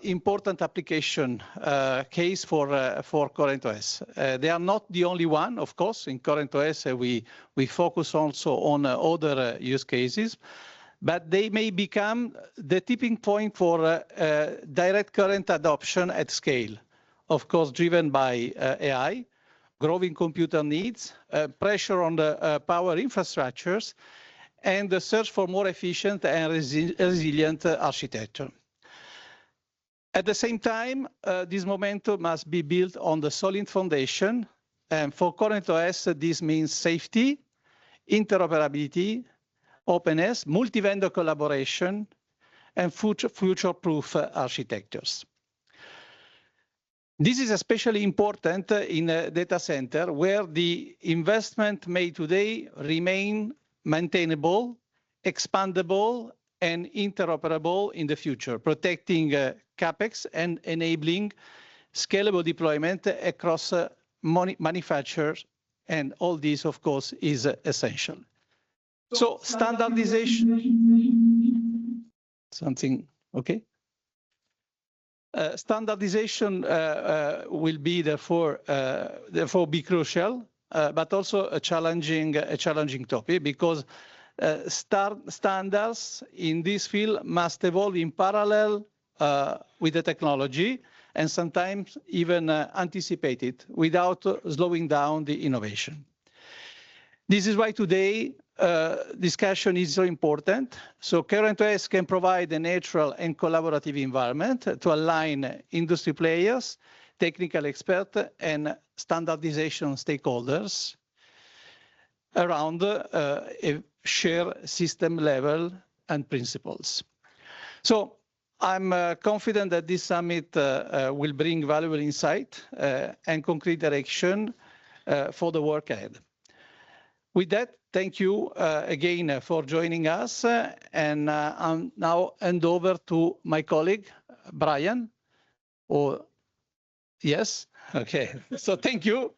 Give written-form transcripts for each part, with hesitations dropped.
important application case for CurrentOS. They are not the only one, of course. In CurrentOS, we focus also on other use cases, but they may become the tipping point for direct current adoption at scale, of course, driven by AI, growing computer needs, pressure on the power infrastructures, and the search for more efficient and resilient architecture. At the same time, this momentum must be built on the solid foundation. And for CurrentOS, this means safety, interoperability, openness, multi-vendor collaboration, and future-proof architectures. This is especially important in a data center where the investment made today remain maintainable, expandable, and interoperable in the future, protecting CapEx and enabling scalable deployment across manufacturers. And all this, of course, is essential. So standardization, something, okay? Standardization will be therefore be crucial, but also a challenging topic because standards in this field must evolve in parallel with the technology and sometimes even anticipate it without slowing down the innovation. This is why today discussion is so important. So CurrentOS can provide a natural and collaborative environment to align industry players, technical experts, and standardization stakeholders around a shared system level and principles. So I'm confident that this summit will bring valuable insight and concrete direction for the work ahead. With that, thank you again for joining us. And I'll now hand over to my colleague, Brian. Or yes? Okay. So thank you.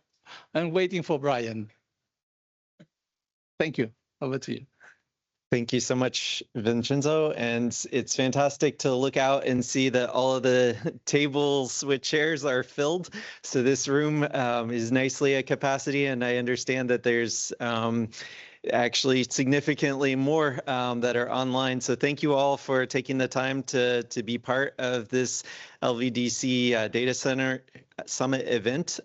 I'm waiting for Brian. Thank you. Over to you. Thank you so much, Vincenzo. And it's fantastic to look out and see that all of the tables with chairs are filled. So this room is nicely at capacity. And I understand that there's actually significantly more that are online. So thank you all for taking the time to be part of this LVDC Data Center Summit event.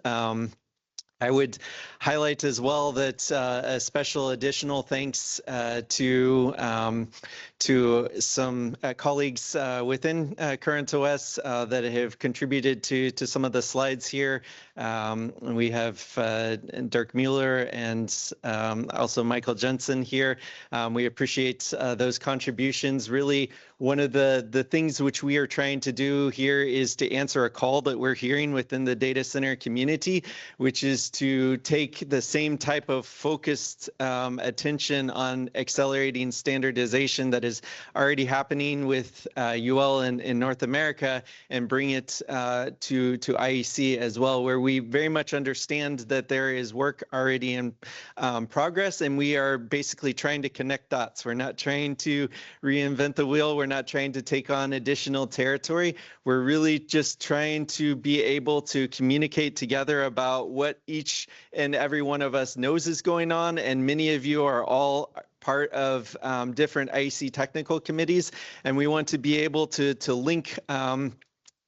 I would highlight as well that a special additional thanks to some colleagues within CurrentOS that have contributed to some of the slides here. We have Dirk Mueller and also Michael Jensen here. We appreciate those contributions. Really, one of the things which we are trying to do here is to answer a call that we're hearing within the data center community, which is to take the same type of focused attention on accelerating standardization that is already happening with UL in North America and bring it to IEC as well, where we very much understand that there is work already in progress, and we are basically trying to connect dots. We're not trying to reinvent the wheel. We're not trying to take on additional territory. We're really just trying to be able to communicate together about what each and every one of us knows is going on, and many of you are all part of different IEC technical committees, and we want to be able to link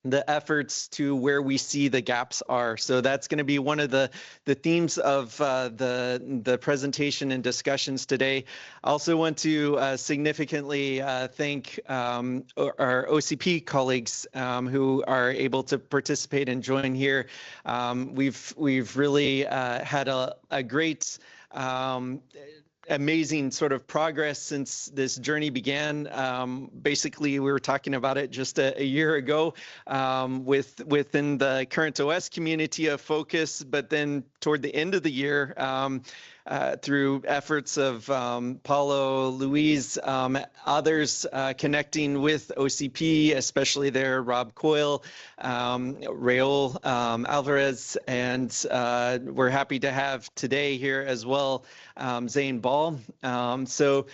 the efforts to where we see the gaps are. So that's going to be one of the themes of the presentation and discussions today. I also want to significantly thank our OCP colleagues who are able to participate and join here. We've really had a great amazing sort of progress since this journey began. Basically, we were talking about it just a year ago within the CurrentOS community of focus, but then toward the end of the year, through efforts of Paulo, Luis, others connecting with OCP, especially there, Rob Coyle, Raul Alvarez, and we're happy to have today here as well, Zane Ball. So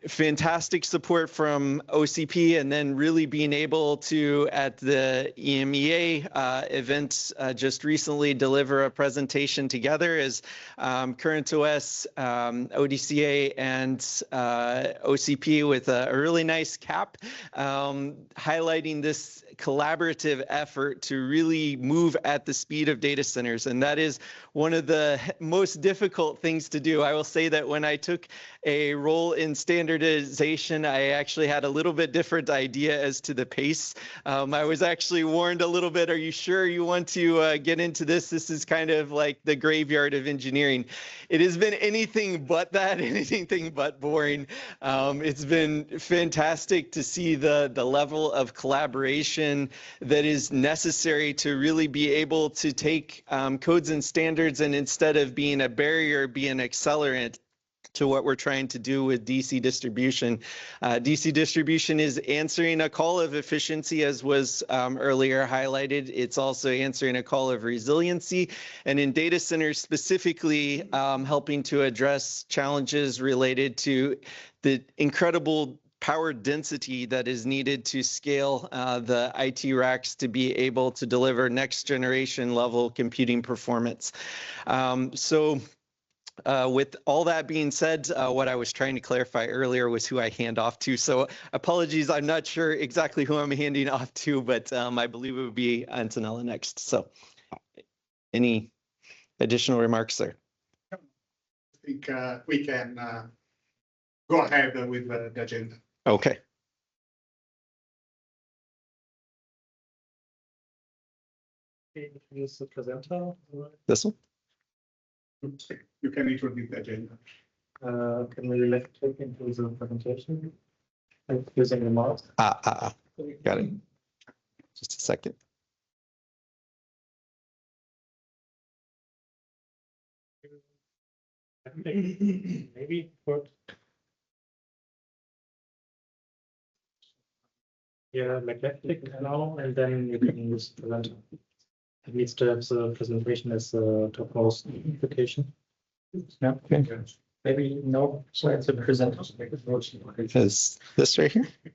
fantastic support from OCP, and then really being able to, at the EMEA event just recently, deliver a presentation together as CurrentOS, ODCA, and OCP with a really nice cap, highlighting this collaborative effort to really move at the speed of data centers. And that is one of the most difficult things to do. I will say that when I took a role in standardization, I actually had a little bit different idea as to the pace. I was actually warned a little bit, are you sure you want to get into this? This is kind of like the graveyard of engineering. It has been anything but that, anything but boring. It's been fantastic to see the level of collaboration that is necessary to really be able to take codes and standards, and instead of being a barrier, be an accelerant to what we're trying to do with DC distribution. DC distribution is answering a call of efficiency, as was earlier highlighted. It's also answering a call of resiliency, and in data centers specifically, helping to address challenges related to the incredible power density that is needed to scale the IT racks to be able to deliver next generation level computing performance. With all that being said, what I was trying to clarify earlier was who I hand off to. So apologies, I'm not sure exactly who I'm handing off to, but I believe it would be Antonella next. So any additional remarks there? I think we can go ahead with the agenda. Okay. Use the presenter. This one? You can introduce the agenda. Can we left click into the presentation? Like using the mouse? Got it. Just a second. Maybe what? Yeah, like left click now, and then you can use presenter. It needs to have the presentation as the topmost application. Yeah. Okay. Maybe no. So it's a presenter. Is this right here? I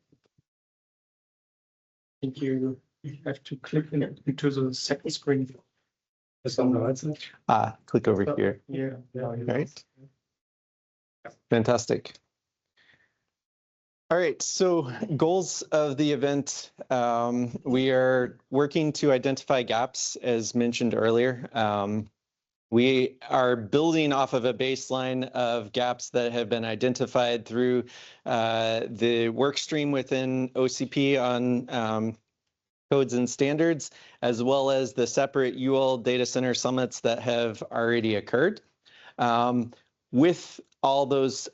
think you have to click into the second screen. It's on the right side. Click over here. Yeah. Right. Fantastic. All right, so goals of the event. We are working to identify gaps, as mentioned earlier. We are building off of a baseline of gaps that have been identified through the work stream within OCP on codes and standards, as well as the separate UL data center summits that have already occurred. With all those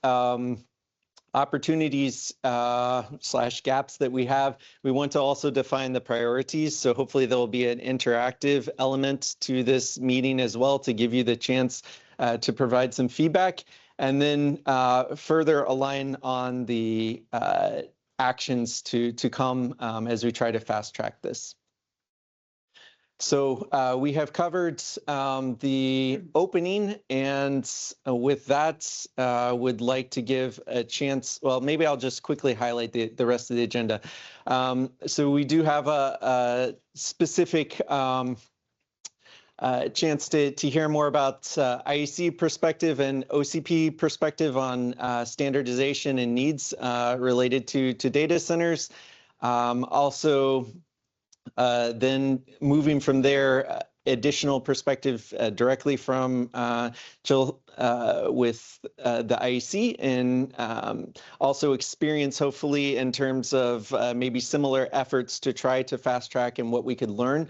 opportunities / gaps that we have, we want to also define the priorities. So hopefully there will be an interactive element to this meeting as well to give you the chance to provide some feedback, and then further align on the actions to come as we try to fast track this. So we have covered the opening, and with that, would like to give a chance. Well, maybe I'll just quickly highlight the rest of the agenda. So we do have a specific chance to hear more about IEC perspective and OCP perspective on standardization and needs related to data centers. Also, then moving from there, additional perspective directly from Jill with the IEC, and also experience hopefully in terms of maybe similar efforts to try to fast track and what we could learn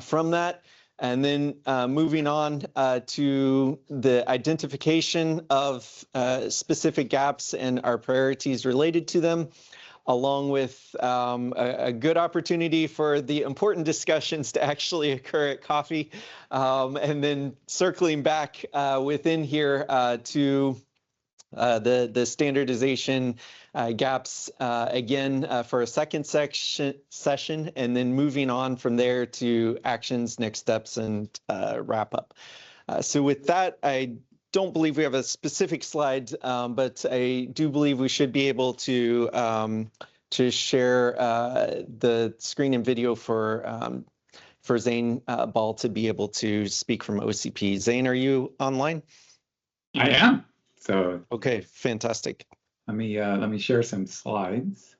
from that. And then moving on to the identification of specific gaps and our priorities related to them, along with a good opportunity for the important discussions to actually occur at coffee, and then circling back within here to the standardization gaps again for a second session, and then moving on from there to actions, next steps, and wrap up. So with that, I don't believe we have a specific slide, but I do believe we should be able to share the screen and video for Zane Ball to be able to speak from OCP. Zane, are you online? I am. So okay, fantastic. Let me share some slides.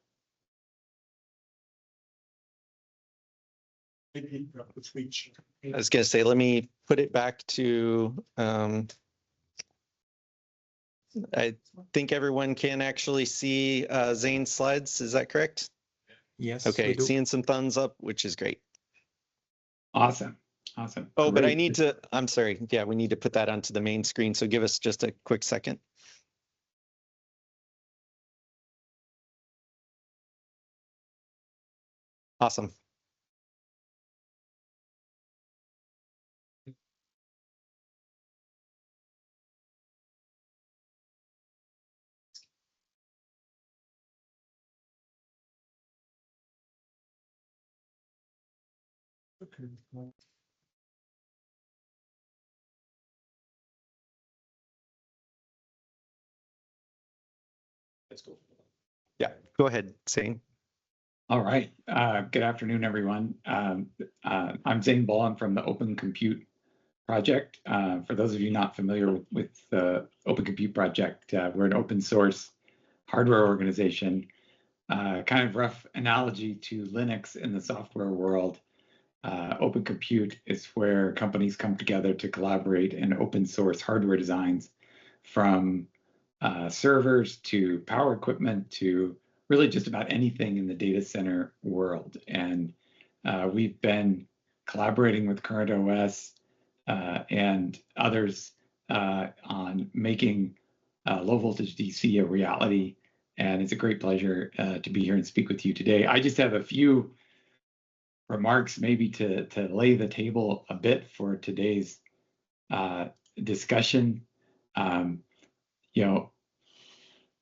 Maybe you have to switch. I was going to say, let me put it back to. I think everyone can actually see Zane's slides. Is that correct? Yes. Okay, seeing some thumbs up, which is great. Awesome. Awesome. Oh, Great. but I need to, I'm sorry. Yeah, we need to put that onto the main screen. So give us just a quick second. Awesome. Okay. Let's go. Yeah, go ahead, Zane. All right. Good afternoon, everyone. I'm Zane Ball. I'm from the Open Compute Project. For those of you not familiar with the Open Compute Project, we're an open source hardware organization. Kind of rough analogy to Linux in the software world. Open Compute is where companies come together to collaborate in open source hardware designs, from servers to power equipment to really just about anything in the data center world. And we've been collaborating with CurrentOS and others on making low voltage DC a reality. And it's a great pleasure to be here and speak with you today. I just have a few remarks maybe to lay the table a bit for today's discussion.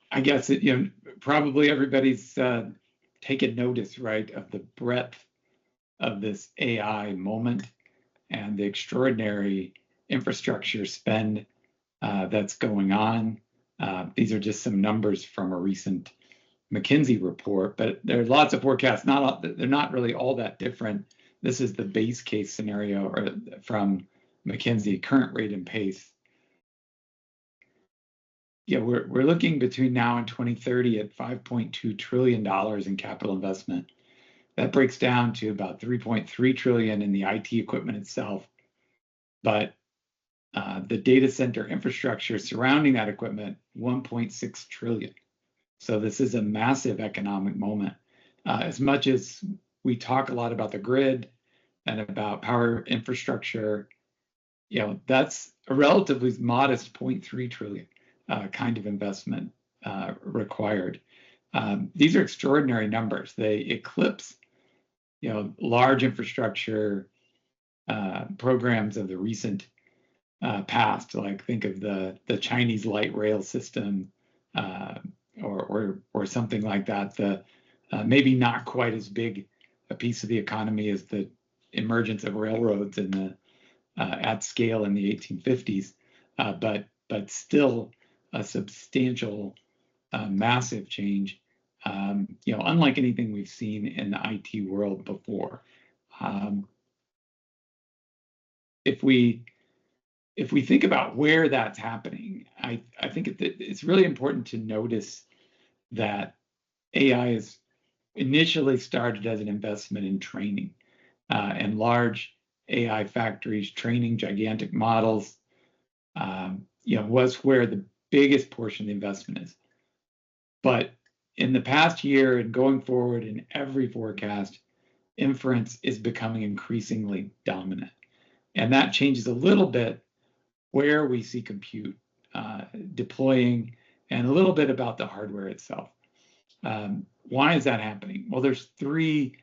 I guess probably everybody's taken notice, right, of the breadth of this AI moment and the extraordinary infrastructure spend that's going on. These are just some numbers from a recent McKinsey report, but there are lots of forecasts. They're not really all that different. This is the base case scenario from McKinsey, current rate and pace. Yeah, we're looking between now and 2030 at $5.2 trillion in capital investment. That breaks down to about 3.3 trillion in the IT equipment itself. But the data center infrastructure surrounding that equipment, 1.6 trillion. So this is a massive economic moment. As much as we talk a lot about the grid and about power infrastructure, that's a relatively modest 0.3 trillion kind of investment required. These are extraordinary numbers. They eclipse, large infrastructure programs of the recent past. Like think of the Chinese light rail system, or something like that. The maybe not quite as big a piece of the economy as the emergence of railroads in the at scale in the 1850s, but still a substantial, massive change. Unlike anything we've seen in the IT world before. If we think about where that's happening, I think it's really important to notice that AI is initially started as an investment in training, and large AI factories training gigantic models, was where the biggest portion of the investment is. But in the past year and going forward in every forecast, inference is becoming increasingly dominant. And that changes a little bit where we see compute deploying and a little bit about the hardware itself. Why is that happening? Well, there's three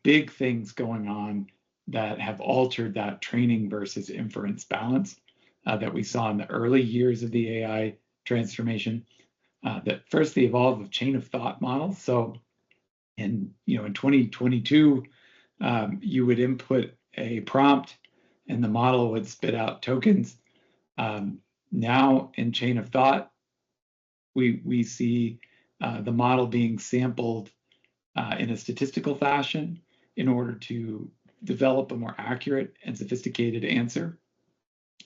big things going on that have altered that training versus inference balance that we saw in the early years of the AI transformation. That first, the evolve of chain of thought models. So in 2022, you would input a prompt and the model would spit out tokens. Now in chain of thought, we see the model being sampled in a statistical fashion in order to develop a more accurate and sophisticated answer.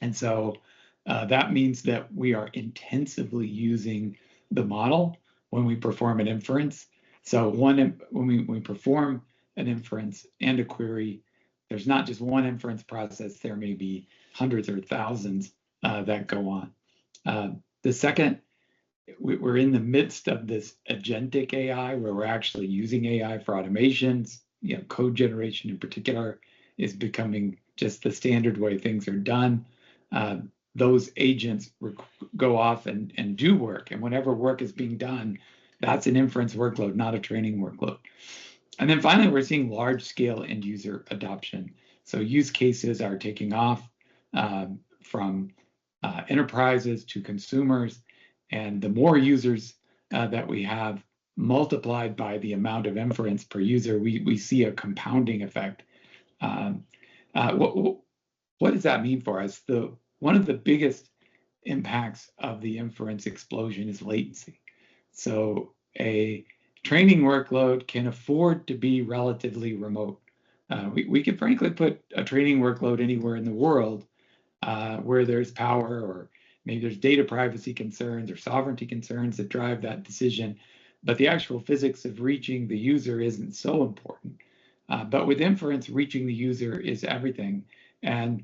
And so that means that we are intensively using the model when we perform an inference. So when we perform an inference and a query, there's not just one inference process, there may be hundreds or thousands that go on. The second, we're in the midst of this agentic AI where we're actually using AI for automations. Code generation in particular is becoming just the standard way things are done. Those agents go off and do work. And whenever work is being done, that's an inference workload, not a training workload. And then finally, we're seeing large scale end user adoption. So use cases are taking off from enterprises to consumers. And the more users that we have multiplied by the amount of inference per user, we see a compounding effect. What does that mean for us? One of the biggest impacts of the inference explosion is latency. So a training workload can afford to be relatively remote. We can frankly put a training workload anywhere in the world where there's power, or maybe there's data privacy concerns or sovereignty concerns that drive that decision. But the actual physics of reaching the user isn't so important. But with inference, reaching the user is everything. And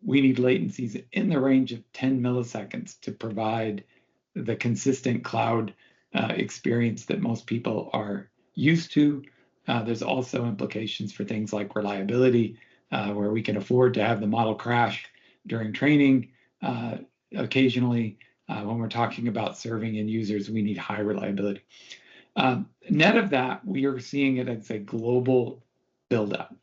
we need latencies in the range of 10 milliseconds to provide the consistent cloud experience that most people are used to. There's also implications for things like reliability, where we can afford to have the model crash during training. Occasionally, when we're talking about serving end users, we need high reliability. Net of that, we are seeing it as a global build-out,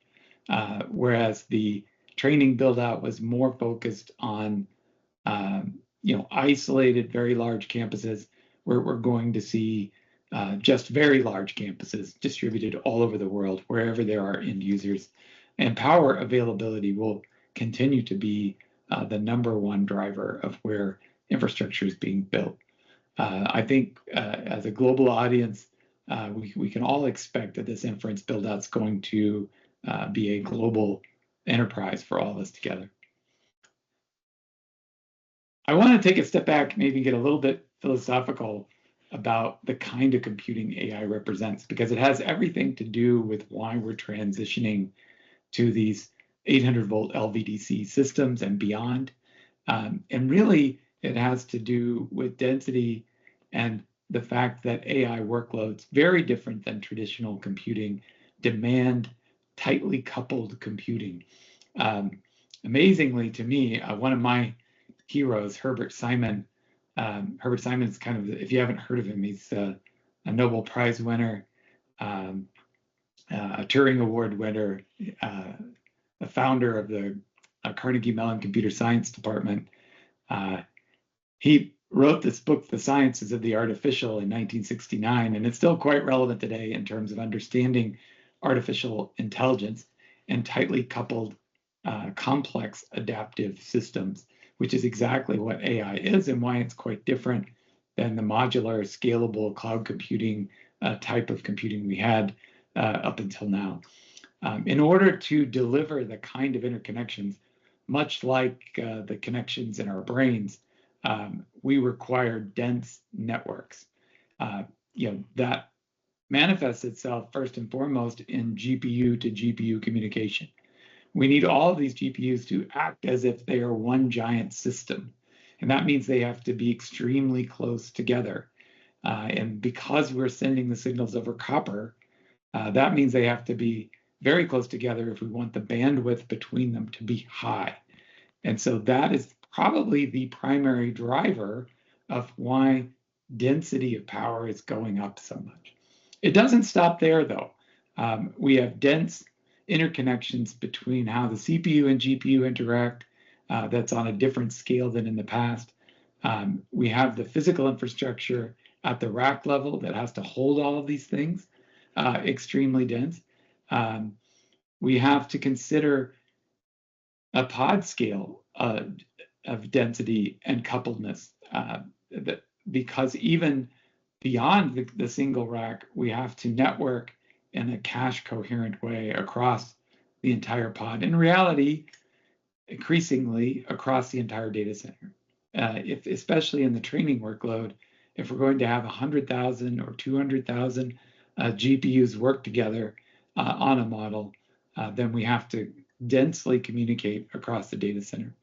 whereas the training build-out was more focused on isolated, very large campuses, where we're going to see just very large campuses distributed all over the world, wherever there are end users. And power availability will continue to be the #1 driver of where infrastructure is being built. I think as a global audience, we can all expect that this inference build-out is going to be a global enterprise for all of us together. I want to take a step back, maybe get a little bit philosophical about the kind of computing AI represents, because it has everything to do with why we're transitioning to these 800-volt LVDC systems and beyond. And really, it has to do with density and the fact that AI workloads, very different than traditional computing, demand tightly coupled computing. Amazingly to me, one of my heroes, Herbert Simon. Herbert Simon's kind of, if you haven't heard of him, he's a Nobel Prize winner, a Turing Award winner, the founder of the Carnegie Mellon Computer Science Department. He wrote this book, The Sciences of the Artificial, in 1969, and it's still quite relevant today in terms of understanding artificial intelligence and tightly coupled complex adaptive systems, which is exactly what AI is and why it's quite different than the modular, scalable cloud computing type of computing we had up until now. In order to deliver the kind of interconnections, much like the connections in our brains, we require dense networks. That manifests itself first and foremost in GPU to GPU communication. We need all of these GPUs to act as if they are one giant system. And that means they have to be extremely close together. And because we're sending the signals over copper, that means they have to be very close together if we want the bandwidth between them to be high. And so that is probably the primary driver of why density of power is going up so much. It doesn't stop there, though. We have dense interconnections between how the CPU and GPU interact. That's on a different scale than in the past. We have the physical infrastructure at the rack level that has to hold all of these things, extremely dense. We have to consider a pod scale, density and coupledness, because even beyond the single rack, we have to network in a cache coherent way across the entire pod. In reality, increasingly across the entire data center. Especially in the training workload, if we're going to have 100,000 or 200,000 GPUs work together on a model, then we have to densely communicate across the data center.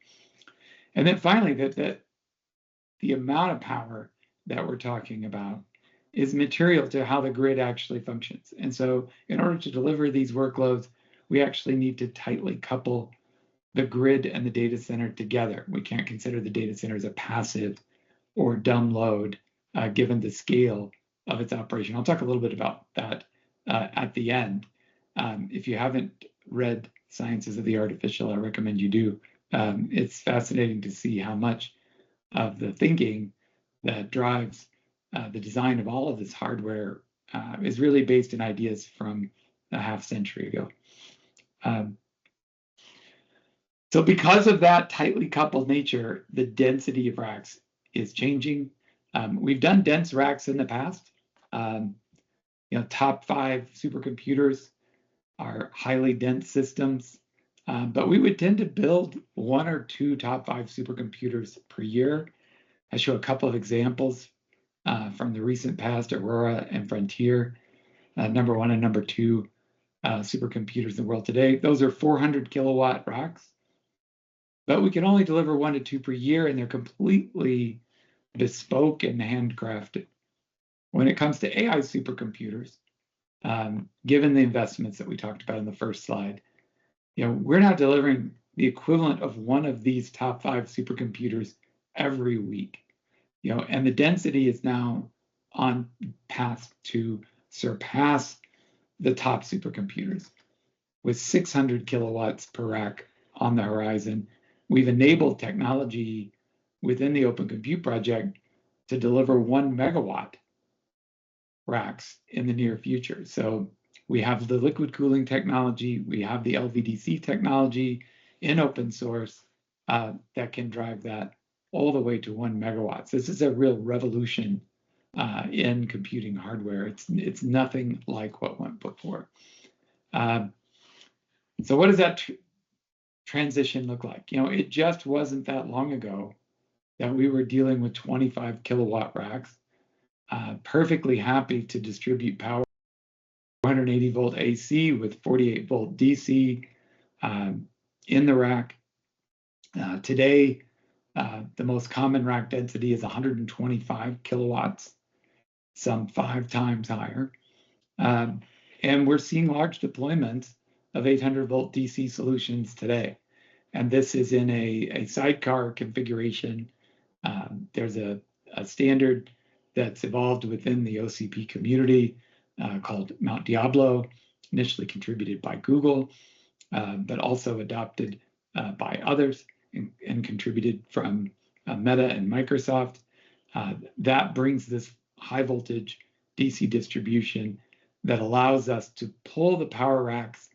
And then finally, that the amount of power that we're talking about is material to how the grid actually functions. And so in order to deliver these workloads, we actually need to tightly couple the grid and the data center together. We can't consider the data center as a passive or dumb load, given the scale of its operation. I'll talk a little bit about that at the end. If you haven't read Sciences of the Artificial, I recommend you do. It's fascinating to see how much of the thinking that drives the design of all of this hardware is really based in ideas from a half century ago. So because of that tightly coupled nature, the density of racks is changing. We've done dense racks in the past. Top 5 supercomputers are highly dense systems, but we would tend to build 1 or 2 top 5 supercomputers per year. I show a couple of examples from the recent past, Aurora and Frontier, number 1 and number 2 supercomputers in the world today. Those are 400 kilowatt racks, but we can only deliver 1 to 2 per year, and they're completely bespoke and handcrafted. When it comes to AI supercomputers, given the investments that we talked about in the first slide, we're now delivering the equivalent of 1 of these top 5 supercomputers every week. And the density is now on path to surpass the top supercomputers with 600 kilowatts per rack on the horizon. We've enabled technology within the Open Compute project to deliver 1 megawatt racks in the near future. So we have the liquid cooling technology, we have the LVDC technology in open source that can drive that all the way to 1 megawatts. This is a real revolution in computing hardware. It's nothing like what went before. So what does that transition look like? It just wasn't that long ago that we were dealing with 25 kilowatt racks, perfectly happy to distribute power 480 volt AC with 48 volt DC in the rack. Today, the most common rack density is 125 kilowatts, some 5 times higher. And we're seeing large deployments of 800 volt DC solutions today. And this is in a sidecar configuration. There's a standard that's evolved within the OCP community called Mount Diablo, initially contributed by Google, but also adopted by others and contributed from Meta and Microsoft. That brings this high voltage DC distribution that allows us to pull the power racks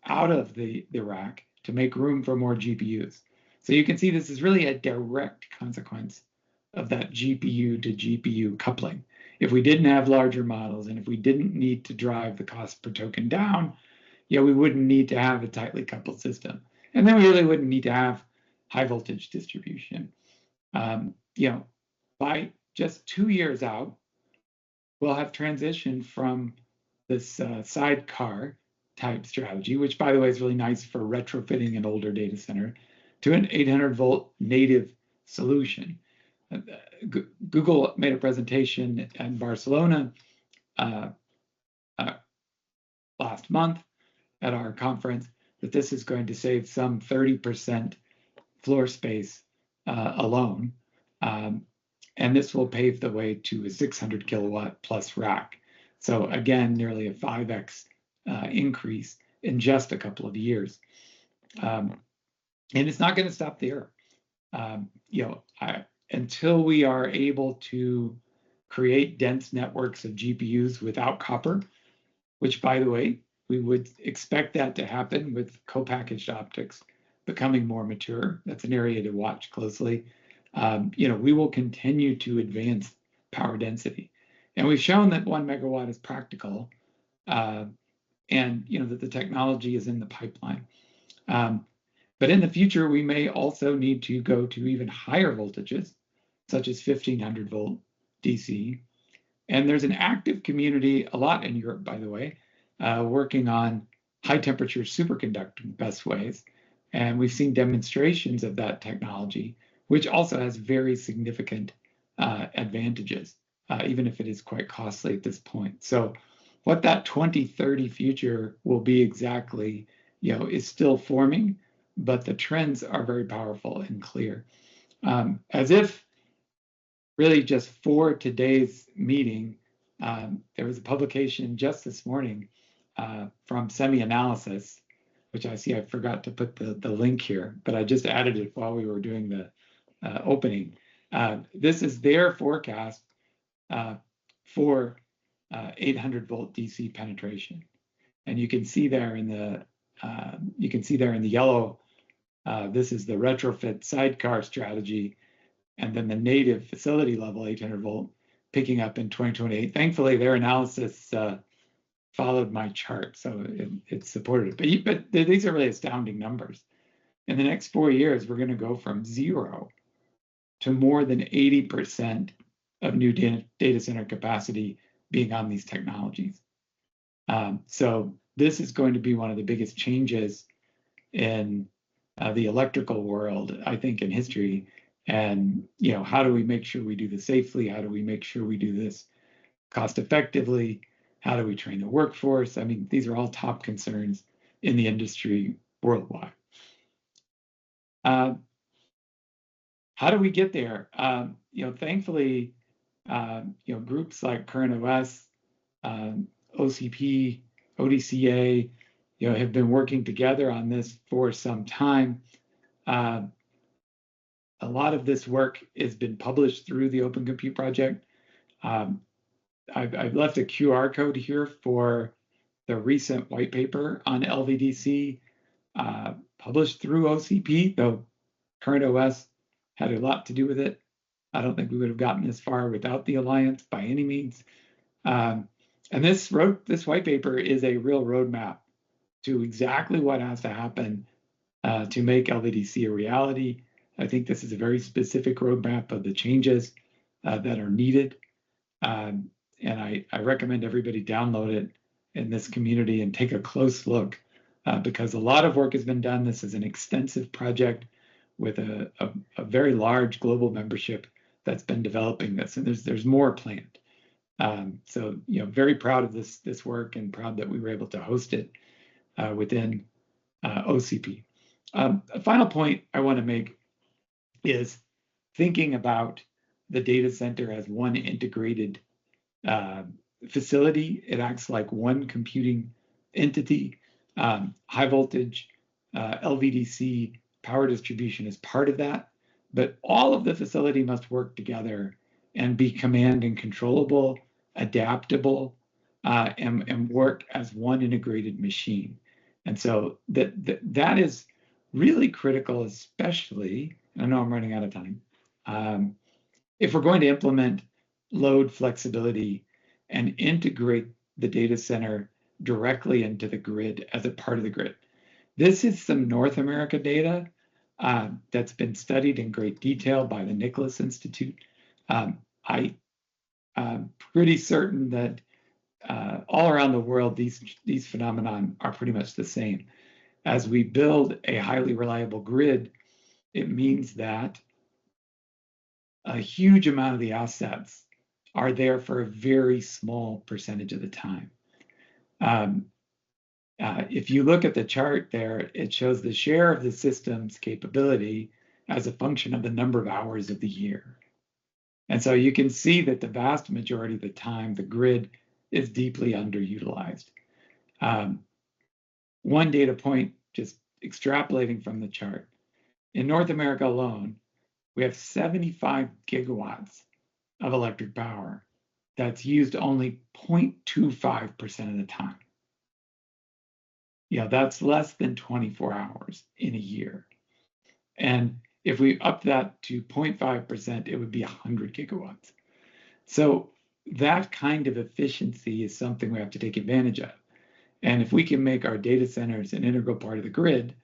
out of the rack to make room for more GPUs. So you can see this is really a direct consequence of that GPU to GPU coupling. If we didn't have larger models and if we didn't need to drive the cost per token down, we wouldn't need to have a tightly coupled system. And then we really wouldn't need to have high voltage distribution. By just 2 years out, we'll have transitioned from this sidecar type strategy, which by the way is really nice for retrofitting an older data center, to an 800 volt native solution. Google made a presentation in Barcelona last month at our conference that this is going to save some 30% floor space alone. And this will pave the way to a 600 kilowatt plus rack. So again, nearly a 5x increase in just a couple of years. And it's not going to stop there. Until we are able to create dense networks of GPUs without copper, which by the way, we would expect that to happen with co-packaged optics becoming more mature. That's an area to watch closely. We will continue to advance power density. And we've shown that 1 megawatt is practical, and that the technology is in the pipeline. But in the future, we may also need to go to even higher voltages, such as 1500 volt DC. And there's an active community, a lot in Europe, by the way, working on high temperature superconducting best ways. And we've seen demonstrations of that technology, which also has very significant advantages, even if it is quite costly at this point. So what that 2030 future will be exactly, is still forming, but the trends are very powerful and clear. As if really just for today's meeting, there was a publication just this morning from SemiAnalysis, which I see I forgot to put the link here, but I just added it while we were doing the opening. This is their forecast for 800 volt DC penetration, and you can see there in the yellow. This is the retrofit sidecar strategy, and then the native facility level 800 volt picking up in 2028. Thankfully, their analysis followed my chart, so it supported it. But these are really astounding numbers. In the next 4 years, we're going to go from 0 to more than 80% of new data center capacity being on these technologies. So this is going to be one of the biggest changes in the electrical world, I think, in history. And how do we make sure we do this safely? How do we make sure we do this cost effectively? How do we train the workforce? I mean, these are all top concerns in the industry worldwide. How do we get there? Thankfully, groups like CurrentOS, OCP, ODCA, have been working together on this for some time. A lot of this work has been published through the Open Compute Project. I've left a QR code here for the recent white paper on LVDC, published through OCP, though CurrentOS had a lot to do with it. I don't think we would have gotten this far without the alliance by any means. And this white paper is a real roadmap to exactly what has to happen to make LVDC a reality. I think this is a very specific roadmap of the changes that are needed. And I recommend everybody download it in this community and take a close look because a lot of work has been done. This is an extensive project with a very large global membership that's been developing this, and there's more planned. So very proud of this work and proud that we were able to host it within OCP. A final point I want to make is thinking about the data center as one integrated facility. It acts like one computing entity. High voltage LVDC power distribution is part of that, but all of the facility must work together and be command and controllable, adaptable, and work as one integrated machine. And so that is really critical, especially, I know I'm running out of time, if we're going to implement load flexibility and integrate the data center directly into the grid as a part of the grid. This is some North America data that's been studied in great detail by the Nicholas Institute. I'm pretty certain that all around the world, these phenomenon are pretty much the same. As we build a highly reliable grid, it means that a huge amount of the assets are there for a very small percentage of the time. If you look at the chart there, it shows the share of the system's capability as a function of the number of hours of the year. And so you can see that the vast majority of the time, the grid is deeply underutilized. One data point, just extrapolating from the chart, in North America alone, we have 75 gigawatts of electric power that's used only 0.25% of the time. That's less than 24 hours in a year. And if we up that to 0.5%, it would be 100 gigawatts. So that kind of efficiency is something we have to take advantage of. And if we can make our data centers an integral part of the grid,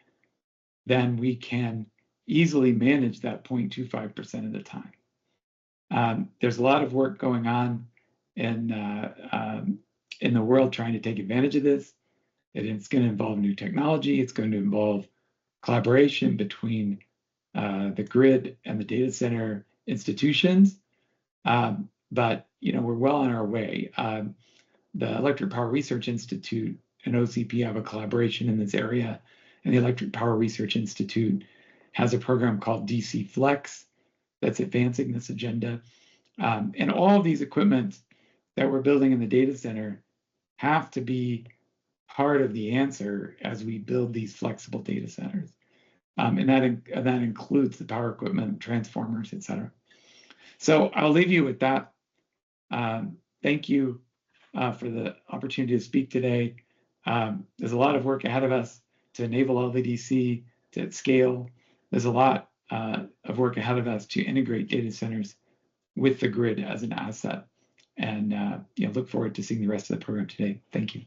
then we can easily manage that 0.25% of the time. There's a lot of work going on in the world trying to take advantage of this. It's going to involve new technology. It's going to involve collaboration between the grid and the data center institutions. But we're well on our way. The Electric Power Research Institute and OCP have a collaboration in this area, and the Electric Power Research Institute has a program called DC Flex that's advancing this agenda. And all of these equipment that we're building in the data center have to be part of the answer as we build these flexible data centers. And that includes the power equipment, transformers, et cetera. So I'll leave you with that. Thank you for the opportunity to speak today. There's a lot of work ahead of us to enable LVDC to scale. There's a lot of work ahead of us to integrate data centers with the grid as an asset. And look forward to seeing the rest of the program today. Thank you.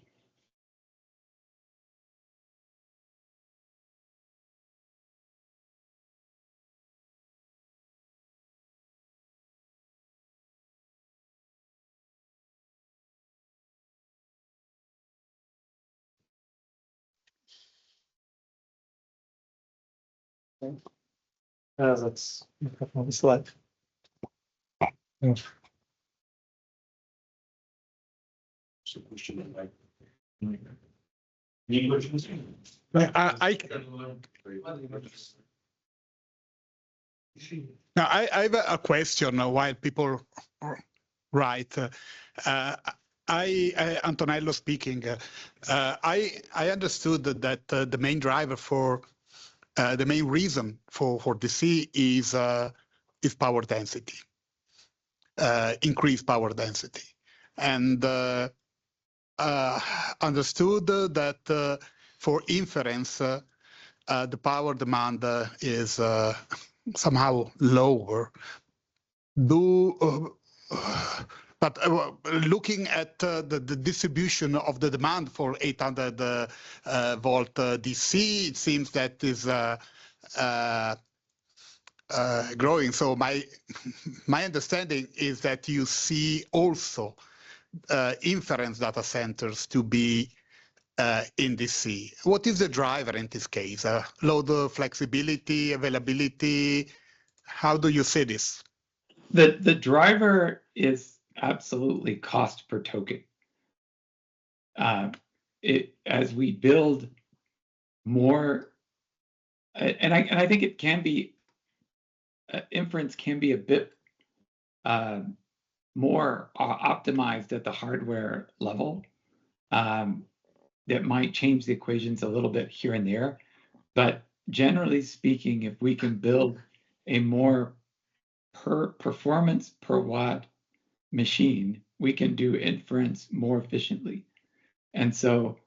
That's the slide. Now, I have a question while people write. Antonello speaking. I understood that the main driver for the main reason for DC is power density, increased power density, and understood that for inference the power demand is somehow lower. But looking at the distribution of the demand for 800 volt DC, it seems that is growing. So my understanding is that you see also inference data centers to be in DC. What is the driver in this case? Load flexibility, availability? How do you see this? The driver is absolutely cost per token. As we build more, and I think it can be, inference can be a bit more optimized at the hardware level. That might change the equations a little bit here and there, but generally speaking, if we can build a more performance per watt machine, we can do inference more efficiently. And so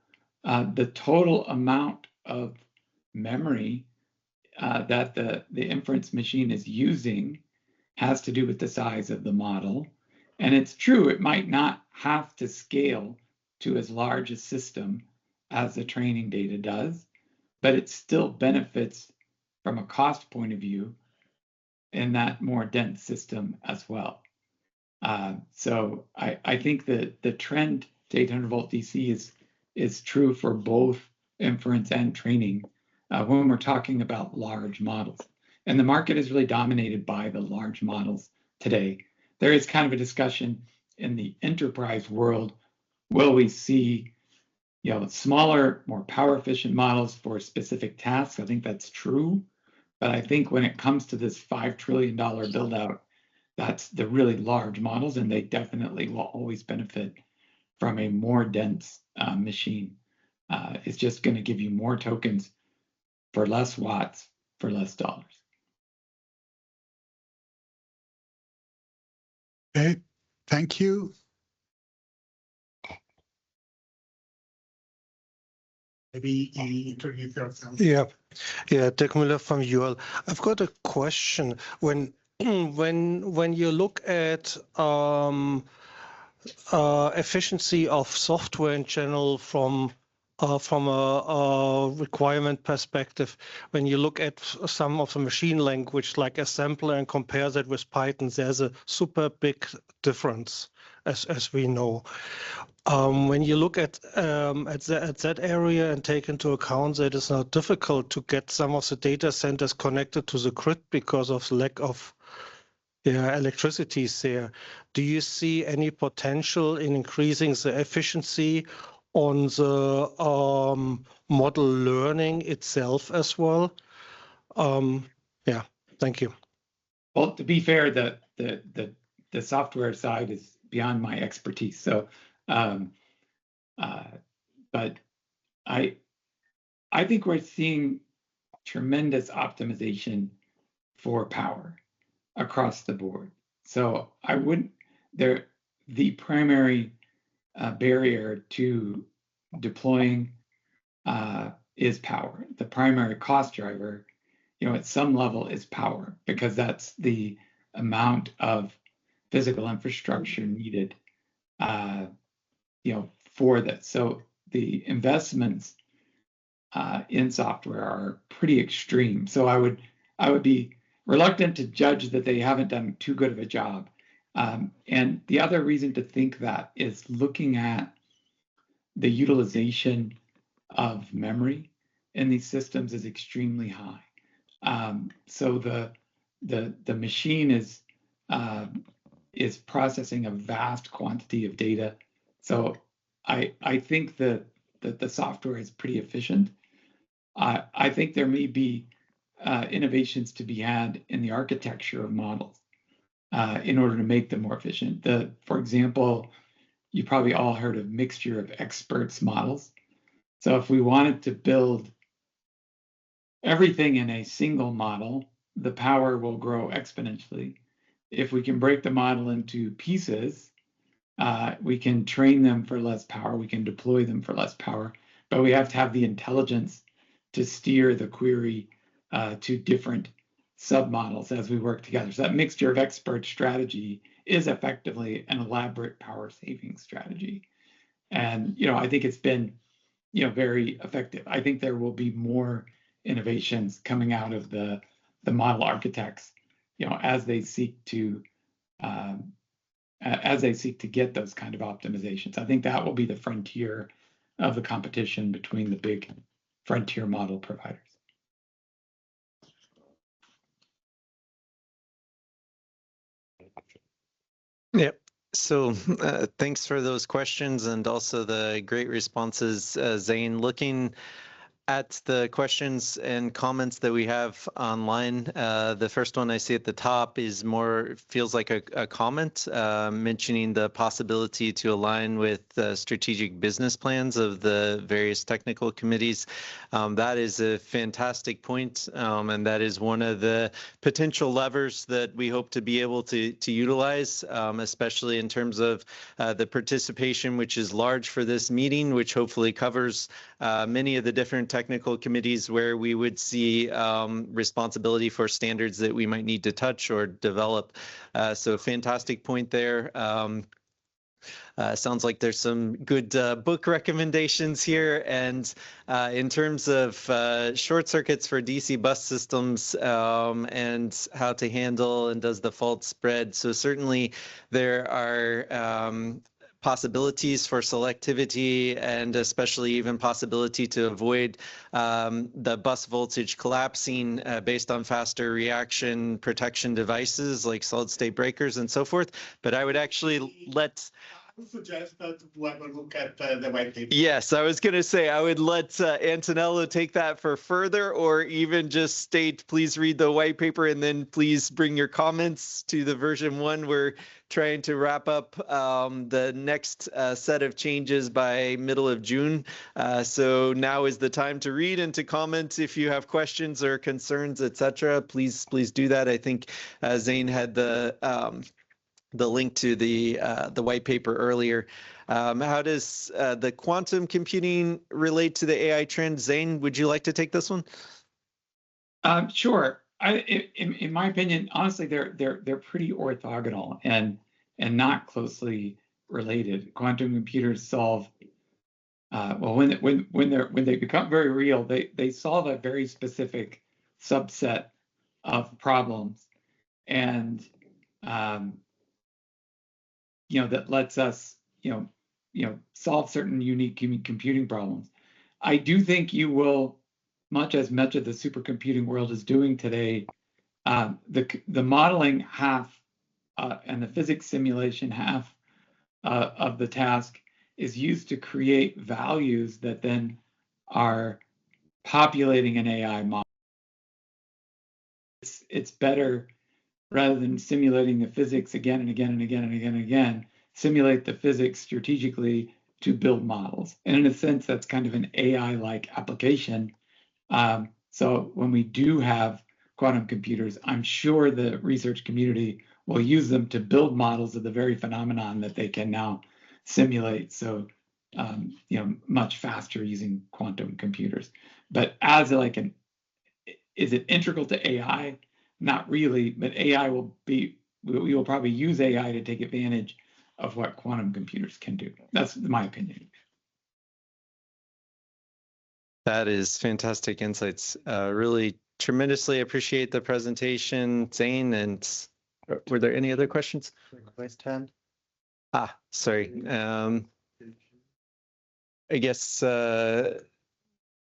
the total amount of memory that the inference machine is using has to do with the size of the model. And it's true, it might not have to scale to as large a system as the training data does, but it still benefits from a cost point of view in that more dense system as well. So I think that the trend to 800 volt DC is true for both inference and training when we're talking about large models. And the market is really dominated by the large models today. There is kind of a discussion in the enterprise world, will we see smaller, more power efficient models for specific tasks? I think that's true. But I think when it comes to this $5 trillion build out, that's the really large models, and they definitely will always benefit from a more dense machine. It's just going to give you more tokens for less watts for less dollars. Okay, thank you. Maybe you introduce yourself. Yeah, Dirk Müller from UL. I've got a question. When you look at efficiency of software in general from a requirement perspective, when you look at some of the machine language like assembler and compare that with Python, there's a super big difference, as we know. When you look at that area and take into account that it's now difficult to get some of the data centers connected to the grid because of the lack of electricity there, do you see any potential in increasing the efficiency on the model learning itself as well? Yeah, thank you. Well, to be fair, the software side is beyond my expertise. So, but I think we're seeing tremendous optimization for power across the board. So I wouldn't, the primary barrier to deploying is power. The primary cost driver, at some level is power, because that's the amount of physical infrastructure needed, for this. So the investments in software are pretty extreme. So I would be reluctant to judge that they haven't done too good of a job. And the other reason to think that is looking at the utilization of memory in these systems is extremely high. So the machine is processing a vast quantity of data. So I think that the software is pretty efficient. I think there may be innovations to be had in the architecture of models in order to make them more efficient. For example, you probably all heard of mixture of experts models. So if we wanted to build everything in a single model, the power will grow exponentially. If we can break the model into pieces, we can train them for less power, we can deploy them for less power, but we have to have the intelligence to steer the query to different submodels as we work together. So that mixture of expert strategy is effectively an elaborate power saving strategy. And, I think it's been, very effective. I think there will be more innovations coming out of the model architects, as they seek to get those kind of optimizations. I think that will be the frontier of the competition between the big frontier model providers. Yeah. So thanks for those questions and also the great responses, Zane. Looking at the questions and comments that we have online, the first one I see at the top is feels like a comment mentioning the possibility to align with strategic business plans of the various technical committees. That is a fantastic point, and that is one of the potential levers that we hope to be able to utilize, especially in terms of the participation, which is large for this meeting, which hopefully covers many of the different technical committees where we would see responsibility for standards that we might need to touch or develop. So fantastic point there. Sounds like there's some good book recommendations here. And in terms of short circuits for DC bus systems and how to handle and does the fault spread. So certainly there are possibilities for selectivity and especially even possibility to avoid the bus voltage collapsing based on faster reaction protection devices like solid state breakers and so forth. But I would actually I would suggest that we have a look at the white paper. Yes, I was going to say I would let Antonello take that for further, or even just state, please read the white paper and then please bring your comments to the version 1. We're trying to wrap up the next set of changes by middle of June. So now is the time to read and to comment. If you have questions or concerns, etc., please do that. I think Zane had the link to the white paper earlier. How does the quantum computing relate to the AI trend? Zane, would you like to take this one? Sure. In my opinion, honestly, they're pretty orthogonal and not closely related. Quantum computers solve well when they become very real, they solve a very specific subset of problems, and that lets us solve certain unique computing problems. I do think you will, much of the supercomputing world is doing today, the modeling half and the physics simulation half of the task is used to create values that then are populating an AI model. It's better, rather than simulating the physics again and again and again and again and again, simulate the physics strategically to build models. And in a sense, that's kind of an AI-like application. So when we do have quantum computers, I'm sure the research community will use them to build models of the very phenomenon that they can now simulate. So, much faster using quantum computers. But as is it integral to AI? Not really, but we will probably use AI to take advantage of what quantum computers can do. That's my opinion. That is fantastic insights. Really tremendously appreciate the presentation, Zane. And were there any other questions? Raised hand. Sorry. I guess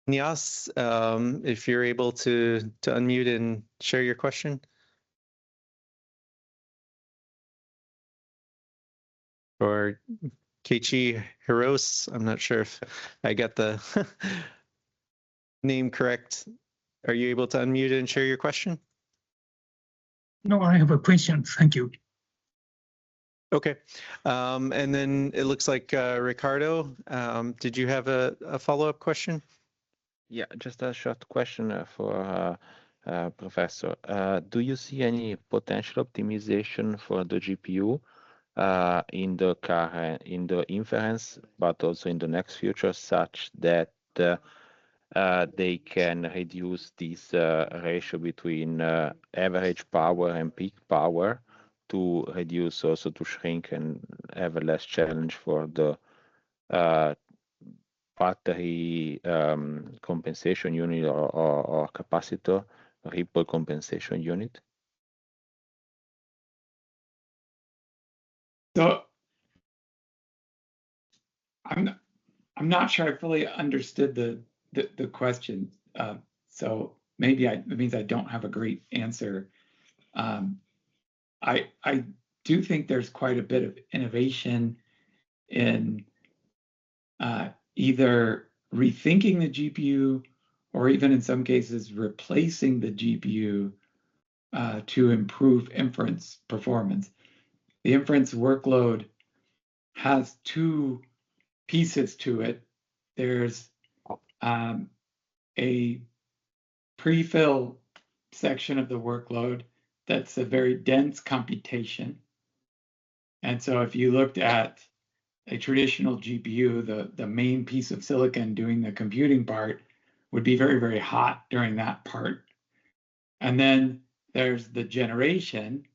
Nias, if you're able to unmute and share your question. Or Keiichi Hiros, I'm not sure if I got the name correct. Are you able to unmute and share your question? No, I have a question. Thank you. Okay. And then it looks like Ricardo, did you have a follow-up question? Yeah, just a short question for Professor. Do you see any potential optimization for the GPU in the inference, but also in the next future, such that they can reduce this ratio between average power and peak power to reduce, also to shrink and have a less challenge for the battery compensation unit or capacitor ripple compensation unit? So I'm not sure I fully understood the question. So maybe it means I don't have a great answer. I do think there's quite a bit of innovation in either rethinking the GPU or even in some cases replacing the GPU to improve inference performance. The inference workload has two pieces to it. There's a pre-fill section of the workload that's a very dense computation. And so if you looked at a traditional GPU, the main piece of silicon doing the computing part would be very, very hot during that part. And then there's the generation.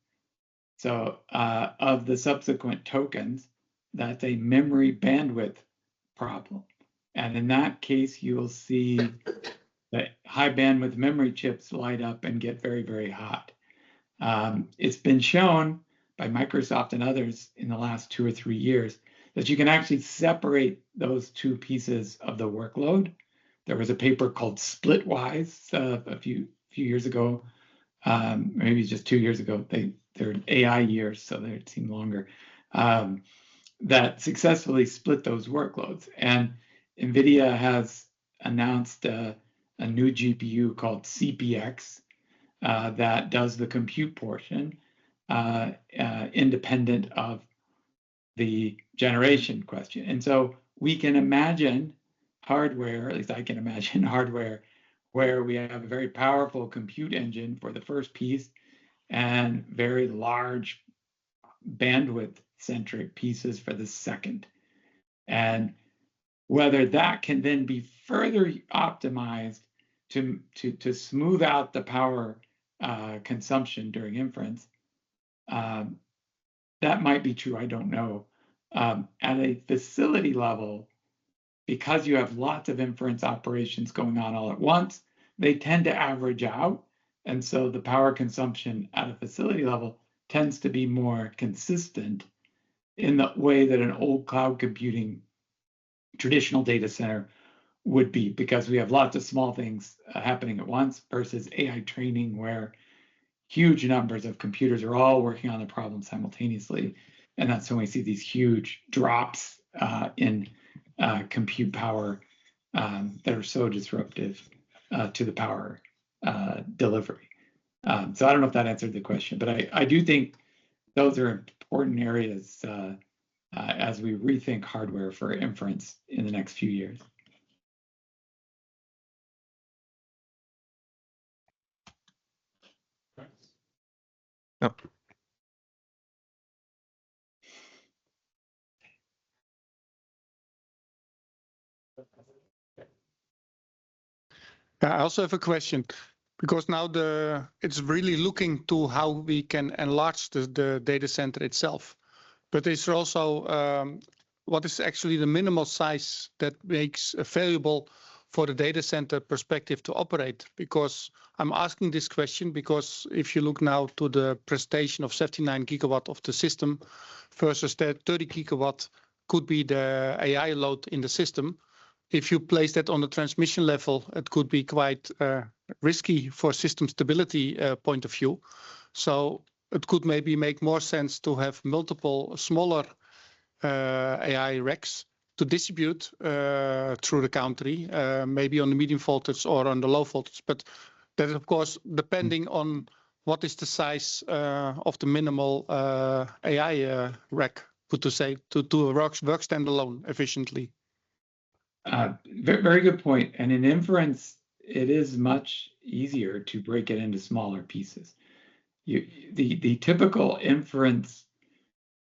So of the subsequent tokens, that's a memory bandwidth problem. And in that case, you will see the high bandwidth memory chips light up and get very, very hot. It's been shown by Microsoft and others in the last 2 or 3 years that you can actually separate those two pieces of the workload. There was a paper called Splitwise a few years ago, maybe just 2 years ago. They're AI years, so they seem longer, that successfully split those workloads. And NVIDIA has announced a new GPU called CPX that does the compute portion independent of the generation question. And so we can imagine hardware, at least I can imagine hardware, where we have a very powerful compute engine for the first piece and very large bandwidth-centric pieces for the second. And whether that can then be further optimized to smooth out the power consumption during inference, that might be true, I don't know. At a facility level, because you have lots of inference operations going on all at once, they tend to average out. And so the power consumption at a facility level tends to be more consistent in the way that an old cloud computing traditional data center would be, because we have lots of small things happening at once versus AI training where huge numbers of computers are all working on the problem simultaneously. And that's when we see these huge drops in compute power that are so disruptive to the power delivery. So I don't know if that answered the question, but I do think those are important areas as we rethink hardware for inference in the next few years. Oh. I also have a question, because now it's really looking to how we can enlarge the data center itself. But is there also what is actually the minimal size that makes available for the data center perspective to operate? Because I'm asking this question because if you look now to the presentation of 79 gigawatt of the system versus the 30 gigawatt could be the AI load in the system. If you place that on the transmission level, it could be quite risky for system stability point of view. So it could maybe make more sense to have multiple smaller AI racks to distribute through the country, maybe on the medium voltage or on the low voltage. But that is, of course, depending on what is the size of the minimal AI rack, put to say, to work standalone efficiently. Very good point. And in inference, it is much easier to break it into smaller pieces. The typical inference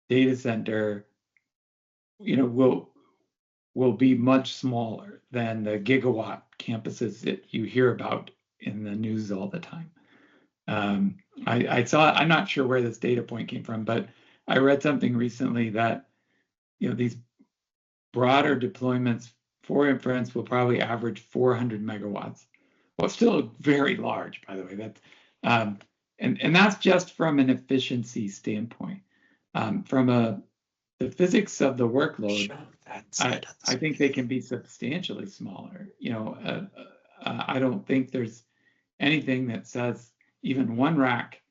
data center, will be much smaller than the gigawatt campuses that you hear about in the news all the time. I saw, I'm not sure where this data point came from, but I read something recently that these broader deployments for inference will probably average 400 megawatts. Well, still very large, by the way. That's and that's just from an efficiency standpoint. From the physics of the workload, I think they can be substantially smaller. I don't think there's anything that says even one rack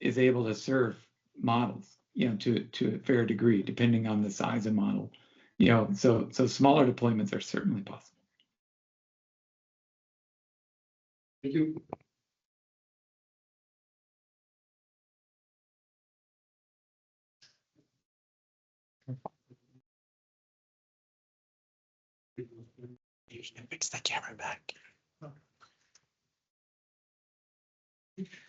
is able to serve models, to a fair degree, depending on the size of model. So smaller deployments are certainly possible. Thank you. Fix the camera back.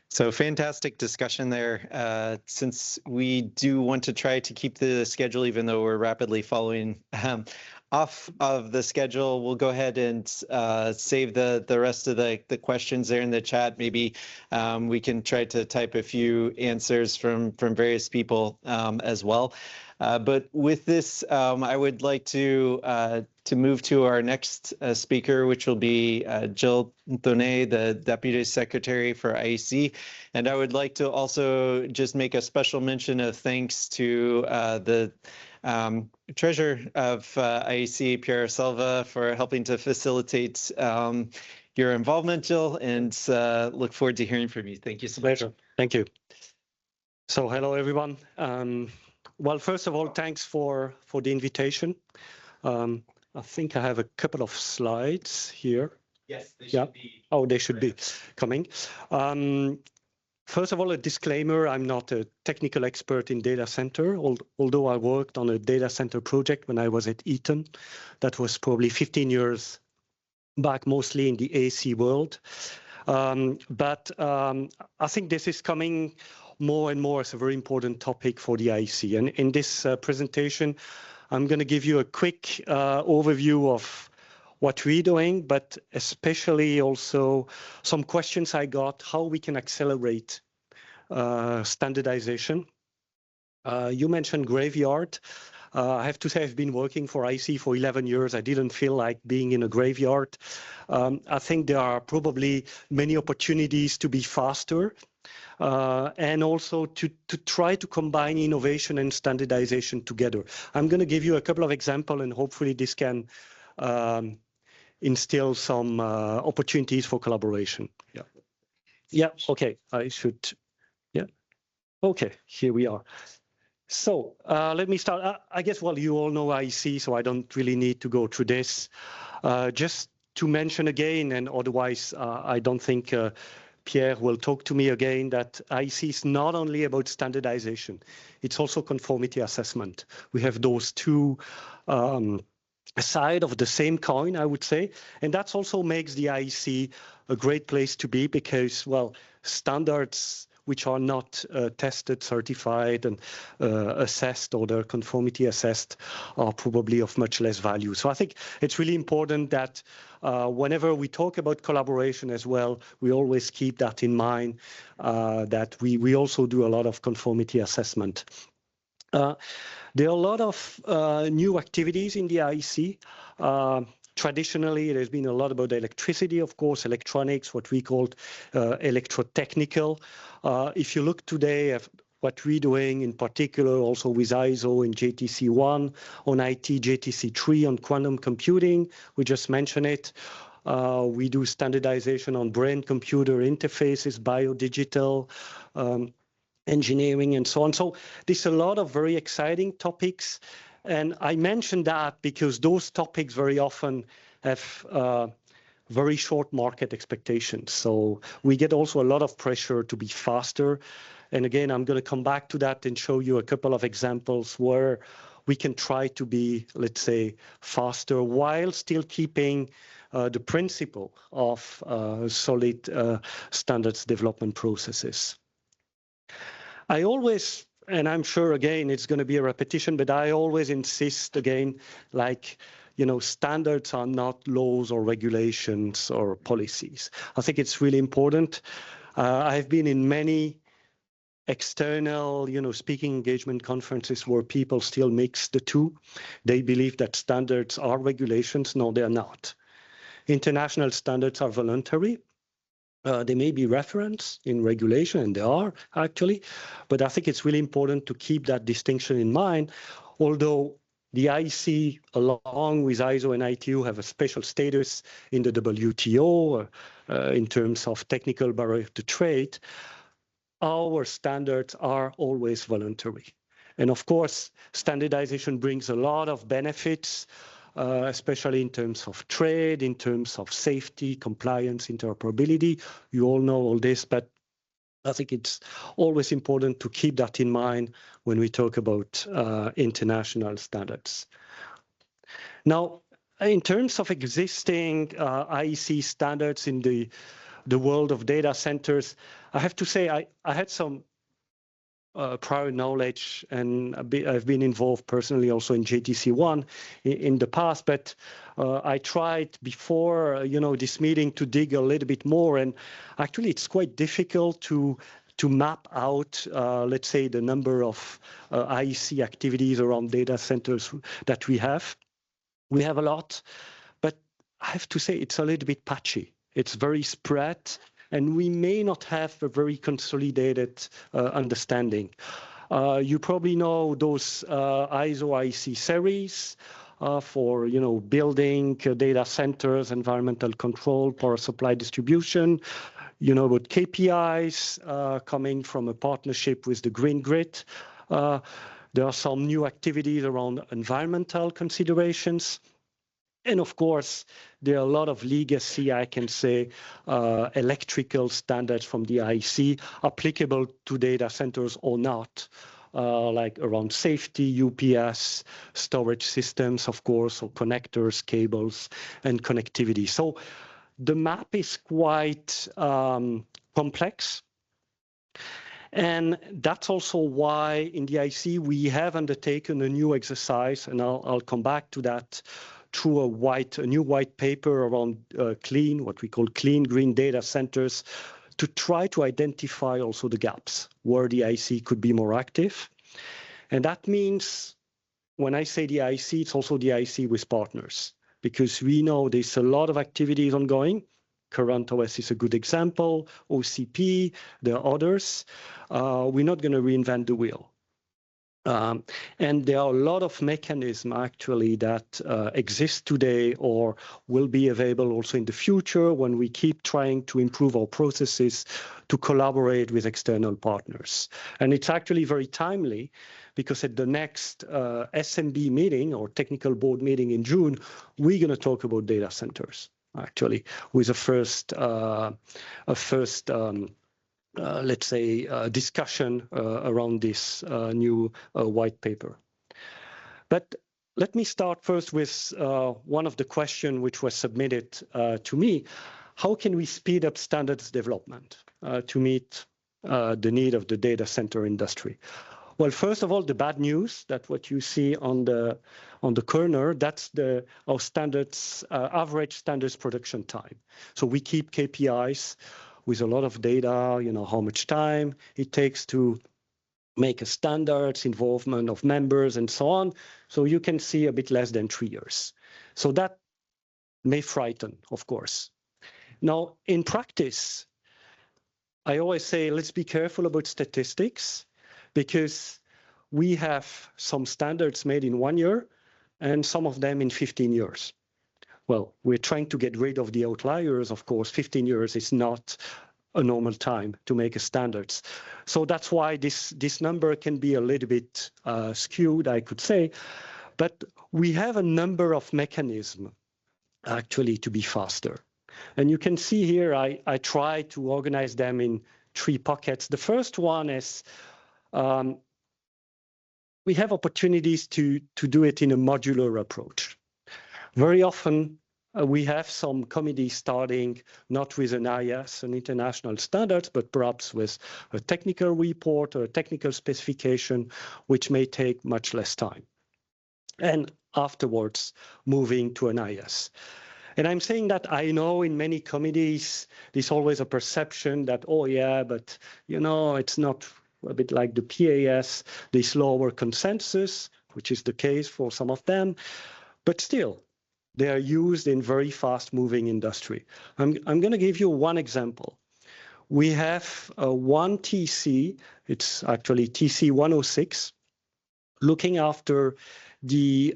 So fantastic discussion there. Since we do want to try to keep the schedule, even though we're rapidly following off of the schedule, we'll go ahead and save the rest of the questions there in the chat. Maybe we can try to type a few answers from various people as well. But with this, I would like to move to our next speaker, which will be Jill Thonet, the Deputy Secretary for IEC. And I would like to also just make a special mention of thanks to the Treasurer of IEC, Pierre Silva, for helping to facilitate your involvement, Jill, and look forward to hearing from you. Thank you so much. Pleasure. Thank you. So hello, everyone. Well, first of all, thanks for the invitation. I think I have a couple of slides here. Yes, they should be. Oh, they should be coming. First of all, a disclaimer, I'm not a technical expert in data center, although I worked on a data center project when I was at Eaton. That was probably 15 years back, mostly in the AC world. But I think this is coming more and more as a very important topic for the IEC. And in this presentation, I'm going to give you a quick overview of what we're doing, but especially also some questions I got, how we can accelerate standardization. You mentioned graveyard. I have to say I've been working for IC for 11 years. I didn't feel like being in a graveyard. I think there are probably many opportunities to be faster and also to try to combine innovation and standardization together. I'm going to give you a couple of examples, and hopefully this can instill some opportunities for collaboration. Yeah. Yeah. Okay. I should. Yeah. Okay. Here we are. So let me start. I guess, well, you all know IEC, so I don't really need to go through this. Just to mention again, and otherwise I don't think Pierre will talk to me again, that IEC is not only about standardization, it's also conformity assessment. We have those two side of the same coin, I would say. And that also makes the IEC a great place to be because, well, standards which are not tested, certified, and assessed, or their conformity assessed, are probably of much less value. So I think it's really important that whenever we talk about collaboration as well, we always keep that in mind, that we also do a lot of conformity assessment. There are a lot of new activities in the IEC. Traditionally, there's been a lot about electricity, of course, electronics, what we called electrotechnical. If you look today at what we're doing, in particular, also with ISO and JTC1, on IT, JTC3, on quantum computing, we just mentioned it. We do standardization on brain-computer interfaces, biodigital, engineering, and so on. So there's a lot of very exciting topics. And I mentioned that because those topics very often have very short market expectations. So we get also a lot of pressure to be faster. And again, I'm going to come back to that and show you a couple of examples where we can try to be, let's say, faster while still keeping the principle of solid standards development processes. I always, and I'm sure, again, it's going to be a repetition, but I always insist, again, like, you know, standards are not laws or regulations or policies. I think it's really important. I've been in many external, you know, speaking engagement conferences where people still mix the two. They believe that standards are regulations. No, they're not. International standards are voluntary. They may be referenced in regulation, and they are actually, but I think it's really important to keep that distinction in mind, although the IEC, along with ISO and ITU, have a special status in the WTO in terms of technical barrier to trade. Our standards are always voluntary. And of course, standardization brings a lot of benefits, especially in terms of trade, in terms of safety, compliance, interoperability. You all know all this, but I think it's always important to keep that in mind when we talk about international standards. Now, in terms of existing IEC standards in the world of data centers, I have to say I had some prior knowledge, and I've been involved personally also in JTC1 in the past, but I tried before, you know, this meeting to dig a little bit more, and actually it's quite difficult to map out, let's say, the number of IEC activities around data centers that we have. We have a lot, but I have to say it's a little bit patchy. It's very spread, and we may not have a very consolidated understanding. You probably know those ISO IEC series for, you know, building data centers, environmental control, power supply distribution. You know about KPIs coming from a partnership with the Green Grid. There are some new activities around environmental considerations. And of course, there are a lot of legacy, I can say, electrical standards from the IEC applicable to data centers or not, like around safety, UPS, storage systems, of course, or connectors, cables, and connectivity. So the map is quite complex. And that's also why in the IC we have undertaken a new exercise, and I'll come back to that, through a new white paper around what we call clean green data centers, to try to identify also the gaps where the IC could be more active. And that means when I say the IC, it's also the IC with partners, because we know there's a lot of activities ongoing. CurrentOS is a good example, OCP, there are others. We're not going to reinvent the wheel. And there are a lot of mechanisms actually that exist today or will be available also in the future when we keep trying to improve our processes to collaborate with external partners. And it's actually very timely because at the next SMB meeting or technical board meeting in June, we're going to talk about data centers actually with let's say, discussion around this new white paper. But let me start first with one of the questions which was submitted to me. How can we speed up standards development to meet the need of the data center industry? Well, first of all, the bad news, that what you see on the corner, that's our standards, average standards production time. So we keep KPIs with a lot of data, how much time it takes to make a standards, involvement of members and so on. So you can see a bit less than 3 years. So that may frighten, of course. Now, in practice, I always say, let's be careful about statistics because we have some standards made in 1 year and some of them in 15 years. Well, we're trying to get rid of the outliers. Of course, 15 years is not a normal time to make a standards. So that's why this number can be a little bit skewed, I could say. But we have a number of mechanisms actually to be faster. And you can see here, I try to organize them in 3 pockets. The first one is we have opportunities to do it in a modular approach. Very often, we have some committees starting not with an IS, an international standards, but perhaps with a technical report or a technical specification, which may take much less time. And afterwards, moving to an IS. And I'm saying that I know in many committees, there's always a perception that, oh yeah, but it's not a bit like the PAS, this lower consensus, which is the case for some of them, but still, they are used in very fast-moving industry. I'm going to give you one example. We have one TC, it's actually TC 106, looking after the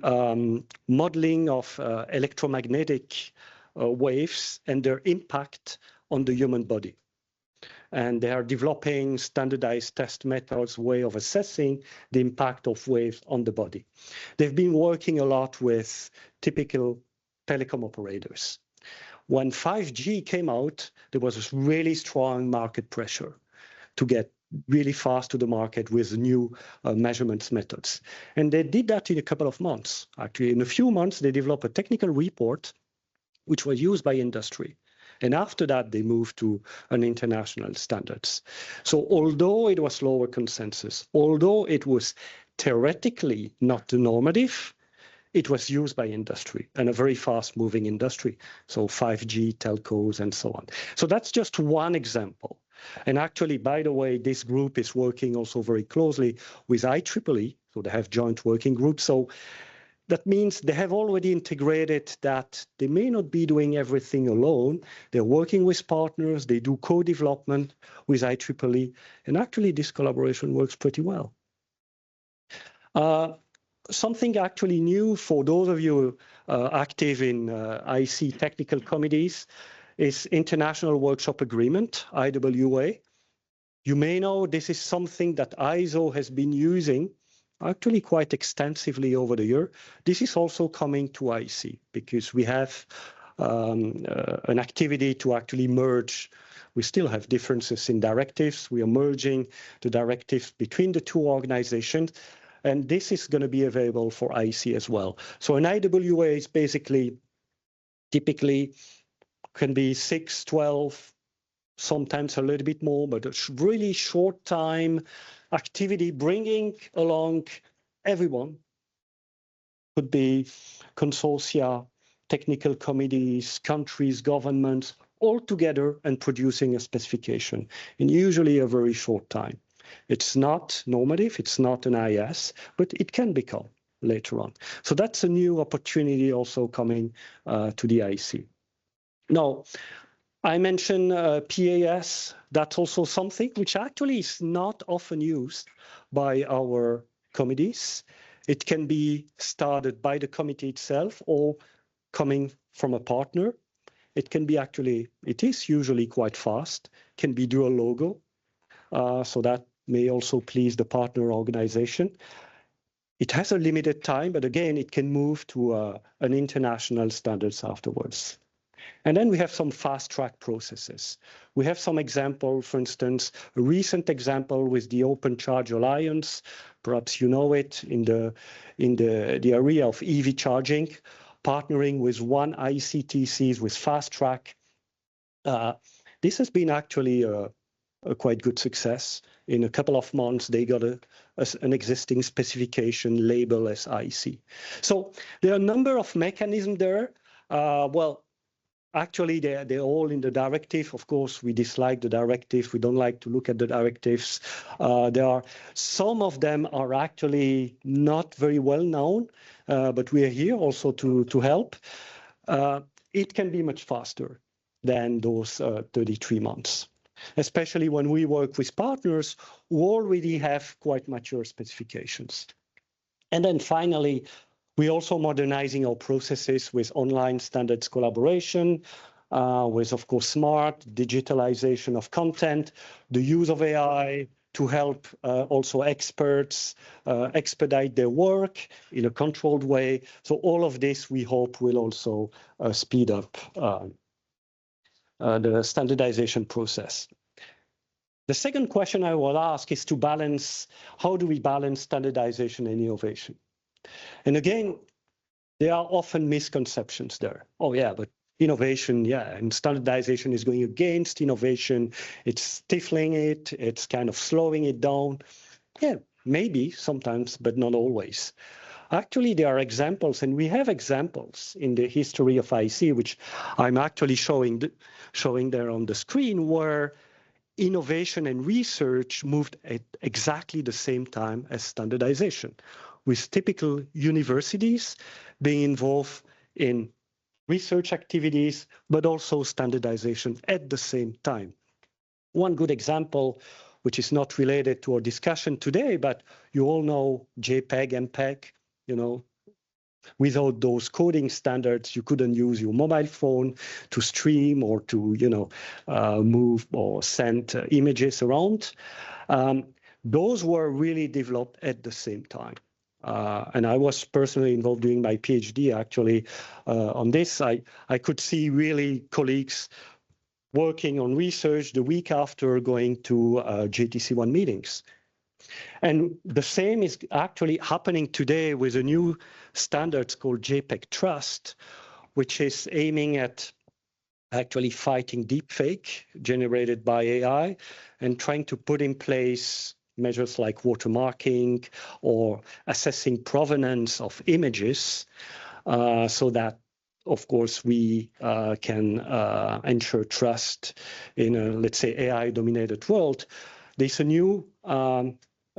modeling of electromagnetic waves and their impact on the human body. And they are developing standardized test methods, way of assessing the impact of waves on the body. They've been working a lot with typical telecom operators. When 5G came out, there was a really strong market pressure to get really fast to the market with new measurements methods. And they did that in a couple of months. Actually, in a few months, they developed a technical report which was used by industry. And after that, they moved to an international standards. So although it was lower consensus, although it was theoretically not the normative, it was used by industry and a very fast-moving industry. So 5G, telcos, and so on. So that's just one example. And actually, by the way, this group is working also very closely with IEEE. So they have joint working groups. So that means they have already integrated that they may not be doing everything alone. They're working with partners. They do co-development with IEEE. And actually, this collaboration works pretty well. Something actually new for those of you active in IC technical committees is International Workshop Agreement, IWA. You may know this is something that ISO has been using actually quite extensively over the year. This is also coming to IC because we have an activity to actually merge. We still have differences in directives. We are merging the directives between the 2 organizations. And this is going to be available for IC as well. So an IWA is basically typically can be 6, 12, sometimes a little bit more, but a really short time activity bringing along everyone. Could be consortia, technical committees, countries, governments, all together and producing a specification in usually a very short time. It's not normative, it's not an IS, but it can become later on. So that's a new opportunity also coming to the IC. Now, I mentioned PAS. That's also something which actually is not often used by our committees. It can be started by the committee itself or coming from a partner. It can be actually, it is usually quite fast, can be dual logo. So that may also please the partner organization. It has a limited time, but again, it can move to an international standards afterwards. And then we have some fast track processes. We have some example, for instance, a recent example with the Open Charge Alliance. Perhaps you know it in the area of EV charging, partnering with one ICTCs with fast track. This has been actually a quite good success. In a couple of months, they got an existing specification label as IC. So there are a number of mechanisms there. Well, actually, they're all in the directive. Of course, we dislike the directive. We don't like to look at the directives. There are some of them are actually not very well known, but we are here also to help. It can be much faster than those 33 months, especially when we work with partners who already have quite mature specifications. And then finally, we're also modernizing our processes with online standards collaboration, with, of course, smart digitalization of content, the use of AI to help also experts expedite their work in a controlled way. So all of this, we hope, will also speed up the standardization process. The second question I will ask is to balance, how do we balance standardization and innovation? And again, there are often misconceptions there. Oh yeah, but innovation, yeah, and standardization is going against innovation. It's stifling it, it's kind of slowing it down. Yeah, maybe sometimes, but not always. Actually, there are examples, and we have examples in the history of IC, which I'm actually showing there on the screen, where innovation and research moved at exactly the same time as standardization, with typical universities being involved in research activities, but also standardization at the same time. One good example, which is not related to our discussion today, but you all know JPEG, MPEG, you know, without those coding standards, you couldn't use your mobile phone to stream or to, you know, move or send images around. Those were really developed at the same time. And I was personally involved during my PhD actually on this. I could see really colleagues working on research the week after going to JTC1 meetings. And the same is actually happening today with a new standard called JPEG Trust, which is aiming at actually fighting deepfake generated by AI and trying to put in place measures like watermarking or assessing provenance of images so that, of course, we can ensure trust in a, let's say, AI-dominated world. There's a new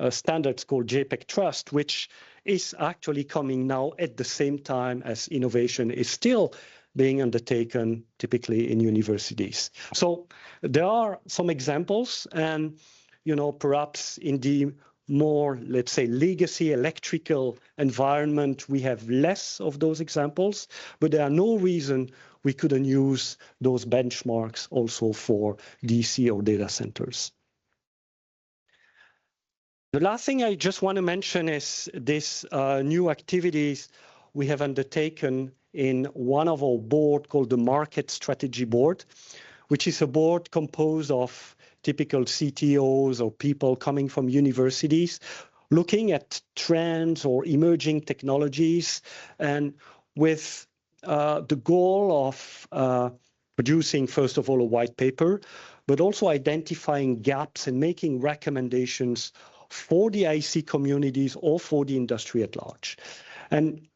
standard called JPEG Trust, which is actually coming now at the same time as innovation is still being undertaken typically in universities. So there are some examples, and you know, perhaps in the more, let's say, legacy electrical environment, we have less of those examples, but there are no reason we couldn't use those benchmarks also for DC or data centers. The last thing I just want to mention is this new activities we have undertaken in one of our board called the Market Strategy Board, which is a board composed of typical CTOs or people coming from universities, looking at trends or emerging technologies, and with the goal of producing, first of all, a white paper, but also identifying gaps and making recommendations for the IC communities or for the industry at large. And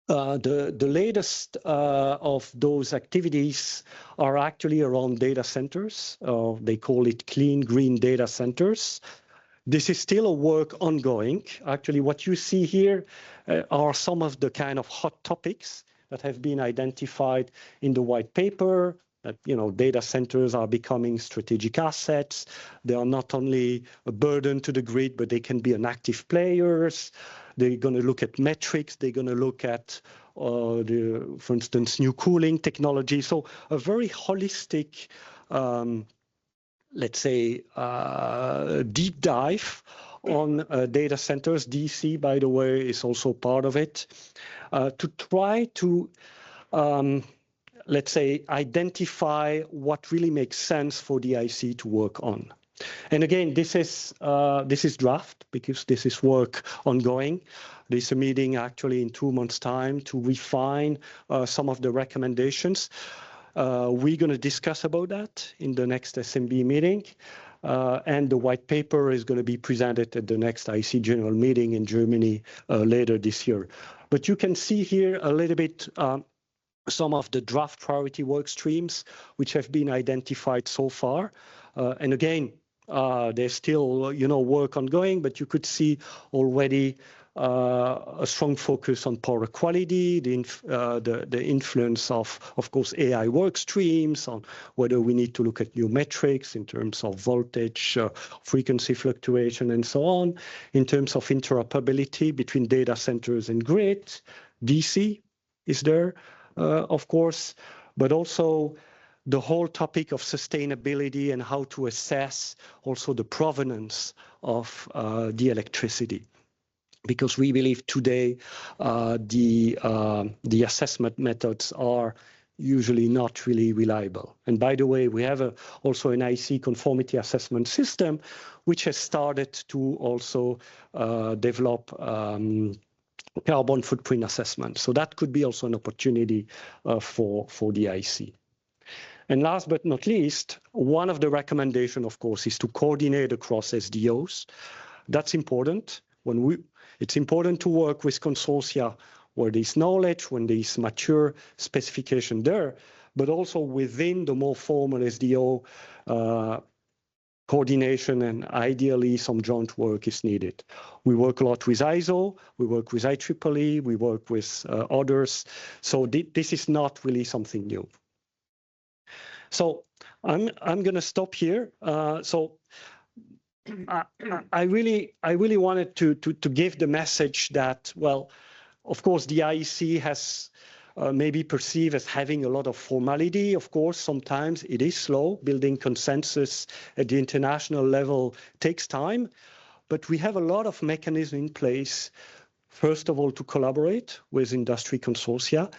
the latest of those activities are actually around data centers. They call it clean green data centers. This is still a work ongoing. Actually, what you see here are some of the kind of hot topics that have been identified in the white paper. That, you know, data centers are becoming strategic assets. They are not only a burden to the grid, but they can be an active players. They're going to look at metrics. They're going to look at, for instance, new cooling technology. So a very holistic, let's say, deep dive on data centers. DC, by the way, is also part of it, to try to, let's say, identify what really makes sense for the IC to work on. And again, this is draft, because this is work ongoing. There's a meeting actually in 2 months' time to refine some of the recommendations. We're going to discuss about that in the next SMB meeting. And the white paper is going to be presented at the next IC general meeting in Germany later this year. But you can see here a little bit some of the draft priority work streams which have been identified so far. And again, there's still, you know, work ongoing, but you could see already a strong focus on power quality, the influence of course, AI work streams, on whether we need to look at new metrics in terms of voltage, frequency fluctuation, and so on, in terms of interoperability between data centers and grid. DC is there, of course, but also the whole topic of sustainability and how to assess also the provenance of the electricity. Because we believe today the assessment methods are usually not really reliable. And by the way, we have also an IC conformity assessment system, which has started to also develop carbon footprint assessment. So that could be also an opportunity for the IC. And last but not least, one of the recommendations, of course, is to coordinate across SDOs. That's important. It's important to work with consortia where there's knowledge, when there's mature specification there, but also within the more formal SDO coordination, and ideally some joint work is needed. We work a lot with ISO, we work with IEEE, we work with others. So this is not really something new. So I'm going to stop here. I really wanted to give the message that, well, of course, the IEC has maybe perceived as having a lot of formality. Of course, sometimes it is slow. Building consensus at the international level takes time, but we have a lot of mechanisms in place, first of all, to collaborate with industry consortia,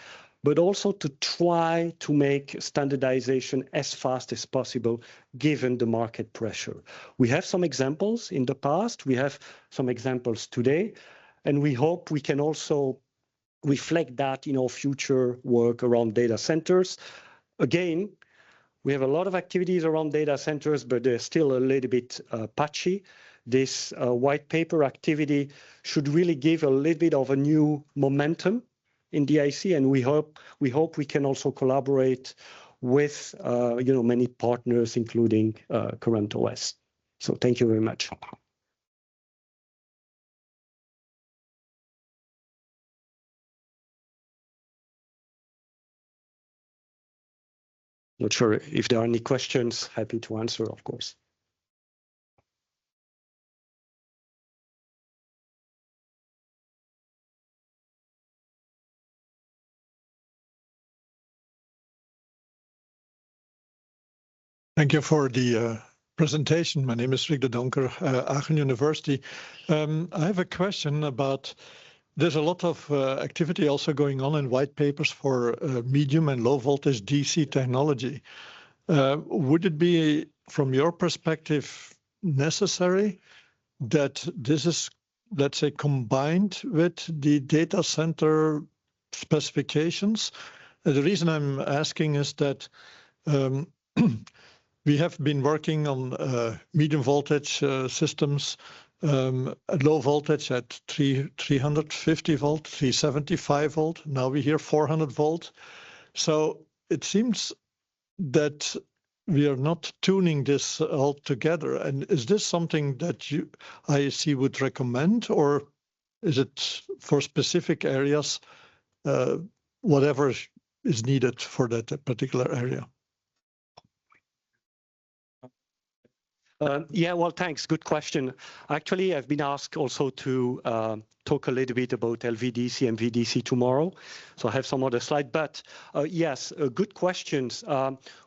but also to try to make standardization as fast as possible, given the market pressure. We have some examples in the past, we have some examples today, and we hope we can also reflect that in our future work around data centers. Again, we have a lot of activities around data centers, but they're still a little bit patchy. This white paper activity should really give a little bit of a new momentum in the IC, and we hope we can also collaborate with many partners, including CurrentOS. So thank you very much. Not sure if there are any questions. Happy to answer, of course. Thank you for the presentation. My name is Rick Donker, Aachen University. I have a question about, there's a lot of activity also going on in white papers for medium and low voltage DC technology. Would it be, from your perspective, necessary that this is, let's say, combined with the data center specifications? The reason I'm asking is that we have been working on medium voltage systems at low voltage at 350 volt, 375 volt. Now we hear 400 volt. So it seems that we are not tuning this all together. And is this something that IEC would recommend, or is it for specific areas, whatever is needed for that particular area? Yeah, well, thanks. Good question. Actually, I've been asked also to talk a little bit about LVDC and VDC tomorrow. So I have some other slide, but yes, good questions.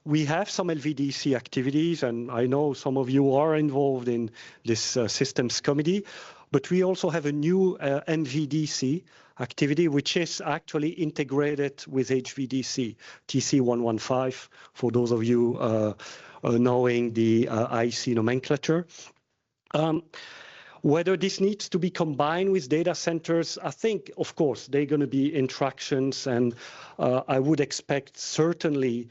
We have some LVDC activities, and I know some of you are involved in this systems committee, but we also have a new NVDC activity, which is actually integrated with HVDC, TC115, for those of you knowing the IEC nomenclature. Whether this needs to be combined with data centers, I think, of course, they're going to be interactions, and I would expect certainly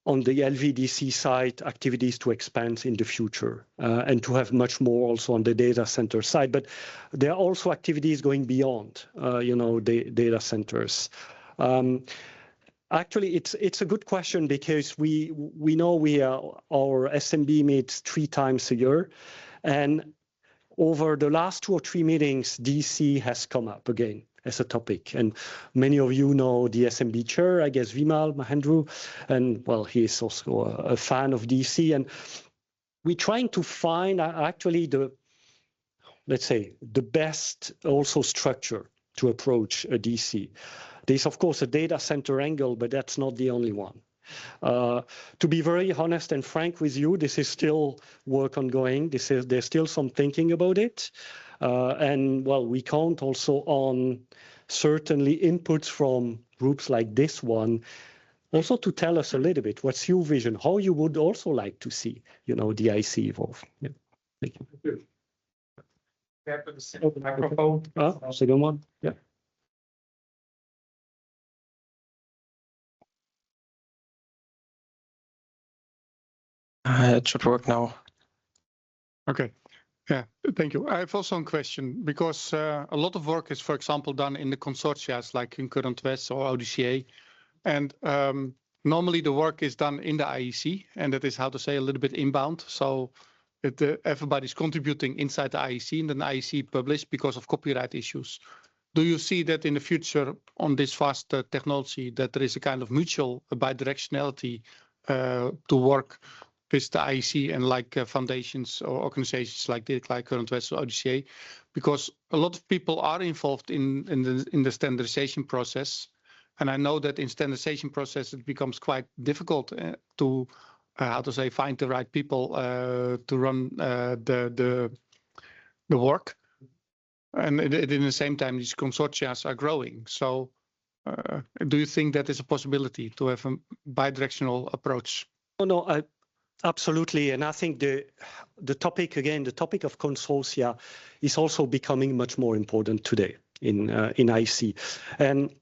on the LVDC side, activities to expand in the future and to have much more also on the data center side. But there are also activities going beyond, the data centers. Actually, it's a good question because we know our SMB meets 3 times a year, and over the last 2 or 3 meetings, DC has come up again as a topic. And many of you know the SMB chair, I guess Vimal Mahendru, and well, he is also a fan of DC. And we're trying to find actually let's say, the best also structure to approach a DC. There's, of course, a data center angle, but that's not the only one. To be very honest and frank with you, this is still work ongoing. There's still some thinking about it. And, well, we count also on certainly inputs from groups like this one, also to tell us a little bit what's your vision, how you would also like to see, the IEC evolve. Yeah. Thank you. The microphone. Second one. Yeah. It should work now. Okay. Yeah, thank you. I have also a question because a lot of work is, for example, done in the consortia like in CurrentOS or ODCA. And normally the work is done in the IEC, and that is, how to say, a little bit inbound. So everybody's contributing inside the IEC, and then the IEC published because of copyright issues. Do you see that in the future on this fast technology that there is a kind of mutual bidirectionality to work with the IEC and like foundations or organizations like CurrentOS or ODCA, because a lot of people are involved in the standardization process, and I know that in standardization process it becomes quite difficult to find the right people to run the work, and at the same time these consortia are growing. So do you think that is a possibility to have a bidirectional approach? Oh, no, absolutely. And I think the topic of consortia is also becoming much more important today in IEC. And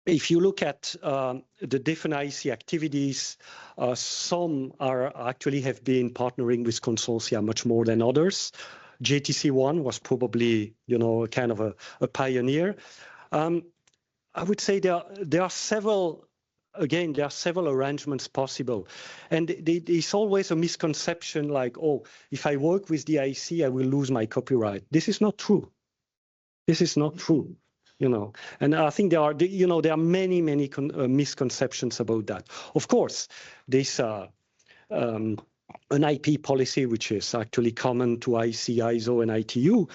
if you look at the different IEC activities, some have been partnering with consortia much more than others. JTC1 was probably, kind of a pioneer. I would say there are several arrangements possible. And there's always a misconception like, oh, if I work with the IEC, I will lose my copyright. This is not true. And I think there are many misconceptions about that. Of course, there's an IP policy which is actually common to IEC, ISO, and ITU,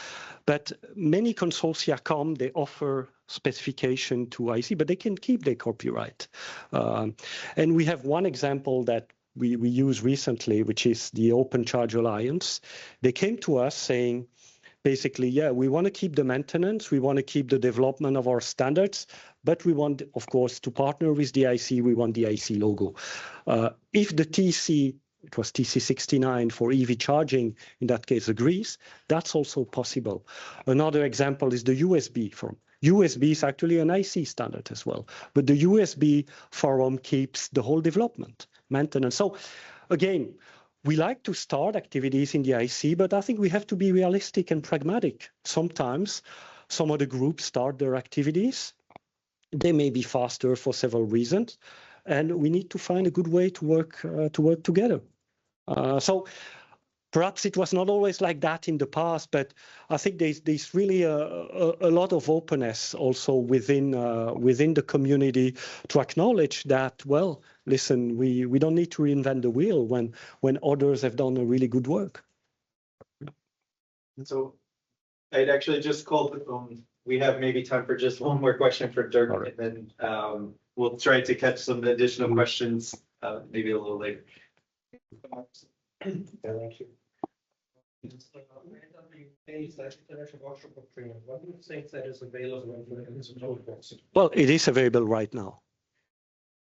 but many consortia they offer specification to IEC, but they can keep their copyright. And we have one example that we used recently, which is the Open Charge Alliance. They came to us saying, basically, yeah, we want to keep the maintenance, we want to keep the development of our standards, but we want, of course, to partner with the IEC, we want the IEC logo. If the TC, it was TC69 for EV charging, in that case agrees, that's also possible. Another example is the USB forum. USB is actually an IEC standard as well, but the USB forum keeps the whole development, maintenance. So again, we like to start activities in the IC, but I think we have to be realistic and pragmatic. Sometimes some of the groups start their activities. They may be faster for several reasons, and we need to find a good way to work together. So perhaps it was not always like that in the past, but I think there's really a lot of openness also within the community to acknowledge that, well, listen, we don't need to reinvent the wheel when others have done a really good work. So I'd actually just called the phone. We have maybe time for just one more question for Dirk, right, and then we'll try to catch some additional questions maybe a little later. Thank you. What do you think that is available in this toolbox? Well, it is available right now.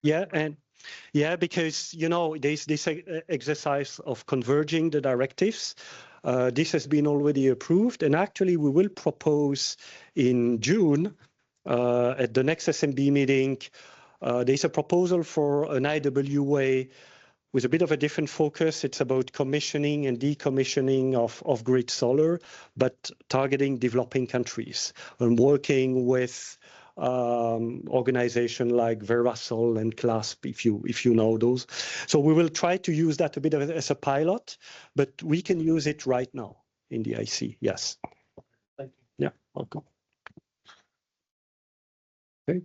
Yeah, and yeah, because there's this exercise of converging the directives. This has been already approved, and actually we will propose in June at the next SMB meeting. There's a proposal for an IWA with a bit of a different focus. It's about commissioning and decommissioning of grid solar, but targeting developing countries and working with organizations like Verasol and CLASP, if you know those. So we will try to use that a bit as a pilot, but we can use it right now in the IC. Yes. Thank you. Yeah. Welcome. Okay.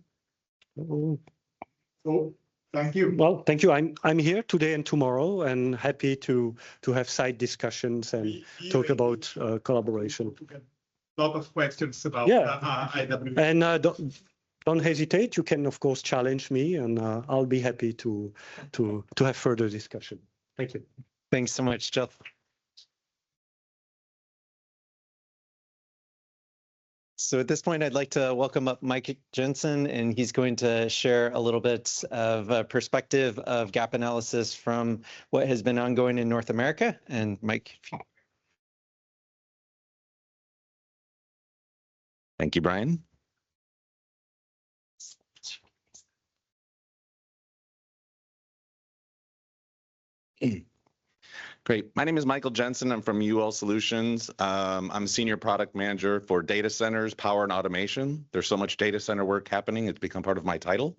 So thank you. Well, thank you. I'm here today and tomorrow, and happy to have side discussions and talk about collaboration. A lot of questions about IWA. And don't hesitate. You can of course challenge me, and I'll be happy to have further discussion. Thank you. Thanks so much, Jeff. So at this point, I'd like to welcome up Mike Jensen, and he's going to share a little bit of a perspective of gap analysis from what has been ongoing in North America. And Mike, if you... Thank you, Brian. Great. My name is Michael Jensen. I'm from UL Solutions. I'm a senior product manager for data centers, power, and automation. There's so much data center work happening, it's become part of my title.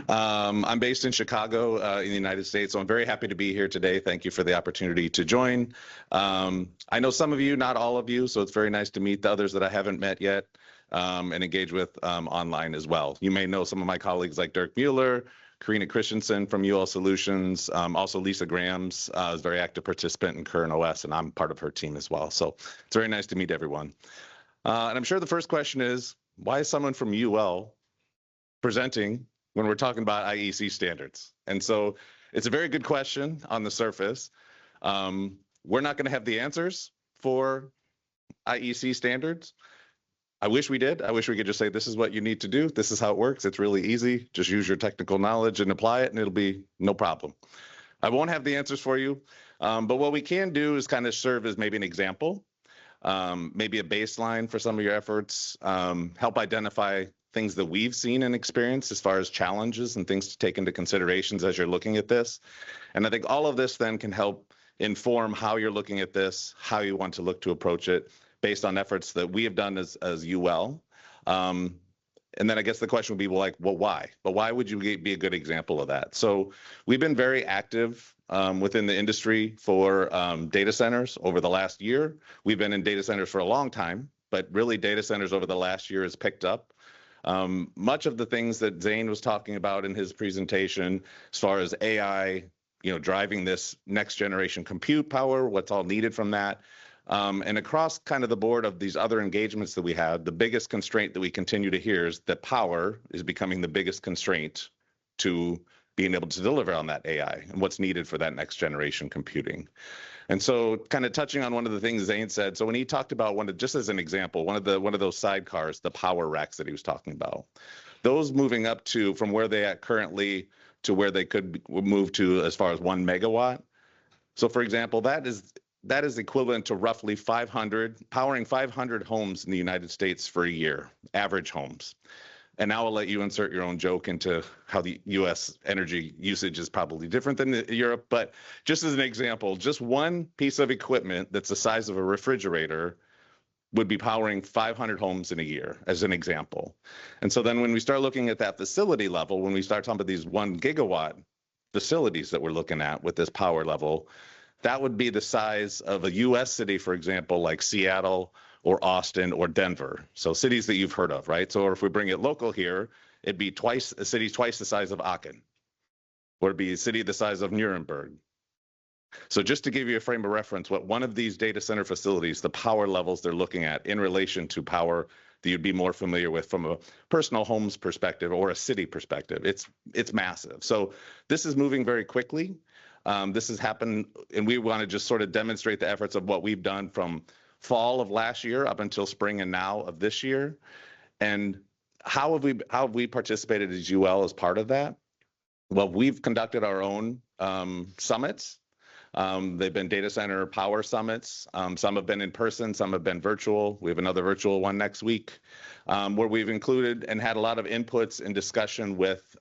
I'm based in Chicago in the United States, so I'm very happy to be here today. Thank you for the opportunity to join. I know some of you, not all of you, so it's very nice to meet the others that I haven't met yet and engage with online as well. You may know some of my colleagues like Dirk Mueller, Karina Christensen from UL Solutions, also Lisa Grams is a very active participant in CurrentOS, and I'm part of her team as well. So it's very nice to meet everyone. And I'm sure the first question is, why is someone from UL presenting when we're talking about IEC standards? And so it's a very good question on the surface. We're not going to have the answers for IEC standards. I wish we did. I wish we could just say, this is what you need to do. This is how it works. It's really easy. Just use your technical knowledge and apply it, and it'll be no problem. I won't have the answers for you, but what we can do is kind of serve as maybe an example, maybe a baseline for some of your efforts, help identify things that we've seen and experienced as far as challenges and things to take into considerations as you're looking at this. And I think all of this then can help inform how you're looking at this, how you want to look to approach it, based on efforts that we have done as UL. And then I guess the question would be, well, why? But why would you be a good example of that? So we've been very active within the industry for data centers over the last year. We've been in data centers for a long time, but really data centers over the last year has picked up. Much of the things that Zane was talking about in his presentation, as far as AI, driving this next generation compute power, what's all needed from that. And across kind of the board of these other engagements that we have, the biggest constraint that we continue to hear is that power is becoming the biggest constraint to being able to deliver on that AI and what's needed for that next generation computing. And so kind of touching on one of the things Zane said, so when he talked about just as an example, one of those sidecars, the power racks that he was talking about, those moving up to from where they at currently to where they could move to as far as 1 megawatt. So for example, that is equivalent to roughly powering 500 homes in the United States for a year, average homes. And now I'll let you insert your own joke into how the US energy usage is probably different than Europe. But just as an example, just one piece of equipment that's the size of a refrigerator would be powering 500 homes in a year, as an example. And so then when we start looking at that facility level, when we start talking about these 1 gigawatt facilities that we're looking at with this power level, that would be the size of a US city, for example, like Seattle or Austin or Denver. So cities that you've heard of, right? So if we bring it local here, it'd be a city twice the size of Aachen, or it'd be a city the size of Nuremberg. So just to give you a frame of reference, what one of these data center facilities, the power levels they're looking at in relation to power that you'd be more familiar with from a personal homes perspective or a city perspective, it's massive. So this is moving very quickly. This has happened, and we want to just sort of demonstrate the efforts of what we've done from fall of last year up until spring and now of this year. And how have we participated as UL as part of that? Well, we've conducted our own summits. They've been data center power summits. Some have been in person, some have been virtual. We have another virtual one next week, where we've included and had a lot of inputs and discussion with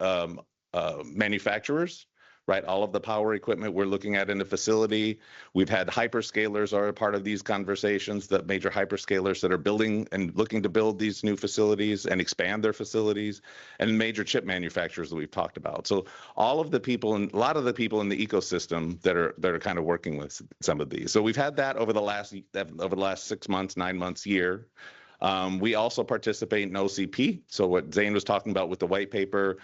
manufacturers, right? All of the power equipment we're looking at in the facility. We've had hyperscalers are a part of these conversations, the major hyperscalers that are building and looking to build these new facilities and expand their facilities, and major chip manufacturers that we've talked about. So all of the people and a lot of the people in the ecosystem that are kind of working with some of these. So we've had that over the last 6 months, 9 months, year. We also participate in OCP. So what Zane was talking about with the white paper,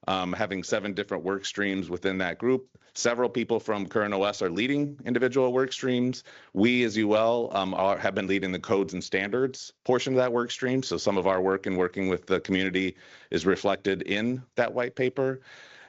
having 7 different work streams within that group. Several people from CurrentOS are leading individual work streams. We, as UL, have been leading the codes and standards portion of that work stream. So some of our work and working with the community is reflected in that white paper.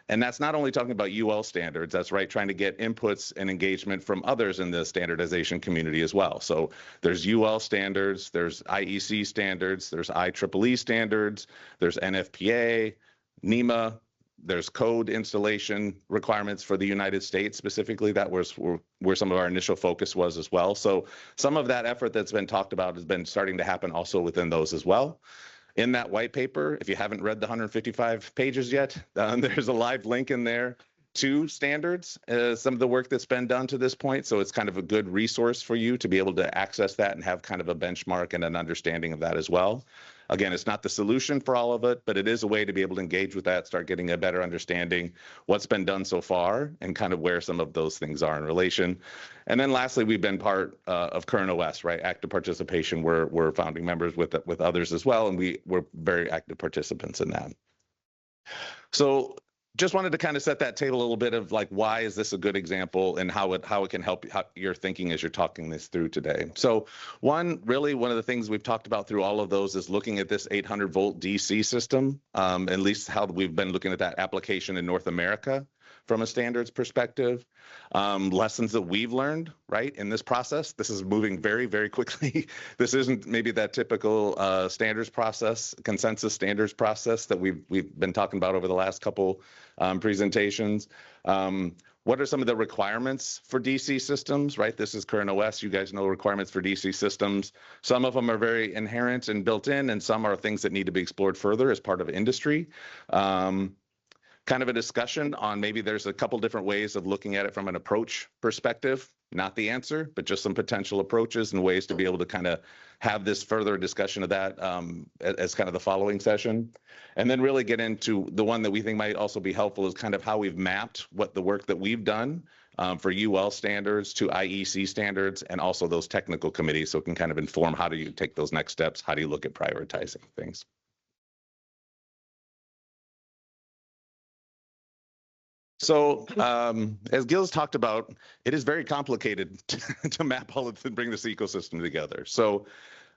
And that's not only talking about UL standards, that's right, trying to get inputs and engagement from others in the standardization community as well. So there's UL standards, there's IEC standards, there's IEEE standards, there's NFPA, NEMA, there's code installation requirements for the United States specifically. That was where some of our initial focus was as well. So some of that effort that's been talked about has been starting to happen also within those as well. In that white paper, if you haven't read the 155 pages yet, there's a live link in there to standards, some of the work that's been done to this point. So it's kind of a good resource for you to be able to access that and have kind of a benchmark and an understanding of that as well. Again, it's not the solution for all of it, but it is a way to be able to engage with that, start getting a better understanding what's been done so far and kind of where some of those things are in relation. And then lastly, we've been part of CurrentOS, right? Active participation. We're founding members with others as well, and we're very active participants in that. So just wanted to kind of set that table a little bit of like, why is this a good example and how it can help your thinking as you're talking this through today. So one of the things we've talked about through all of those is looking at this 800 volt DC system, at least how we've been looking at that application in North America from a standards perspective. Lessons that we've learned, right, in this process. This is moving very, very quickly. This isn't maybe that typical standards process, consensus standards process that we've been talking about over the last couple presentations. What are some of the requirements for DC systems, right? This is CurrentOS. You guys know requirements for DC systems. Some of them are very inherent and built in, and some are things that need to be explored further as part of industry. Kind of a discussion on maybe there's a couple different ways of looking at it from an approach perspective, not the answer, but just some potential approaches and ways to be able to kind of have this further discussion of that as kind of the following session. And then really get into the one that we think might also be helpful is kind of how we've mapped what the work that we've done for UL standards to IEC standards and also those technical committees, so it can kind of inform how do you take those next steps, how do you look at prioritizing things. So as Gil's talked about, it is very complicated to map all of and bring this ecosystem together. So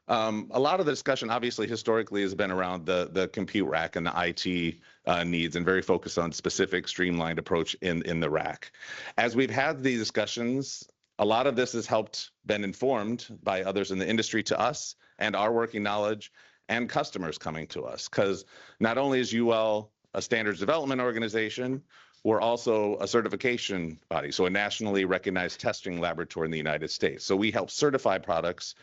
a lot of the discussion obviously historically has been around the compute rack and the IT needs and very focused on specific streamlined approach in the rack. As we've had these discussions, a lot of this has been informed by others in the industry to us and our working knowledge and customers coming to us, because not only is UL a standards development organization, we're also a certification body, so a nationally recognized testing laboratory in the United States. So we help certify products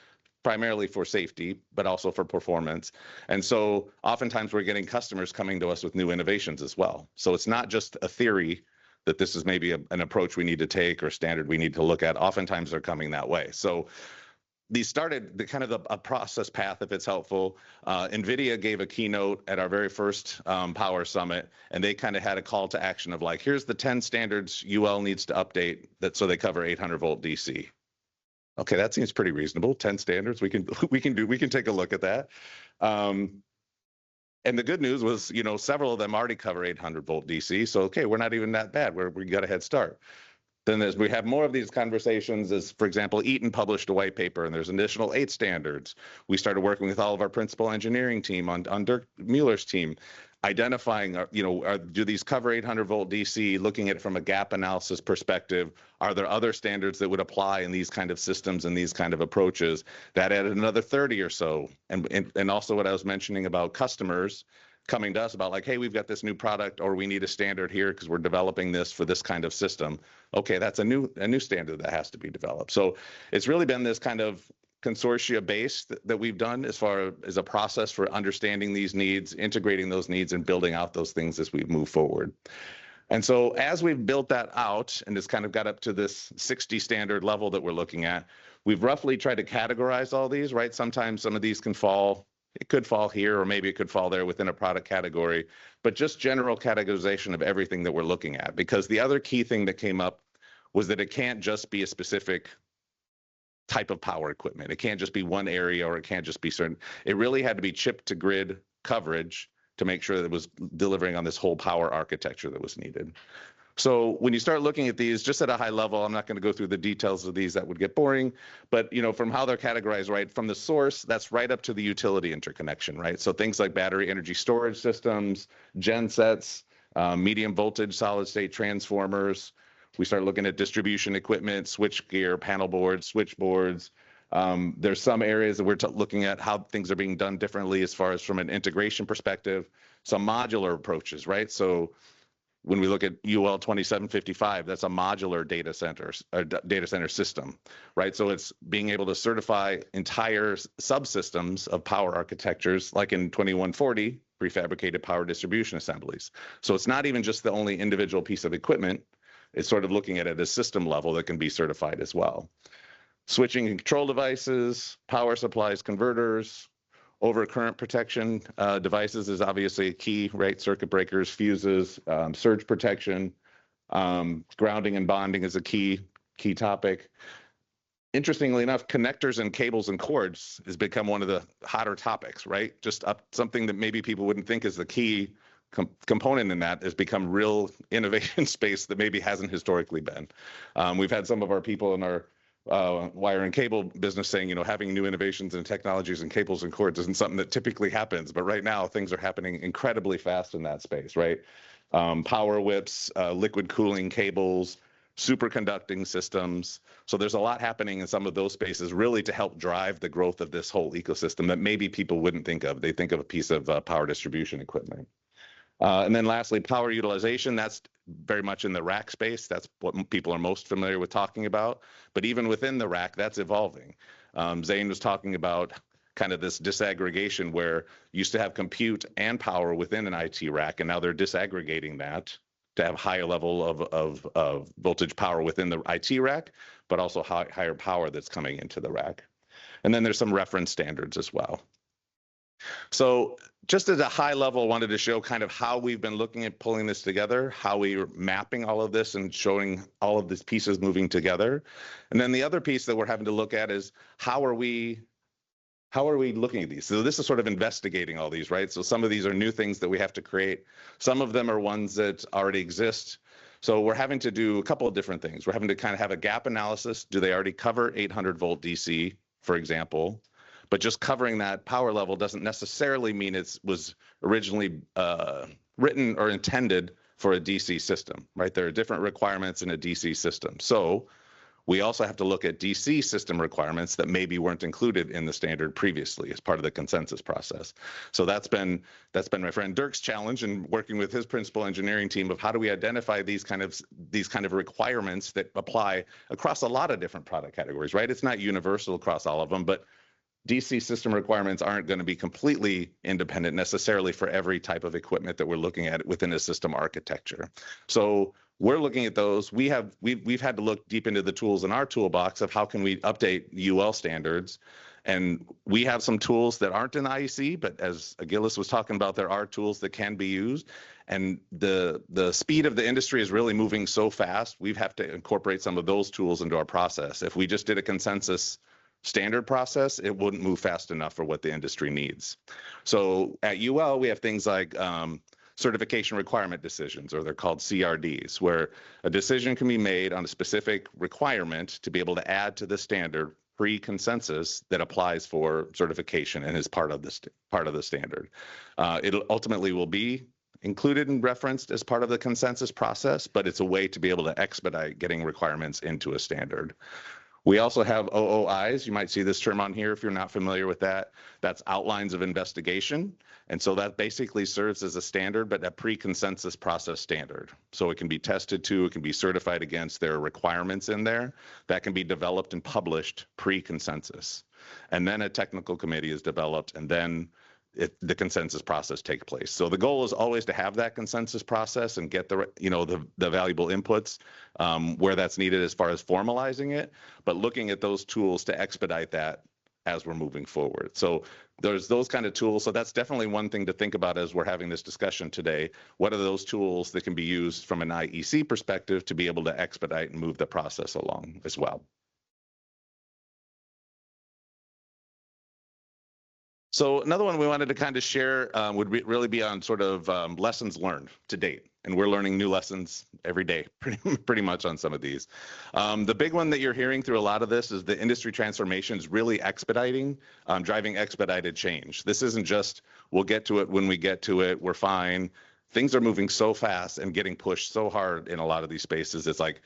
primarily for safety, but also for performance. And so oftentimes we're getting customers coming to us with new innovations as well. So it's not just a theory that this is maybe an approach we need to take or standard we need to look at. Oftentimes they're coming that way. So these started a process path, if it's helpful. NVIDIA gave a keynote at our very first Power Summit, and they kind of had a call to action of like, here's the 10 standards UL needs to update that so they cover 800 volt DC. Okay, that seems pretty reasonable. 10 standards, we can take a look at that. And the good news was, several of them already cover 800 volt DC. So, okay, we're not even that bad. We got a head start. Then as we have more of these conversations, as for example, Eaton published a white paper and there's an additional 8 standards. We started working with all of our principal engineering team on Dirk Mueller's team, identifying, do these cover 800 volt DC, looking at it from a gap analysis perspective. Are there other standards that would apply in these kind of systems and these kind of approaches? That added another 30 or so. And also what I was mentioning about customers coming to us about like, hey, we've got this new product or we need a standard here because we're developing this for this kind of system. Okay, that's a new standard that has to be developed. So it's really been this kind of consortia base that we've done as far as a process for understanding these needs, integrating those needs, and building out those things as we move forward. And so as we've built that out and it's kind of got up to this 60 standard level that we're looking at, we've roughly tried to categorize all these, right? Sometimes some of these can fall. It could fall here, or maybe it could fall there within a product category, but just general categorization of everything that we're looking at. Because the other key thing that came up was that it can't just be a specific type of power equipment. It can't just be one area, or it can't just be certain. It really had to be chip to grid coverage to make sure that it was delivering on this whole power architecture that was needed. So when you start looking at these just at a high level, I'm not going to go through the details of these, that would get boring, but from how they're categorized, right, from the source, that's right up to the utility interconnection, right? So things like battery energy storage systems, gensets, medium voltage solid state transformers. We start looking at distribution equipment, switch gear, panel boards, switchboards. There's some areas that we're looking at how things are being done differently as far as from an integration perspective, some modular approaches, right? So when we look at UL 2755, that's a modular data center system, right? So it's being able to certify entire subsystems of power architectures, like in 2140, prefabricated power distribution assemblies. So it's not even just the only individual piece of equipment. It's sort of looking at it at a system level that can be certified as well. Switching and control devices, power supplies, converters, overcurrent protection devices is obviously a key, right? Circuit breakers, fuses, surge protection, grounding and bonding is a key topic. Interestingly enough, connectors and cables and cords has become one of the hotter topics, right? Just something that maybe people wouldn't think is the key component in that has become real innovation space that maybe hasn't historically been. We've had some of our people in our wire and cable business saying, having new innovations and technologies and cables and cords isn't something that typically happens, but right now things are happening incredibly fast in that space, right? Power whips, liquid cooling cables, superconducting systems. So there's a lot happening in some of those spaces really to help drive the growth of this whole ecosystem that maybe people wouldn't think of. They think of a piece of power distribution equipment. And then lastly, power utilization, that's very much in the rack space. That's what people are most familiar with talking about. But even within the rack, that's evolving. Zane was talking about kind of this disaggregation where you used to have compute and power within an IT rack, and now they're disaggregating that to have higher level of voltage power within the IT rack, but also higher power that's coming into the rack. And then there's some reference standards as well. So just at a high level, I wanted to show kind of how we've been looking at pulling this together, how we're mapping all of this and showing all of these pieces moving together. And then the other piece that we're having to look at is how are we looking at these? So this is sort of investigating all these, right? So some of these are new things that we have to create. Some of them are ones that already exist. So we're having to do a couple of different things. We're having to kind of have a gap analysis. Do they already cover 800 volt DC, for example? But just covering that power level doesn't necessarily mean it was originally written or intended for a DC system, right? There are different requirements in a DC system. So we also have to look at DC system requirements that maybe weren't included in the standard previously as part of the consensus process. So that's been my friend Dirk's challenge in working with his principal engineering team of how do we identify these kind of requirements that apply across a lot of different product categories, right? It's not universal across all of them, but DC system requirements aren't going to be completely independent necessarily for every type of equipment that we're looking at within a system architecture. So we're looking at those. We've had to look deep into the tools in our toolbox of how can we update UL standards. And we have some tools that aren't in IEC, but as Gilles was talking about, there are tools that can be used. And the speed of the industry is really moving so fast, we have to incorporate some of those tools into our process. If we just did a consensus standard process, it wouldn't move fast enough for what the industry needs. So at UL, we have things like certification requirement decisions, or they're called CRDs, where a decision can be made on a specific requirement to be able to add to the standard pre-consensus that applies for certification and is part of the standard. It ultimately will be included and referenced as part of the consensus process, but it's a way to be able to expedite getting requirements into a standard. We also have OOIs. You might see this term on here if you're not familiar with that. That's outlines of investigation. And so that basically serves as a standard, but a pre-consensus process standard. So it can be tested to, it can be certified against. There are requirements in there that can be developed and published pre-consensus. And then a technical committee is developed, and then the consensus process takes place. So the goal is always to have that consensus process and get the valuable inputs where that's needed as far as formalizing it, but looking at those tools to expedite that as we're moving forward. So there's those kind of tools. So that's definitely one thing to think about as we're having this discussion today. What are those tools that can be used from an IEC perspective to be able to expedite and move the process along as well? So another one we wanted to kind of share would really be on sort of lessons learned to date. And we're learning new lessons every day, pretty much on some of these. The big one that you're hearing through a lot of this is the industry transformation is really expediting, driving expedited change. This isn't just, we'll get to it when we get to it, we're fine. Things are moving so fast and getting pushed so hard in a lot of these spaces. It's like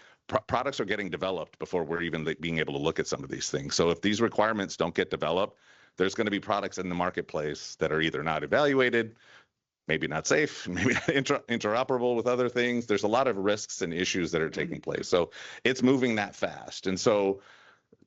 products are getting developed before we're even being able to look at some of these things. So if these requirements don't get developed, there's going to be products in the marketplace that are either not evaluated, maybe not safe, maybe not interoperable with other things. There's a lot of risks and issues that are taking place. So it's moving that fast. And so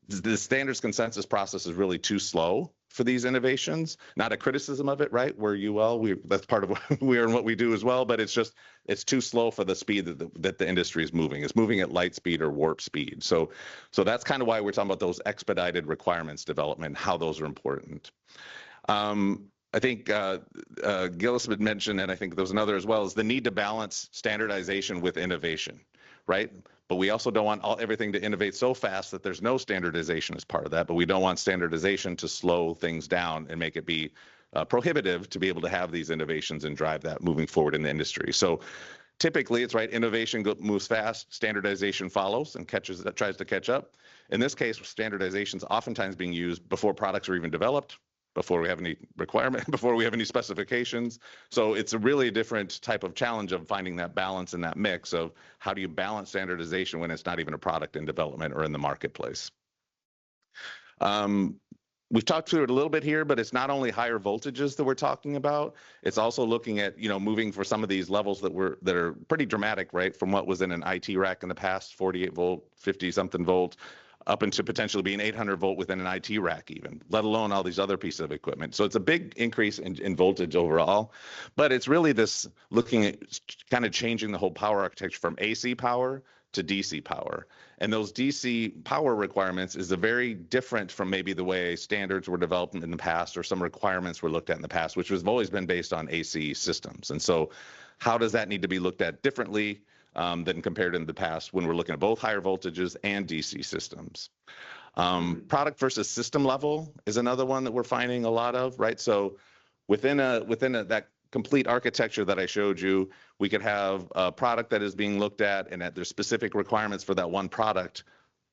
the standards consensus process is really too slow for these innovations. Not a criticism of it, right? We're UL, that's part of what we are and what we do as well, but it's too slow for the speed that the industry is moving. It's moving at light speed or warp speed. So that's kind of why we're talking about those expedited requirements development, how those are important. I think Gilles had mentioned, and I think there was another as well, is the need to balance standardization with innovation, right? But we also don't want everything to innovate so fast that there's no standardization as part of that, but we don't want standardization to slow things down and make it be prohibitive to be able to have these innovations and drive that moving forward in the industry. So typically it's right, innovation moves fast, standardization follows and tries to catch up. In this case, standardization is oftentimes being used before products are even developed, before we have any requirement, before we have any specifications. So it's a really different type of challenge of finding that balance and that mix of how do you balance standardization when it's not even a product in development or in the marketplace. We've talked through it a little bit here, but it's not only higher voltages that we're talking about. It's also looking at, moving for some of these levels that are pretty dramatic, right? From what was in an IT rack in the past, 48 volt, 50 something volt, up into potentially being 800 volt within an IT rack even, let alone all these other pieces of equipment. So it's a big increase in voltage overall, but it's really this looking at kind of changing the whole power architecture from AC power to DC power. And those DC power requirements is a very different from maybe the way standards were developed in the past or some requirements were looked at in the past, which has always been based on AC systems. And so how does that need to be looked at differently than compared in the past when we're looking at both higher voltages and DC systems? Product versus system level is another one that we're finding a lot of, right? So within that complete architecture that I showed you, we could have a product that is being looked at and there's specific requirements for that one product.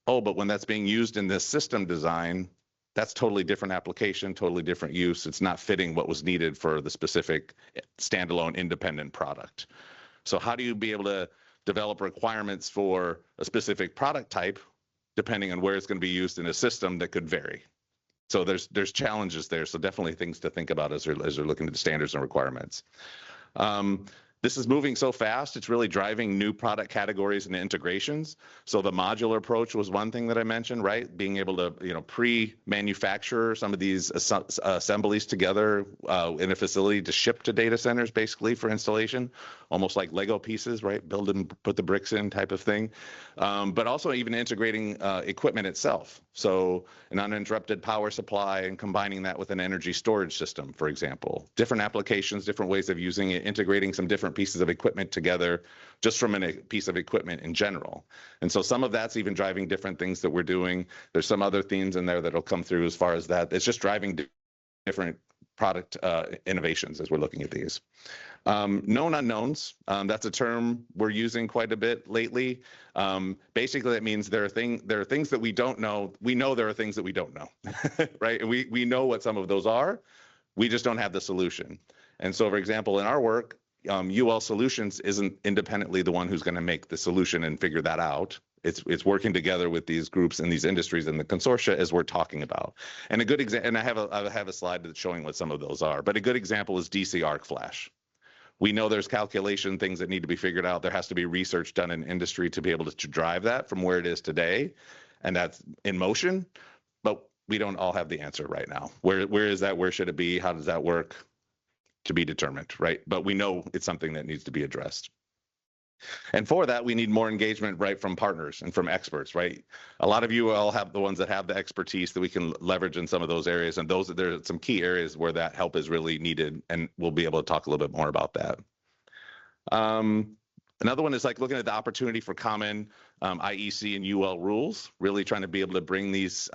Oh, but when that's being used in this system design, that's totally different application, totally different use. It's not fitting what was needed for the specific standalone independent product. So how do you be able to develop requirements for a specific product type, depending on where it's going to be used in a system that could vary? So there's challenges there. So definitely things to think about as you're looking at the standards and requirements. This is moving so fast, it's really driving new product categories and integrations. So the modular approach was one thing that I mentioned, right? Being able to, pre-manufacture some of these assemblies together in a facility to ship to data centers, basically for installation, almost like Lego pieces, right? Build and put the bricks in type of thing. But also even integrating equipment itself. So an uninterrupted power supply and combining that with an energy storage system, for example. Different applications, different ways of using it, integrating some different pieces of equipment together just from a piece of equipment in general. And so some of that's even driving different things that we're doing. There's some other themes in there that'll come through as far as that. It's just driving different product innovations as we're looking at these. Known unknowns, that's a term we're using quite a bit lately. Basically, that means there are things that we don't know. We know there are things that we don't know, right? And we know what some of those are. We just don't have the solution. And so, for example, in our work, UL Solutions isn't independently the one who's going to make the solution and figure that out. It's working together with these groups and these industries and the consortia as we're talking about. And a good example, and I have a slide that's showing what some of those are. But a good example is DC arc flash. We know there's calculation things that need to be figured out. There has to be research done in industry to be able to drive that from where it is today, and that's in motion. But we don't all have the answer right now. Where is that? Where should it be? How does that work? To be determined, right? But we know it's something that needs to be addressed. And for that, we need more engagement, right, from partners and from experts, right? A lot of you all have the ones that have the expertise that we can leverage in some of those areas. And there are some key areas where that help is really needed. And we'll be able to talk a little bit more about that. Another one is like looking at the opportunity for common IEC and UL rules, really trying to be able to bring these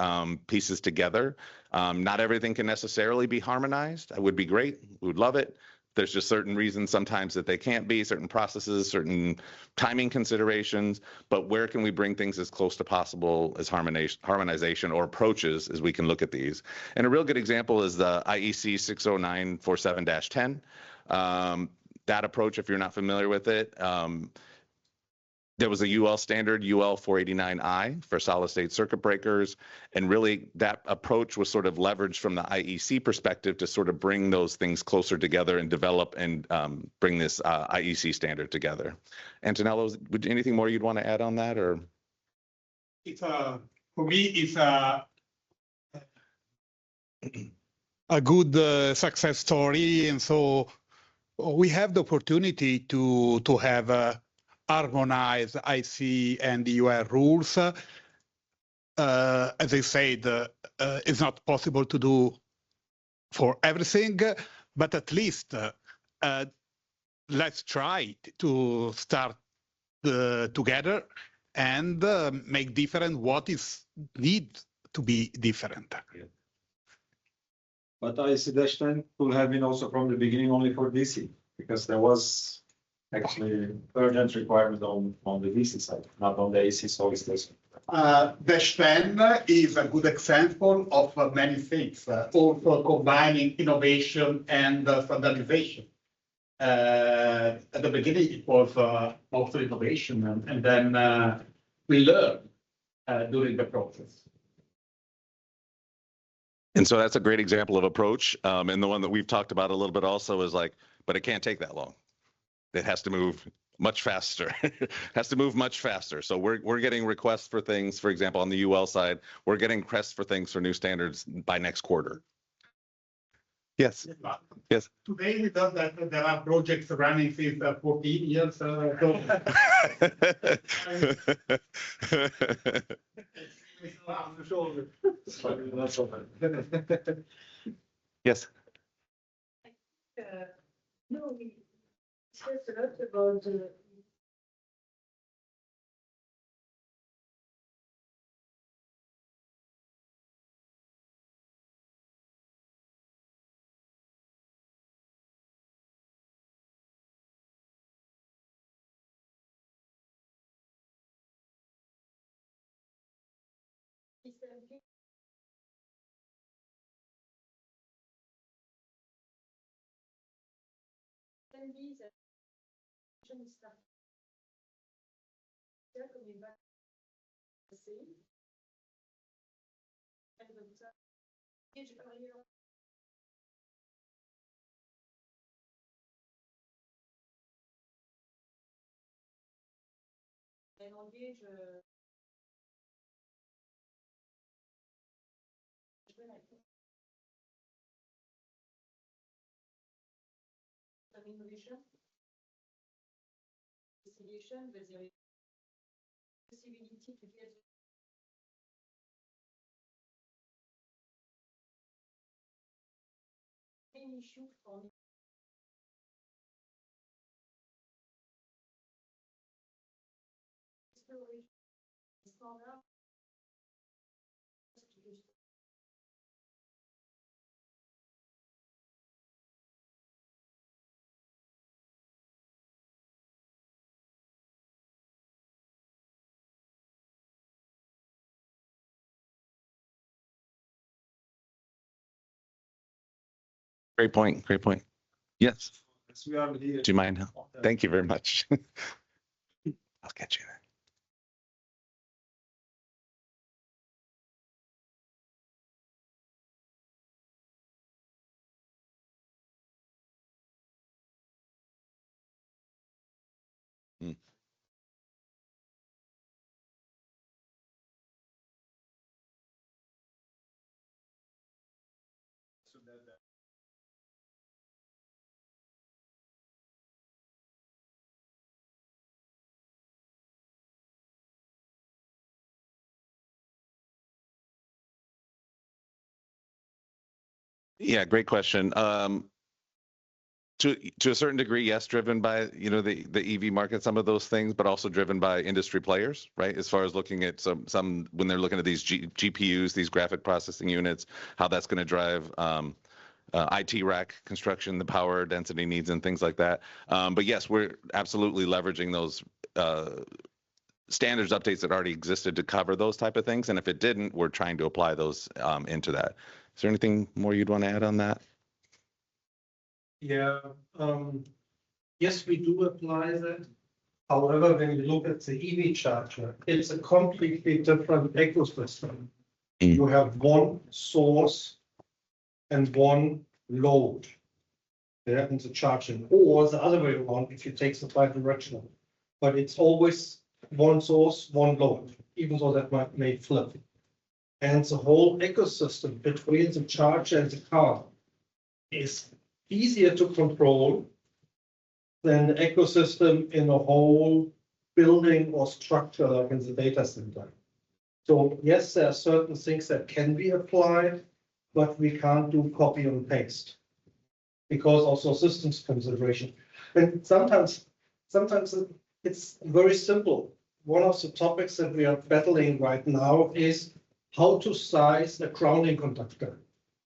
pieces together. Not everything can necessarily be harmonized. That would be great. We would love it. There's just certain reasons sometimes that they can't be, certain processes, certain timing considerations, but where can we bring things as close to possible as harmonization or approaches as we can look at these? And a real good example is the IEC 60947-10. That approach, if you're not familiar with it, there was a UL standard, UL 489I for solid state circuit breakers. And really that approach was sort of leveraged from the IEC perspective to sort of bring those things closer together and develop and bring this IEC standard together. Antonello, anything more you'd want to add on that, or? It's for me, it's a good success story. And so we have the opportunity to have harmonize IC and the UL rules. As I said, it's not possible to do for everything, but at least let's try to start together and make different what is need to be different. Yeah. But IC-10 could have been also from the beginning only for DC, because there was actually urgent requirement on the DC side, not on the AC solid state. -10 is a good example of many things, also combining innovation and standardization. At the beginning, it was mostly innovation, and then we learned during the process. And so that's a great example of approach. And the one that we've talked about a little bit also is like, but it can't take that long. It has to move much faster. Has to move much faster. So we're getting requests for things, for example, on the UL side, we're getting requests for things for new standards by next quarter. Yes. Yes. Today we know that there are projects running since 14 years. Yes. No, we discussed a lot about innovation, distribution, but there is possibility to get any issue for me. Standard. Great point. Great point. Yes. As we are here. Do you mind? Thank you very much. I'll get you there. Yeah, great question. To a certain degree, yes, driven by the EV market, some of those things, but also driven by industry players, right? As far as looking at some when they're looking at these GPUs, these graphic processing units, how that's going to drive IT rack construction, the power density needs, and things like that. But yes, we're absolutely leveraging those standards updates that already existed to cover those type of things. And if it didn't, we're trying to apply those into that. Is there anything more you'd want to add on that? Yeah, yes, we do apply that. However, when you look at the EV charger, it's a completely different ecosystem. You have one source and one load there in the charging, or the other way around if you take the bi-directional. But it's always one source, one load, even though that may flip. And the whole ecosystem between the charger and the car is easier to control than the ecosystem in a whole building or structure like in the data center. So yes, there are certain things that can be applied, but we can't do copy and paste because also systems consideration. And sometimes it's very simple. One of the topics that we are battling right now is how to size a grounding conductor.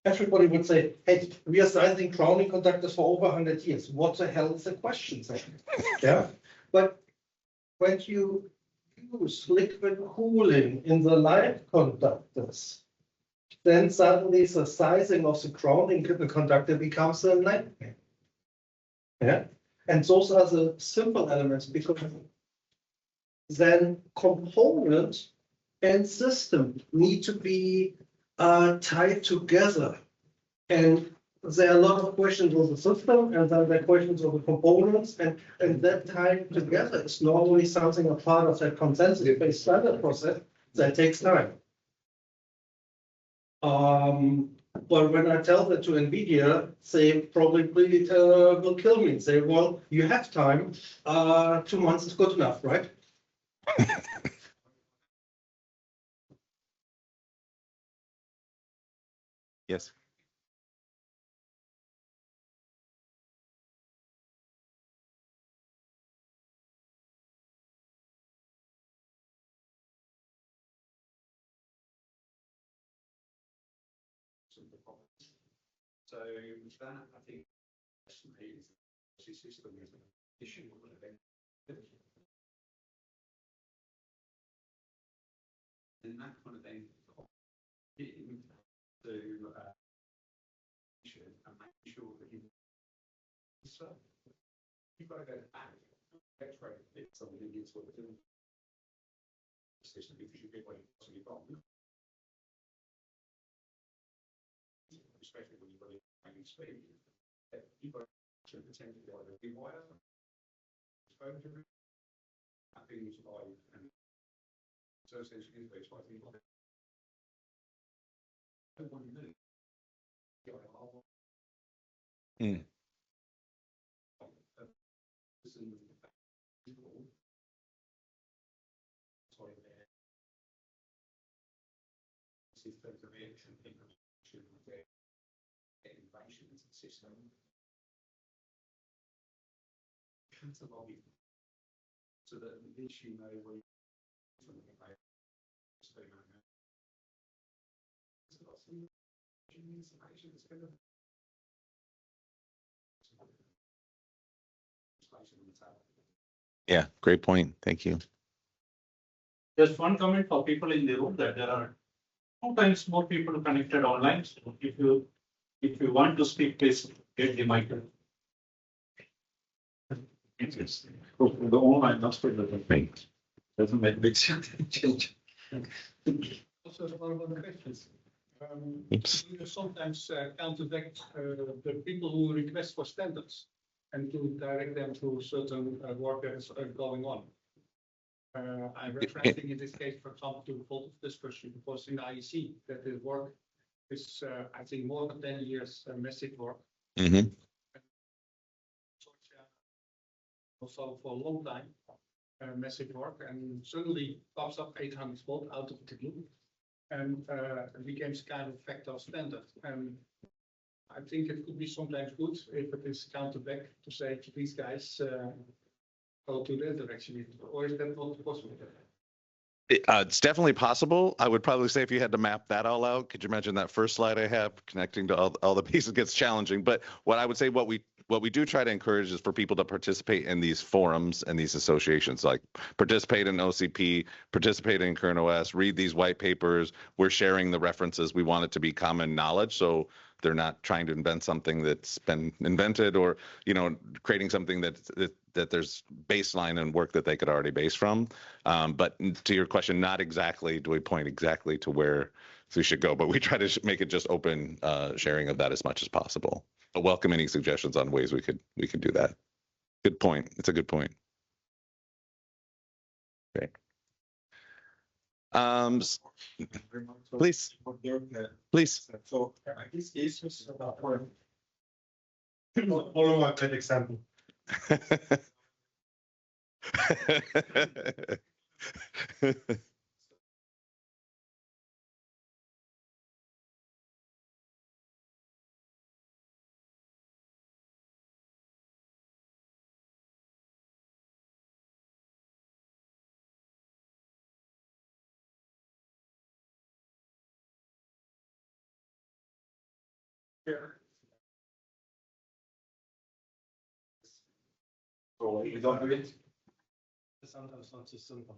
Everybody would say, hey, we are sizing grounding conductors for over 100 years. What the hell is the question? Yeah, but when you use liquid cooling in the light conductors, then suddenly the sizing of the grounding conductor becomes a nightmare. Yeah, and those are the simple elements because then component and system need to be tied together. And there are a lot of questions on the system, and then there are questions on the components, and that tied together is normally something a part of that consensus-based standard process that takes time. But when I tell that to NVIDIA, they probably will kill me and say, well, you have time, 2 months is good enough, right? Yes. So that I think is system issue. And that kind of thing to and make sure that you you've got to go back, retrofit something into what we're doing. System because you get what you possibly got. Especially when you've got it speed, you've got to pretend to be like a rewire. Mm. So that at least you know where Yeah, great point. Thank you. just one comment for people in the room that there are 2 times more people connected online. So if you want to speak, please get the mic. The online aspect of the thing doesn't make big change. Also, one of the questions. You sometimes counteract the people who request for standards and to direct them to certain work that is going on. I'm referencing in this case, for example, to the voltage discussion, because in IEC that the work is, I think, more than 10 years massive work. Mm-hmm. Also for a long time, massive work, and suddenly pops up 800 volt out of the blue, and it became kind of factor standard. And I think it could be sometimes good if it is counted back to say to these guys, go to that direction, or is that not possible? It's definitely possible. I would probably say if you had to map that all out, could you imagine that first slide I have connecting to all the pieces gets challenging. But what I would say, what we do try to encourage is for people to participate in these forums and these associations, like participate in OCP, participate in CurrentOS, read these white papers. We're sharing the references. We want it to be common knowledge. So they're not trying to invent something that's been invented, or, you know, creating something that there's baseline and work that they could already base from. But to your question, not exactly do we point exactly to where we should go, but we try to make it just open sharing of that as much as possible. But welcome any suggestions on ways we could do that. Good point. It's a good point. Okay. Please. Please. So this is follow up that example. So you don't do it. Sometimes not so simple.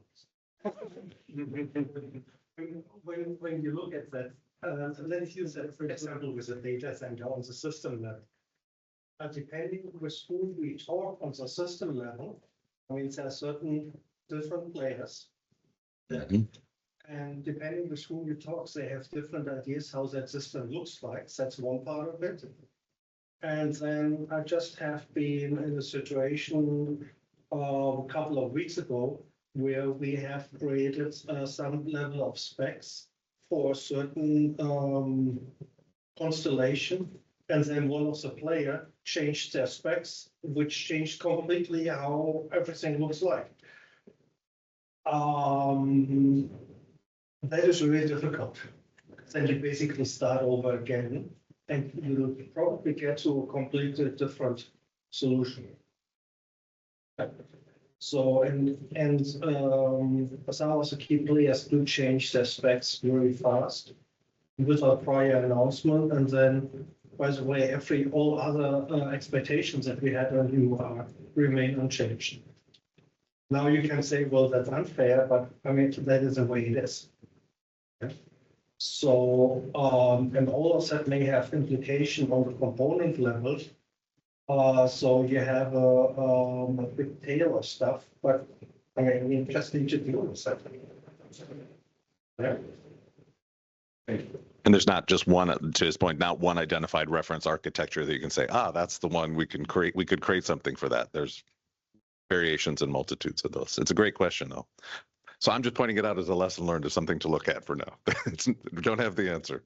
when you look at that, let's use that for example with the data center on the system level. Depending with whom we talk on the system level, I mean there are certain different players. And depending with whom you talk, they have different ideas how that system looks like. That's one part of it. And then I just have been in a situation a couple of weeks ago where we have created some level of specs for a certain constellation. And then one of the player changed their specs, which changed completely how everything looks like. That is really difficult. Then you basically start over again, and you'll probably get to a completely different solution. So, some of the key players do change their specs very fast without prior announcement, and then, by the way, all other expectations that we had on you remain unchanged. Now you can say, well, that's unfair, but I mean, that is the way it is. So, and all of that may have implication on the component level. So you have a big tail of stuff, but I mean, you just need to deal with that. Yeah. And there's not just one, to his point, not one identified reference architecture that you can say, that's the one we can create. We could create something for that. There's variations and multitudes of those. It's a great question, though. So I'm just pointing it out as a lesson learned, as something to look at for now. We don't have the answer.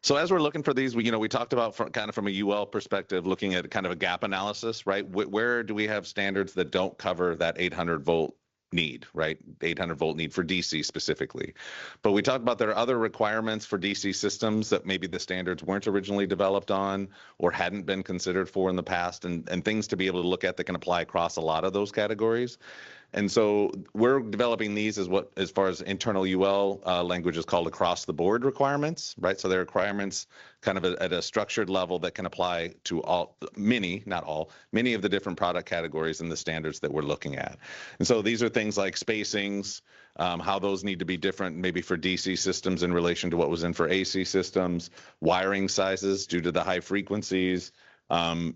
So as we're looking for these, we talked about kind of from a UL perspective, looking at kind of a gap analysis, right? Where do we have standards that don't cover that 800 volt need, right? 800 volt need for DC specifically. But we talked about there are other requirements for DC systems that maybe the standards weren't originally developed on or hadn't been considered for in the past, and things to be able to look at that can apply across a lot of those categories. And so we're developing these as far as internal UL language is called across the board requirements, right? So they're requirements kind of at a structured level that can apply to many of the different product categories and the standards that we're looking at. And so these are things like spacings, how those need to be different maybe for DC systems in relation to what was in for AC systems, wiring sizes due to the high frequencies,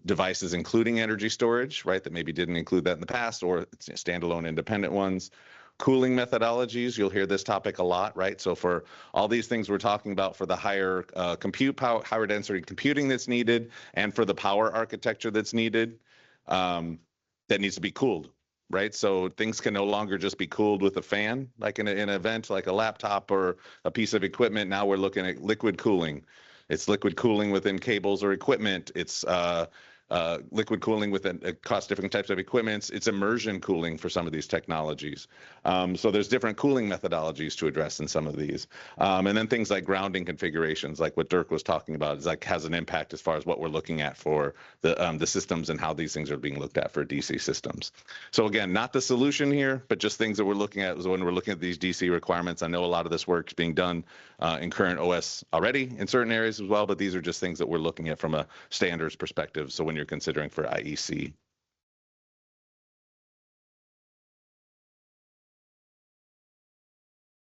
devices including energy storage, right, that maybe didn't include that in the past, or standalone independent ones. Cooling methodologies, you'll hear this topic a lot, right? So for all these things we're talking about for the higher compute power, higher density computing that's needed, and for the power architecture that's needed, that needs to be cooled, right? So things can no longer just be cooled with a fan, like in an event like a laptop or a piece of equipment. Now we're looking at liquid cooling. It's liquid cooling within cables or equipment. It's liquid cooling within across different types of equipments. It's immersion cooling for some of these technologies. So there's different cooling methodologies to address in some of these. And then things like grounding configurations, like what Dirk was talking about, is like has an impact as far as what we're looking at for the systems and how these things are being looked at for DC systems. So again, not the solution here, but just things that we're looking at when we're looking at these DC requirements. I know a lot of this work is being done in CurrentOS already in certain areas as well, but these are just things that we're looking at from a standards perspective. So when you're considering for IEC.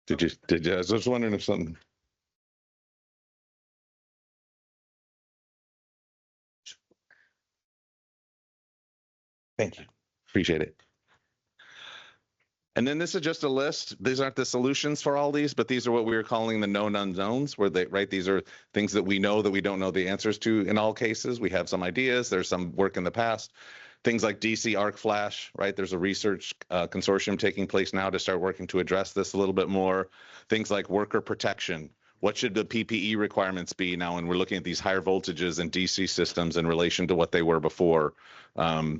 Did you? I was just wondering if something. Thank you. Appreciate it. And then this is just a list. These aren't the solutions for all these, but these are what we were calling the known unknowns, where these are things that we know that we don't know the answers to in all cases. We have some ideas. There's some work in the past. Things like DC arc flash, right? There's a research consortium taking place now to start working to address this a little bit more. Things like worker protection. What should the PPE requirements be now when we're looking at these higher voltages in DC systems in relation to what they were before?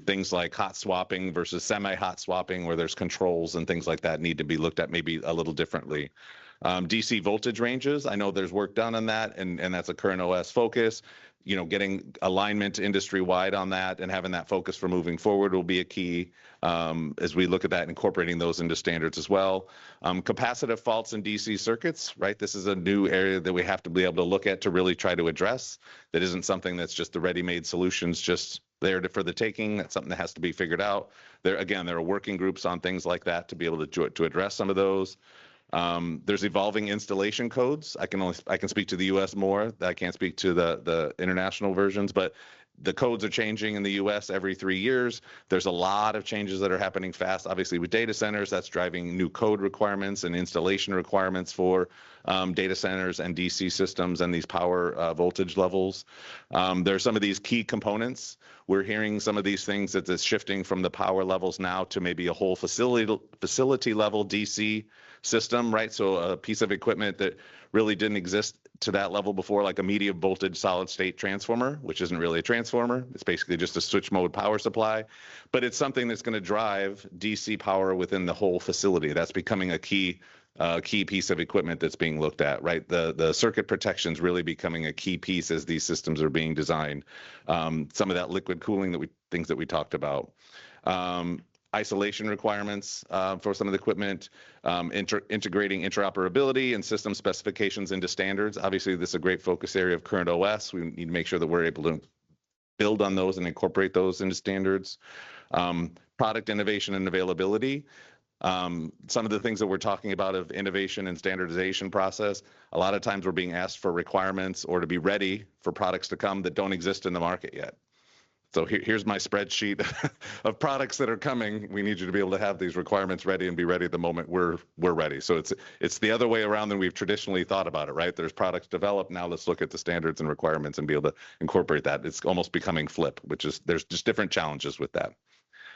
Things like hot swapping versus semi-hot swapping, where there's controls and things like that need to be looked at maybe a little differently. DC voltage ranges, I know there's work done on that, and that's a CurrentOS focus. Getting alignment industry-wide on that and having that focus for moving forward will be a key as we look at that, incorporating those into standards as well. Capacitive faults in DC circuits, right? This is a new area that we have to be able to look at to really try to address. That isn't something that's just the ready-made solutions, just there for the taking. That's something that has to be figured out. There are working groups on things like that to be able to address some of those. There's evolving installation codes. I can speak to the US more. I can't speak to the international versions, but the codes are changing in the US every 3 years. There's a lot of changes that are happening fast. Obviously with data centers, that's driving new code requirements and installation requirements for data centers and DC systems and these power voltage levels. There's some of these key components. We're hearing some of these things that is shifting from the power levels now to maybe a whole facility level DC system, right? So a piece of equipment that really didn't exist to that level before, like a medium voltage solid state transformer, which isn't really a transformer. It's basically just a switch mode power supply, but it's something that's going to drive DC power within the whole facility. That's becoming a key piece of equipment that's being looked at, right? The circuit protection is really becoming a key piece as these systems are being designed. Some of that liquid cooling things that we talked about. Isolation requirements for some of the equipment, integrating interoperability and system specifications into standards. Obviously, this is a great focus area of CurrentOS. We need to make sure that we're able to build on those and incorporate those into standards. Product innovation and availability. Some of the things that we're talking about of innovation and standardization process, a lot of times we're being asked for requirements or to be ready for products to come that don't exist in the market yet. So here's my spreadsheet of products that are coming. We need you to be able to have these requirements ready and be ready at the moment we're ready. So it's the other way around than we've traditionally thought about it, right? There's products developed. Now let's look at the standards and requirements and be able to incorporate that. It's almost becoming flip, which is there's just different challenges with that.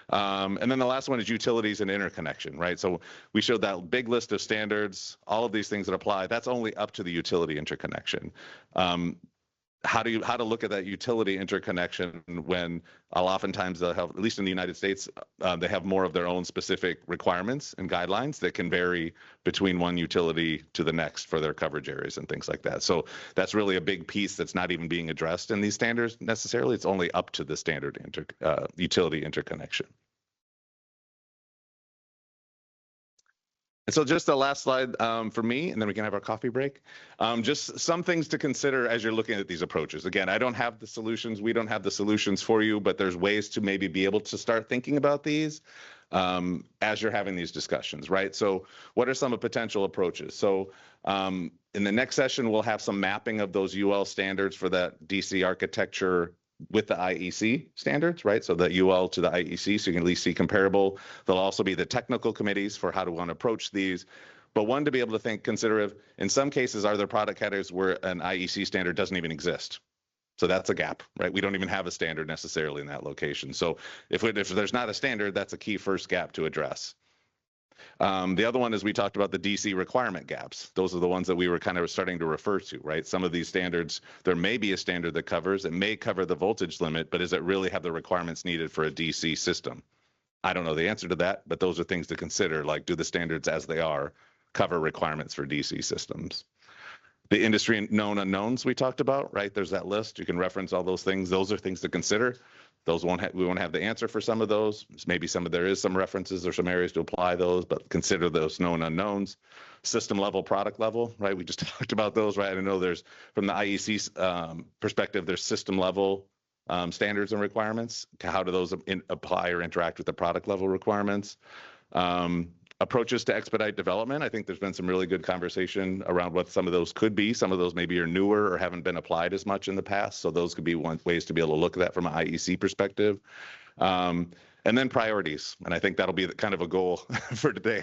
And then the last one is utilities and interconnection, right? So we showed that big list of standards, all of these things that apply. That's only up to the utility interconnection. How to look at that utility interconnection when oftentimes they'll have, at least in the United States, they have more of their own specific requirements and guidelines that can vary between one utility to the next for their coverage areas and things like that. So that's really a big piece that's not even being addressed in these standards necessarily. It's only up to the standard utility interconnection. And so just the last slide for me, and then we can have our coffee break. Just some things to consider as you're looking at these approaches. Again, I don't have the solutions. We don't have the solutions for you, but there's ways to maybe be able to start thinking about these as you're having these discussions, right? So what are some of potential approaches? So in the next session, we'll have some mapping of those UL standards for that DC architecture with the IEC standards, right? So the UL to the IEC, so you can at least see comparable. There'll also be the technical committees for how to want to approach these. But one, to be able to consider if, in some cases, are there product categories where an IEC standard doesn't even exist? So that's a gap, right? We don't even have a standard necessarily in that location. So if there's not a standard, that's a key first gap to address. The other one is we talked about the DC requirement gaps. Those are the ones that we were kind of starting to refer to, right? Some of these standards, there may be a standard that covers, it may cover the voltage limit, but does it really have the requirements needed for a DC system? I don't know the answer to that, but those are things to consider, like do the standards as they are cover requirements for DC systems? The industry known unknowns we talked about, right? There's that list. You can reference all those things. Those are things to consider. Those we won't have the answer for some of those. Maybe there is some references or some areas to apply those, but consider those known unknowns. System level, product level, right? We just talked about those, right? I know there's, from the IEC perspective, there's system level standards and requirements. How do those apply or interact with the product level requirements? Approaches to expedite development. I think there's been some really good conversation around what some of those could be. Some of those maybe are newer or haven't been applied as much in the past. So those could be ways to be able to look at that from an IEC perspective. And then priorities. And I think that'll be kind of a goal for today.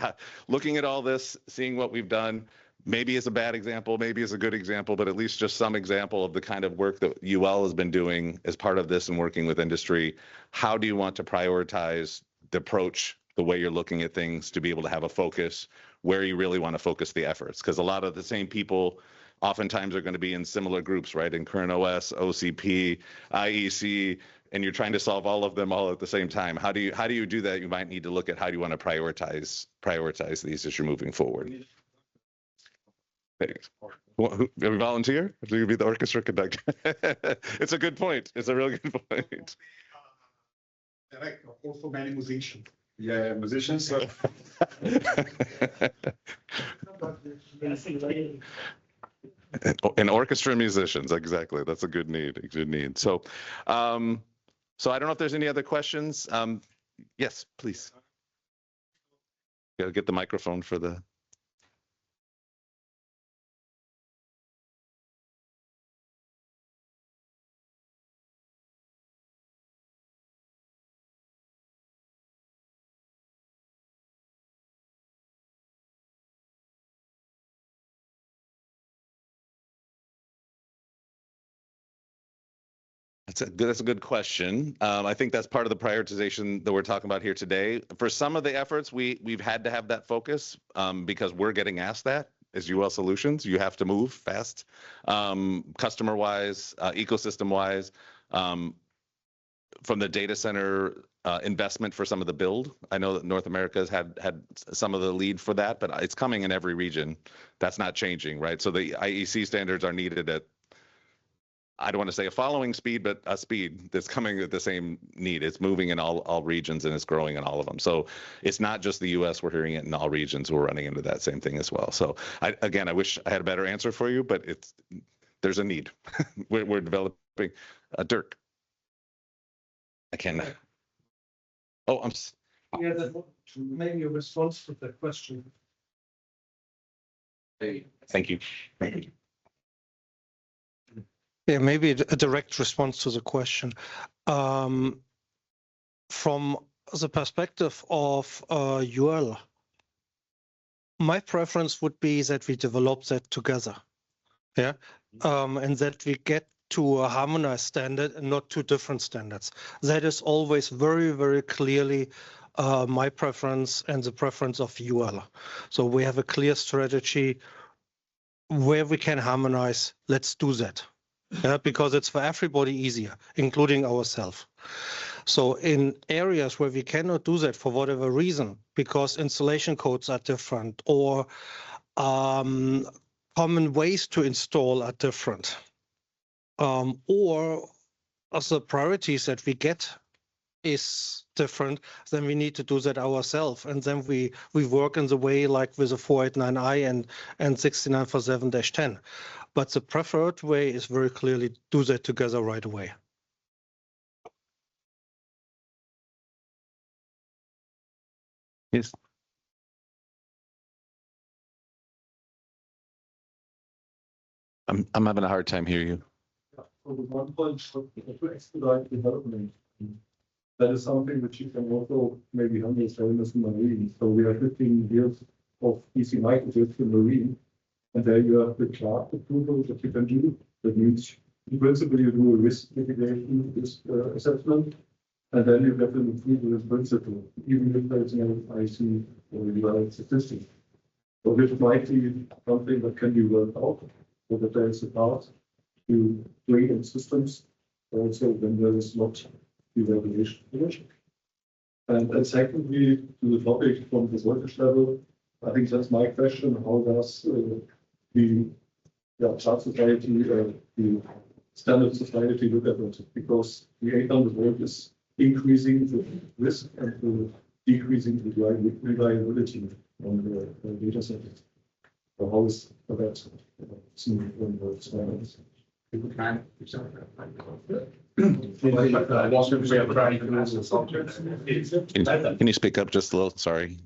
Looking at all this, seeing what we've done, maybe it's a bad example, maybe it's a good example, but at least just some example of the kind of work that UL has been doing as part of this and working with industry. How do you want to prioritize the approach, the way you're looking at things, to be able to have a focus where you really want to focus the efforts? Because a lot of the same people oftentimes are going to be in similar groups, right? In CurrentOS, OCP, IEC, and you're trying to solve all of them all at the same time. How do you do that? You might need to look at how do you want to prioritize these as you're moving forward. Thanks. A volunteer? Do you be the orchestra conductor? It's a good point. It's a really good point. Director, also many musicians. Yeah, musicians. And orchestra musicians, exactly. That's a good need. Good need. So, so I don't know if there's any other questions. Yes, please. Gotta get the microphone for the. That's a good question. I think that's part of the prioritization that we're talking about here today. For some of the efforts, we've had to have that focus because we're getting asked that as UL Solutions. You have to move fast, customer-wise, ecosystem-wise. From the data center investment for some of the build, I know that North America has had some of the lead for that, but it's coming in every region. That's not changing, right? So the IEC standards are needed at, I don't want to say a following speed, but a speed that's coming at the same need. It's moving in all regions and it's growing in all of them. So it's not just the US, we're hearing it in all regions. We're running into that same thing as well. So again, I wish I had a better answer for you, but there's a need. we're developing. Dirk. I can. Oh, Yeah, maybe a response to the question. Thank you. Yeah, maybe a direct response to the question. From the perspective of UL, my preference would be that we develop that together. Yeah, and that we get to a harmonized standard and not two different standards. That is always very, very clearly my preference and the preference of UL. So we have a clear strategy where we can harmonize. Let's do that. Yeah, because it's for everybody easier, including ourselves. So in areas where we cannot do that for whatever reason, because installation codes are different or common ways to install are different, or the priorities that we get is different, then we need to do that ourselves. And then we work in the way like with the 489i and 6947-10. But the preferred way is very clearly do that together right away. Yes. I'm having a hard time hearing you. So the one point to expedite development, that is something which you can also maybe understand as marine. So we are 15 years of DC microchips in marine, and there you have the class approval that you can do. That means in principle you do a risk mitigation risk assessment, and then you get an approval in principle, even if there's no IC or UL statistics. So this might be something that can be worked out, so that there is a path to create systems also when there is not evaluation. And secondly, to the topic from the voltage level, I think that's my question. How does the chart society, the standard society look at it? Because the 800 volt is increasing the risk and decreasing the reliability on the data center. So how is that seen in the standards? People can Can you speak up just a little? Sorry.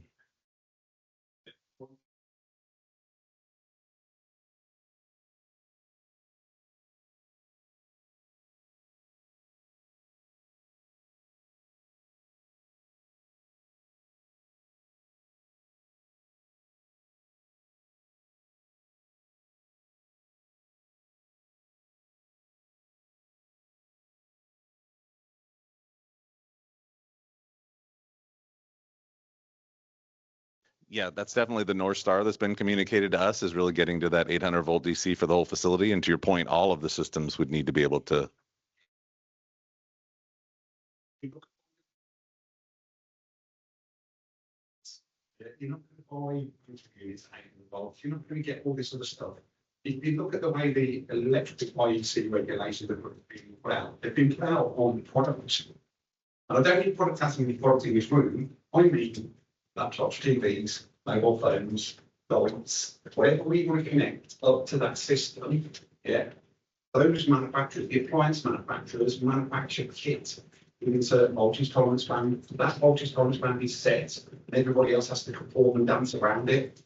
Yeah, that's definitely the North Star that's been communicated to us, is really getting to that 800 volt DC for the whole facility. And to your point, all of the systems would need to be able to. You're not going to buy interviews involved. You're not going to get all this other stuff. If you look at the way the electric IEC regulations are being put out, they've been put out on products. And I don't mean product testing the product in this room. I mean laptops, TVs, mobile phones, lights, whatever we want to connect up to that system. Yeah. Those manufacturers, the appliance manufacturers, manufacture kit in certain voltage tolerance band. That voltage tolerance band is set, and everybody else has to conform and dance around it.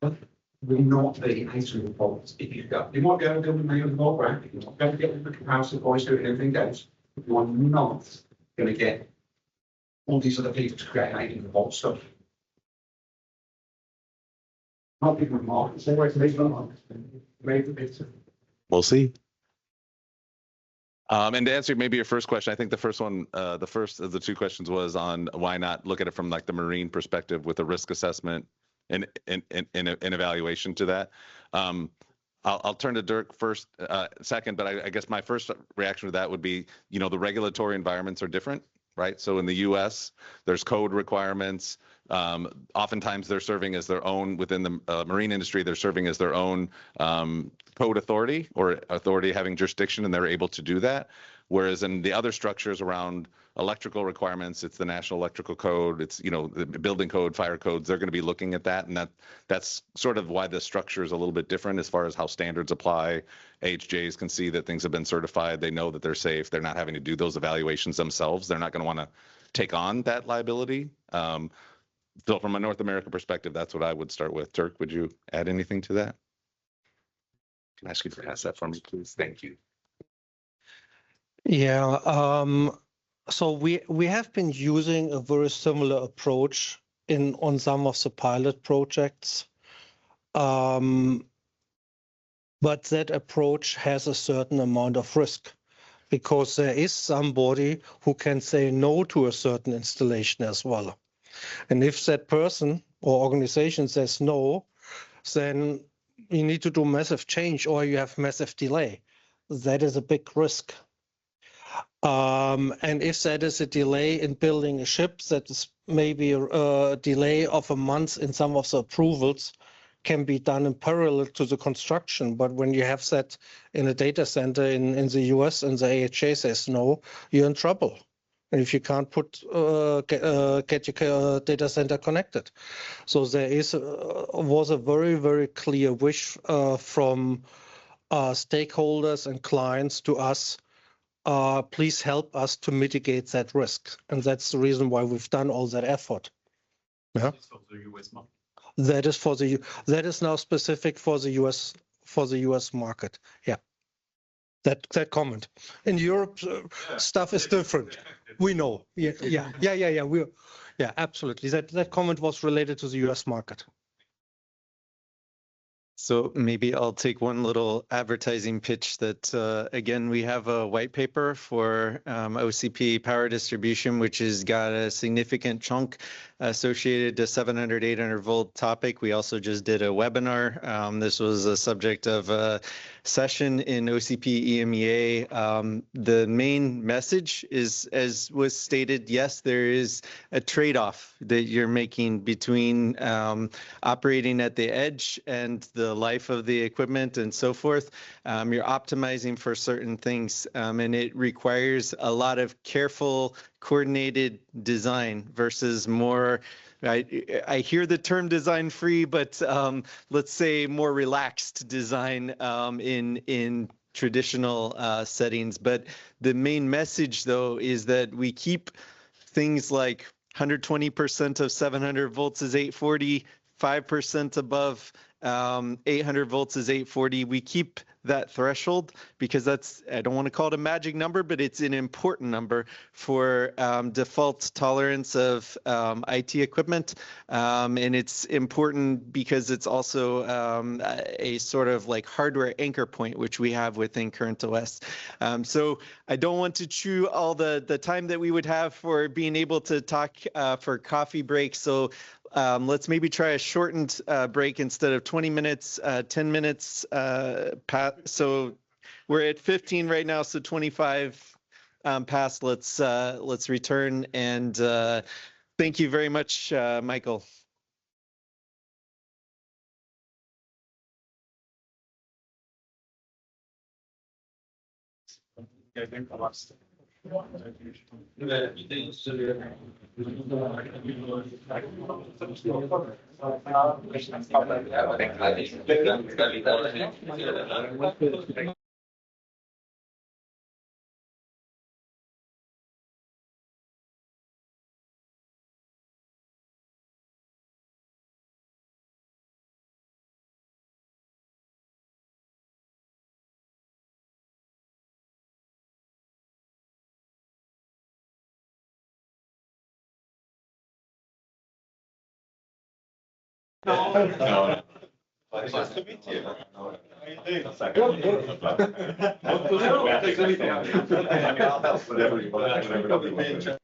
Will not be 800 volts if you go. You might be able to build a 800 volt rack, you might be able to get the comparison voice to it and everything else. But you are not going to get all these other people to create 800 volt stuff. Not people in markets, always make them on. We'll see. And to answer maybe your first question, I think the first one, the first of the two questions was on why not look at it from like the marine perspective with a risk assessment and evaluation to that. I'll turn to Dirk first, second, but I guess my first reaction to that would be, you know, the regulatory environments are different, right? So in the US, there's code requirements. Oftentimes they're serving as their own, within the marine industry, they're serving as their own code authority or authority having jurisdiction, and they're able to do that. Whereas in the other structures around electrical requirements, it's the National Electrical Code, it's, you know, the building code, fire codes, they're going to be looking at that. And that's sort of why the structure is a little bit different as far as how standards apply. AHJs can see that things have been certified. They know that they're safe. They're not having to do those evaluations themselves. They're not going to want to take on that liability. So from a North American perspective, that's what I would start with. Dirk, would you add anything to that? Can I ask you to pass that for me, please? Thank you. Yeah, so we have been using a very similar approach on some of the pilot projects. But that approach has a certain amount of risk because there is somebody who can say no to a certain installation as well. And if that person or organization says no, then you need to do massive change or you have massive delay. That is a big risk. And if that is a delay in building a ship, that is maybe a delay of a month in some of the approvals, can be done in parallel to the construction. But when you have that in a data center in the US and the AHA says no, you're in trouble. And if you can't get your data center connected. So there was a very, very clear wish from stakeholders and clients to us, please help us to mitigate that risk. And that's the reason why we've done all that effort. Yeah. That is now specific for the US market. Yeah. That comment. In Europe, stuff is different. We know. Yeah. Yeah, absolutely. That comment was related to the US market. So maybe I'll take one little advertising pitch that, again, we have a white paper for OCP power distribution, which has got a significant chunk associated to 700, 800 volt topic. We also just did a webinar. This was a subject of a session in OCP EMEA. The main message is, as was stated, yes, there is a trade-off that you're making between operating at the edge and the life of the equipment and so forth. You're optimizing for certain things, and it requires a lot of careful, coordinated design versus more, I hear the term design free, but let's say more relaxed design in traditional settings. But the main message, though, is that we keep things like 120% of 700 volts is 840, 5% above 800 volts is 840. We keep that threshold because that's, I don't want to call it a magic number, but it's an important number for default tolerance of IT equipment. And it's important because it's also a sort of like hardware anchor point, which we have within CurrentOS. So I don't want to chew all the time that we would have for being able to talk for coffee breaks. So let's maybe try a shortened break instead of 20 minutes, 10 minutes. So we're at 15 right now, so 25 past. Let's return, and thank you very much, Michael. No. Nice to meet you. How are you doing? I'll help whatever.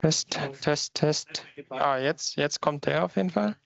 Test, Test, Test. Ah, jetzt kommt der auf jeden Fall.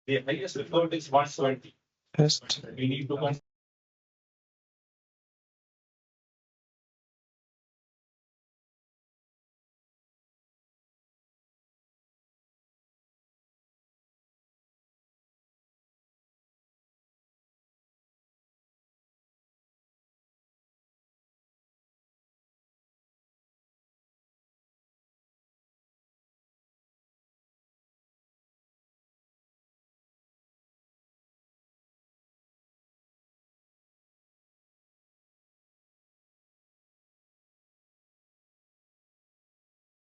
The highest default is 120. Test. We need to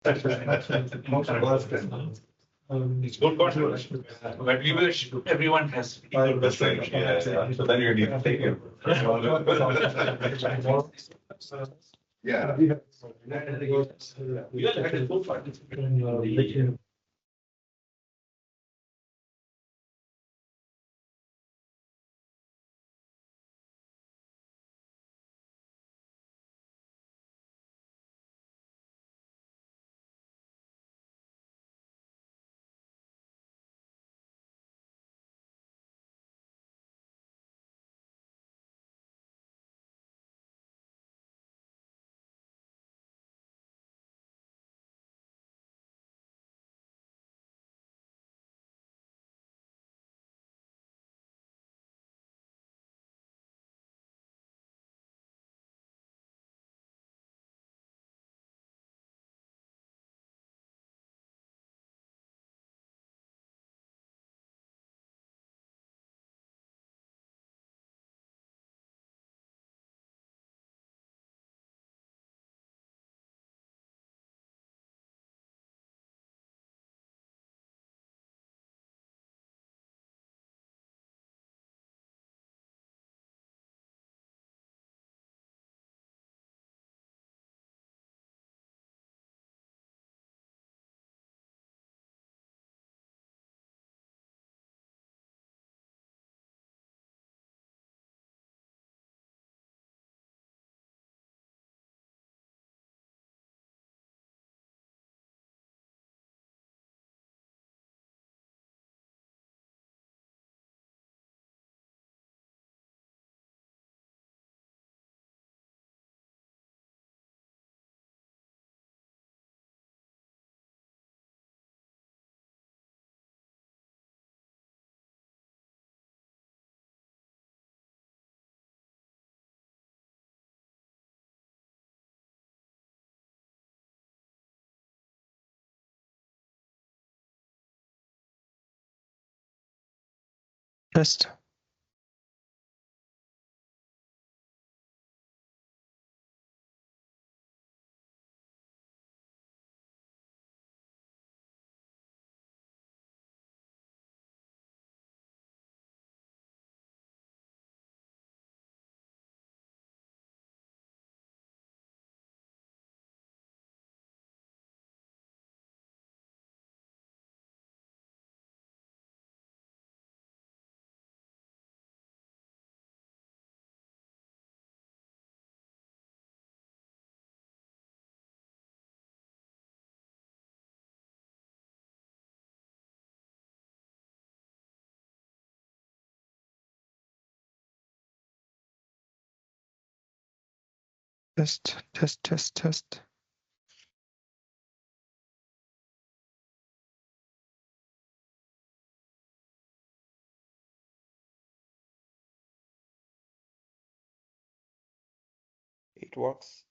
It's good contribution, but we wish everyone has equal percentage. Yeah. So then you're gonna need to take it. Yeah. We all had a good participation. Test. Test. It works.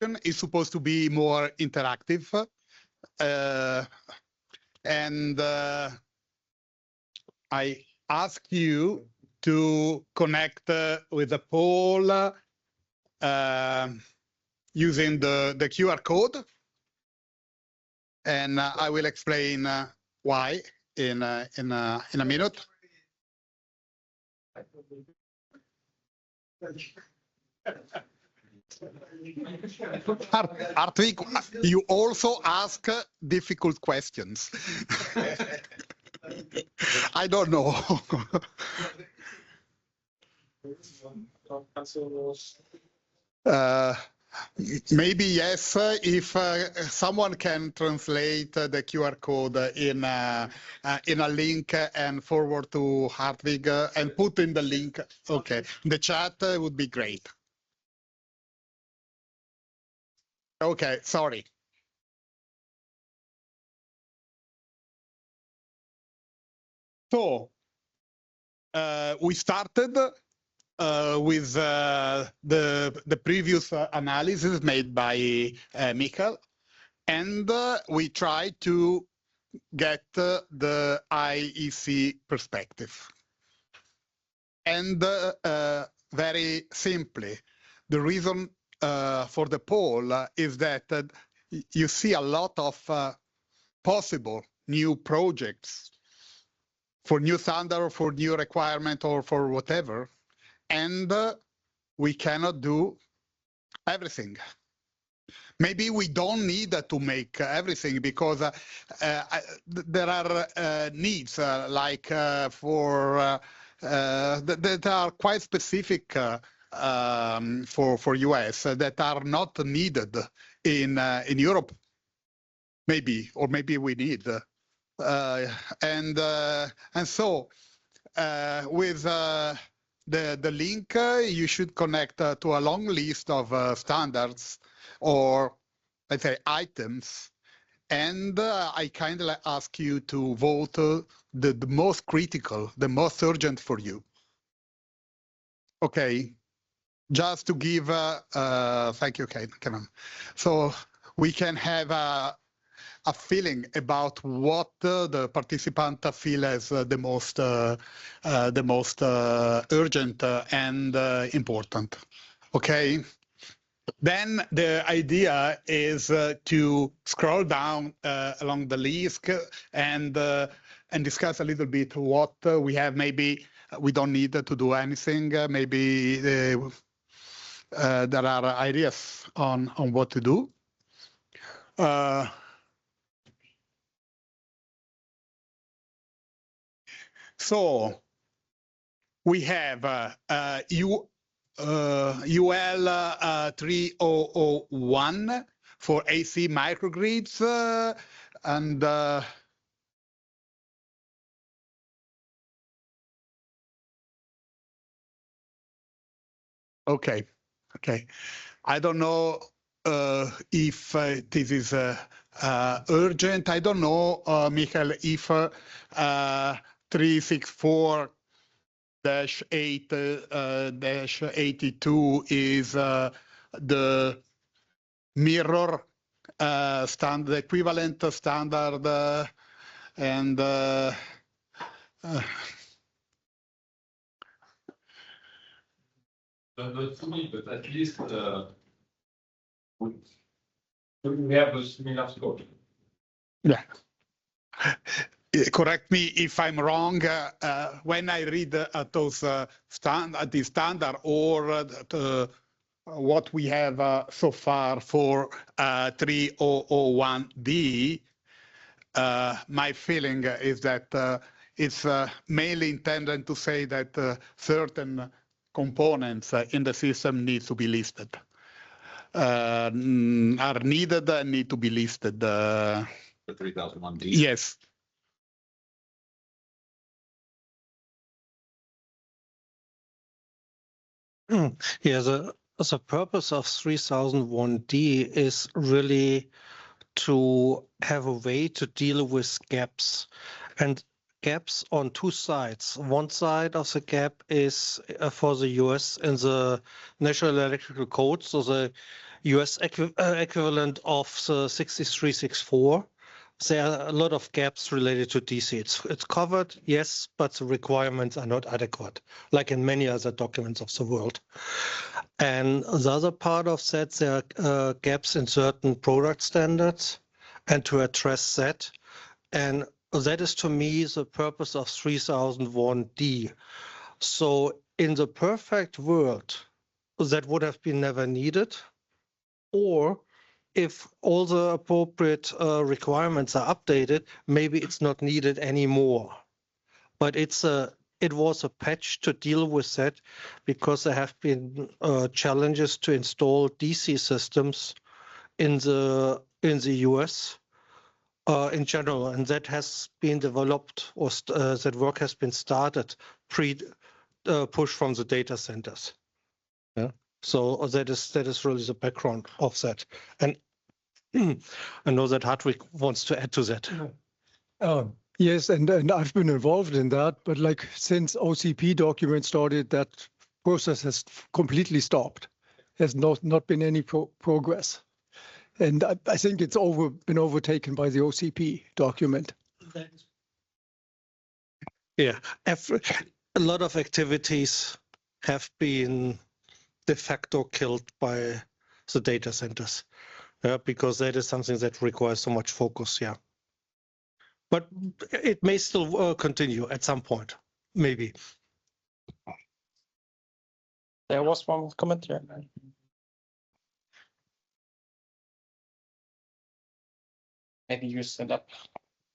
presentation is supposed to be more interactive. And I ask you to connect with the poll using the QR code. And I will explain why in a minute. Hartwig, you also ask difficult questions. I don't know. Maybe yes, if someone can translate the QR code in a link and forward to Hartwig and put in the link, okay, the chat would be great. Okay, sorry. So we started with the previous analysis made by Michael, and we tried to get the IEC perspective. And very simply, the reason for the poll is that you see a lot of possible new projects for new standard, for new requirement, or for whatever, and we cannot do everything. Maybe we don't need to make everything because there are needs like for that are quite specific for US that are not needed in Europe. Maybe, or maybe we need. And so with the link, you should connect to a long list of standards or, let's say, items. And I kindly ask you to vote the most critical, the most urgent for you. Okay, just to give, thank you, Kevin. So we can have a feeling about what the participant feel as the most urgent and important. Okay. Then the idea is to scroll down along the list and discuss a little bit what we have. Maybe we don't need to do anything. Maybe there are ideas on what to do. So we have UL 3001 for AC microgrids and okay. I don't know if this is urgent. I don't know, Michael, if 364-8-82 is the mirror standard, equivalent standard, and not to me, but at least we have a similar scope. Yeah. Correct me if I'm wrong. When I read those the standard or what we have so far for 3001D, my feeling is that it's mainly intended to say that certain components in the system need to be listed, are needed and need to be listed. For 3001D? Yes. Yeah, the purpose of 3001D is really to have a way to deal with gaps. And gaps on two sides. One side of the gap is for the US in the National Electrical Code, so the US equivalent of the 6364. There are a lot of gaps related to DC. It's covered, yes, but the requirements are not adequate, like in many other documents of the world. And the other part of that, there are gaps in certain product standards, and to address that. And that is, to me, the purpose of 3001D. So in the perfect world, that would have been never needed, or if all the appropriate requirements are updated, maybe it's not needed anymore. But it was a patch to deal with that, because there have been challenges to install DC systems in the US in general, and that has been developed, or that work has been started push from the data centers. Yeah. So that is really the background of that. And I know that Hartwig wants to add to that. Yes, and I've been involved in that, but like since OCP document started, that process has completely stopped. There's not been any progress. And I think it's been overtaken by the OCP document. Yeah, a lot of activities have been de facto killed by the data centers, because that is something that requires so much focus. Yeah, but it may still continue at some point, maybe. There was one comment here. Maybe you set up.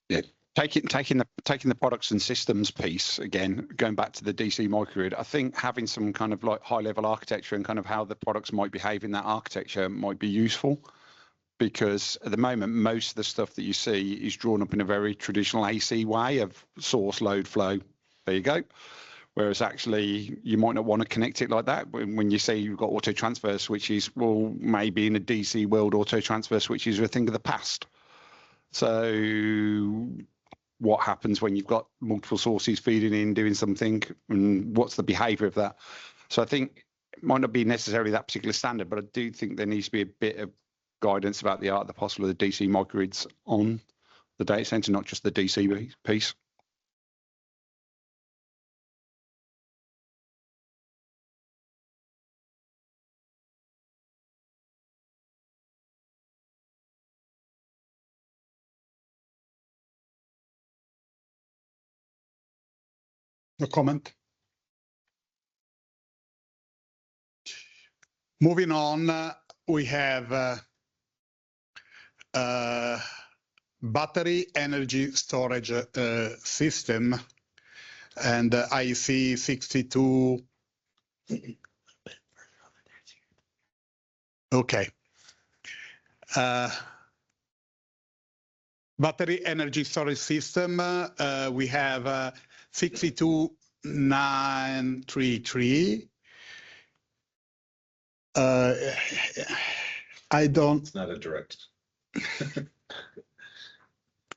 Yeah. Taking the products and systems piece again, going back to the DC microgrid, I think having some kind of like high level architecture and kind of how the products might behave in that architecture might be useful, because at the moment most of the stuff that you see is drawn up in a very traditional AC way of source, load, flow. There you go. Whereas actually you might not want to connect it like that. When you say you've got auto transfer switches, well, maybe in a DC world, auto transfer switches are a thing of the past. So what happens when you've got multiple sources feeding in, doing something, and what's the behavior of that? So I think it might not be necessarily that particular standard, but I do think there needs to be a bit of guidance about the art of the possible of the DC microgrids on the data center, not just the DC piece. No comment. Moving on, we have battery energy storage system and IEC 62. Okay. Battery energy storage system, we have 62933. I don't. It's not a direct.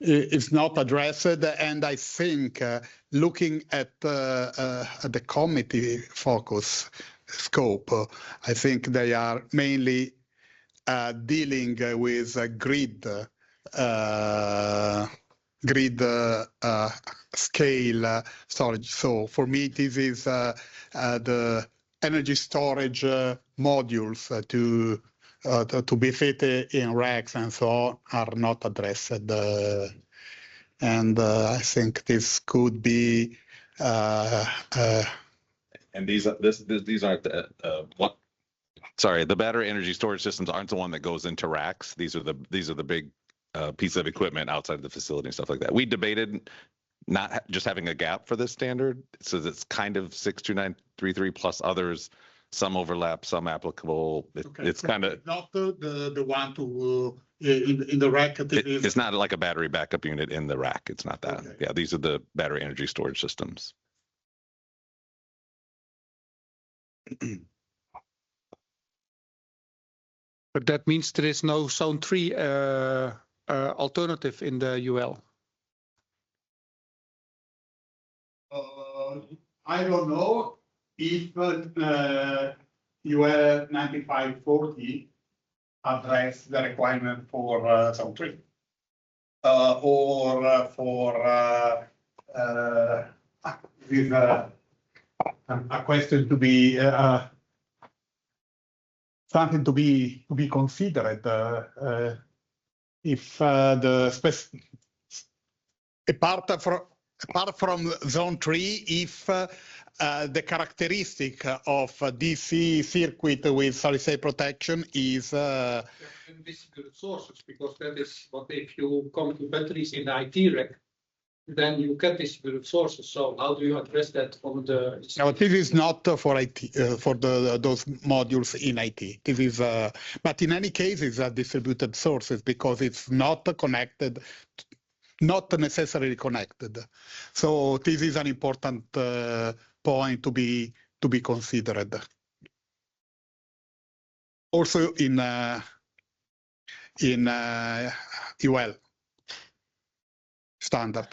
It's not addressed, and I think looking at the committee focus scope, I think they are mainly dealing with grid scale storage. So for me, this is the energy storage modules to be fitted in racks and so on are not addressed. And I think this could be. And these aren't the what? Sorry, the battery energy storage systems aren't the one that goes into racks. These are the big pieces of equipment outside the facility and stuff like that. We debated not just having a gap for this standard, so it's kind of 62933 plus others. Some overlap, some applicable. It's kind of not the one to in the rack. It's not like a battery backup unit in the rack. It's not that. Okay. Yeah, these are the battery energy storage systems. But that means there is no Zone 3 alternative in the UL. I don't know if UL 9540 address the requirement for Zone 3 or for with a question to be something to be considered if the apart from Zone 3, if the characteristic of DC circuit with solid-state protection is distributed sources, because that is what if you come to batteries in the IT rack, then you get distributed sources. So how do you address that on the? No, this is not for IT for those modules in IT. This is, but in any case, it's a distributed sources because it's not connected. Not necessarily connected. So this is an important point to be considered. Also in UL standard.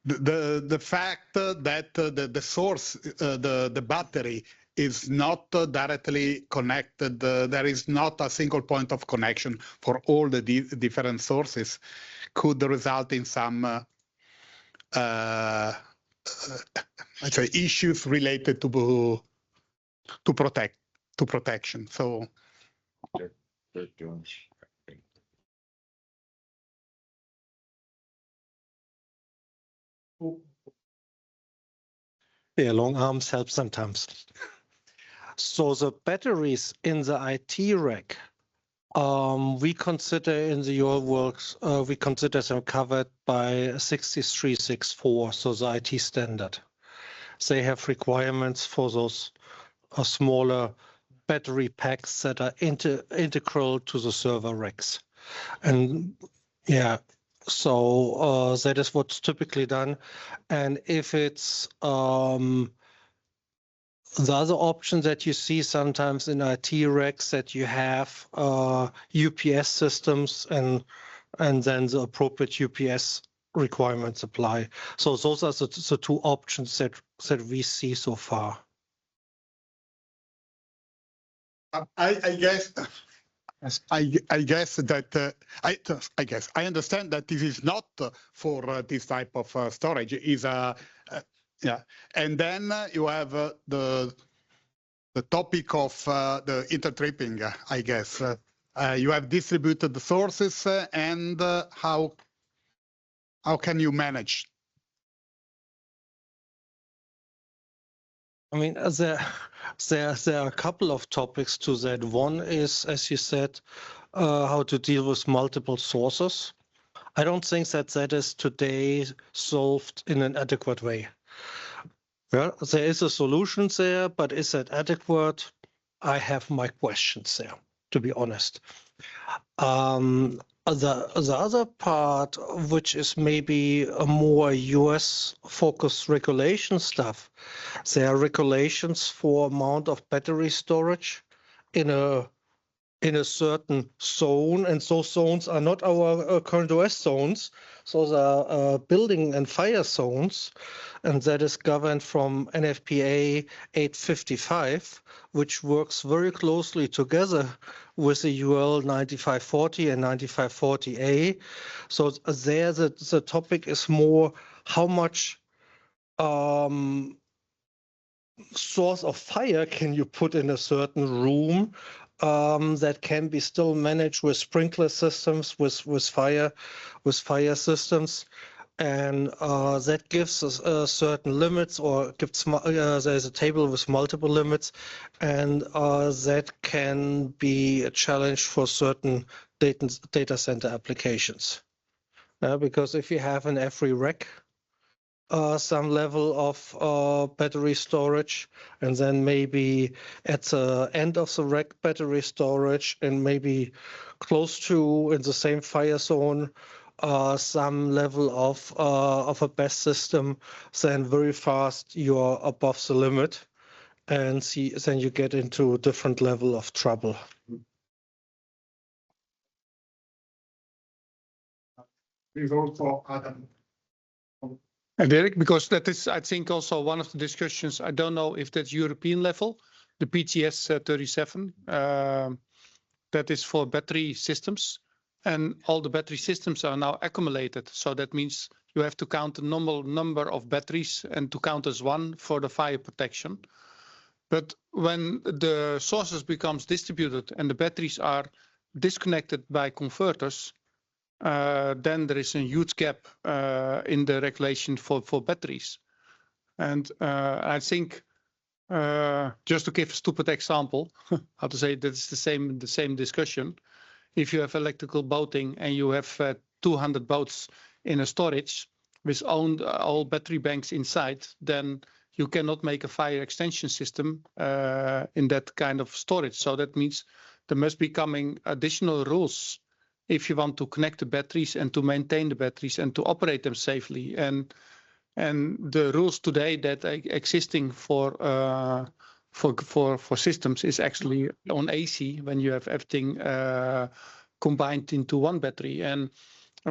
The fact that the source, the battery is not directly connected, there is not a single point of connection for all the different sources, could result in some issues related to protection. So they're doing. Yeah, long arms help sometimes. So the batteries in the IT rack, we consider in the your works, we consider them covered by 63364, so the IT standard. They have requirements for those smaller battery packs that are integral to the server racks. And yeah, so that is what's typically done. And if it's the other option that you see sometimes in IT racks, that you have UPS systems and then the appropriate UPS requirements apply. So those are the two options that we see so far. I guess that I understand that this is not for this type of storage. Is yeah, and then you have the topic of the intertripping. I guess you have distributed sources, and how can you manage? I mean, there are a couple of topics to that. One is, as you said, how to deal with multiple sources. I don't think that is today solved in an adequate way. Yeah, there is a solution there, but is that adequate? I have my questions there, to be honest. The other part, which is maybe a more US-focused regulation stuff, there are regulations for amount of battery storage in a certain zone, and those zones are not our CurrentOS zones. Those are building and fire zones, and that is governed from NFPA 855, which works very closely together with the UL 9540 and 9540A. So there the topic is more how much source of fire can you put in a certain room that can be still managed with sprinkler systems, with fire systems, and that gives us certain limits, or there's a table with multiple limits, and that can be a challenge for certain data center applications. Because if you have in every rack some level of battery storage, and then maybe at the end of the rack battery storage, and maybe close to in the same fire zone some level of a BESS system, then very fast you're above the limit, and then you get into a different level of trouble. There's also Adam. And Eric, because that is, I think, also one of the discussions. I don't know if that's European level, the PTS 37, that is for battery systems. And all the battery systems are now accumulated. So that means you have to count the normal number of batteries and to count as one for the fire protection. But when the sources becomes distributed and the batteries are disconnected by converters, then there is a huge gap in the regulation for batteries. And I think, just to give a stupid example, how to say that's the same discussion. If you have electrical boating and you have 200 boats in a storage with all battery banks inside, then you cannot make a fire extension system in that kind of storage. So that means there must be coming additional rules if you want to connect the batteries and to maintain the batteries and to operate them safely. And the rules today that are existing for systems is actually on AC when you have everything combined into one battery. And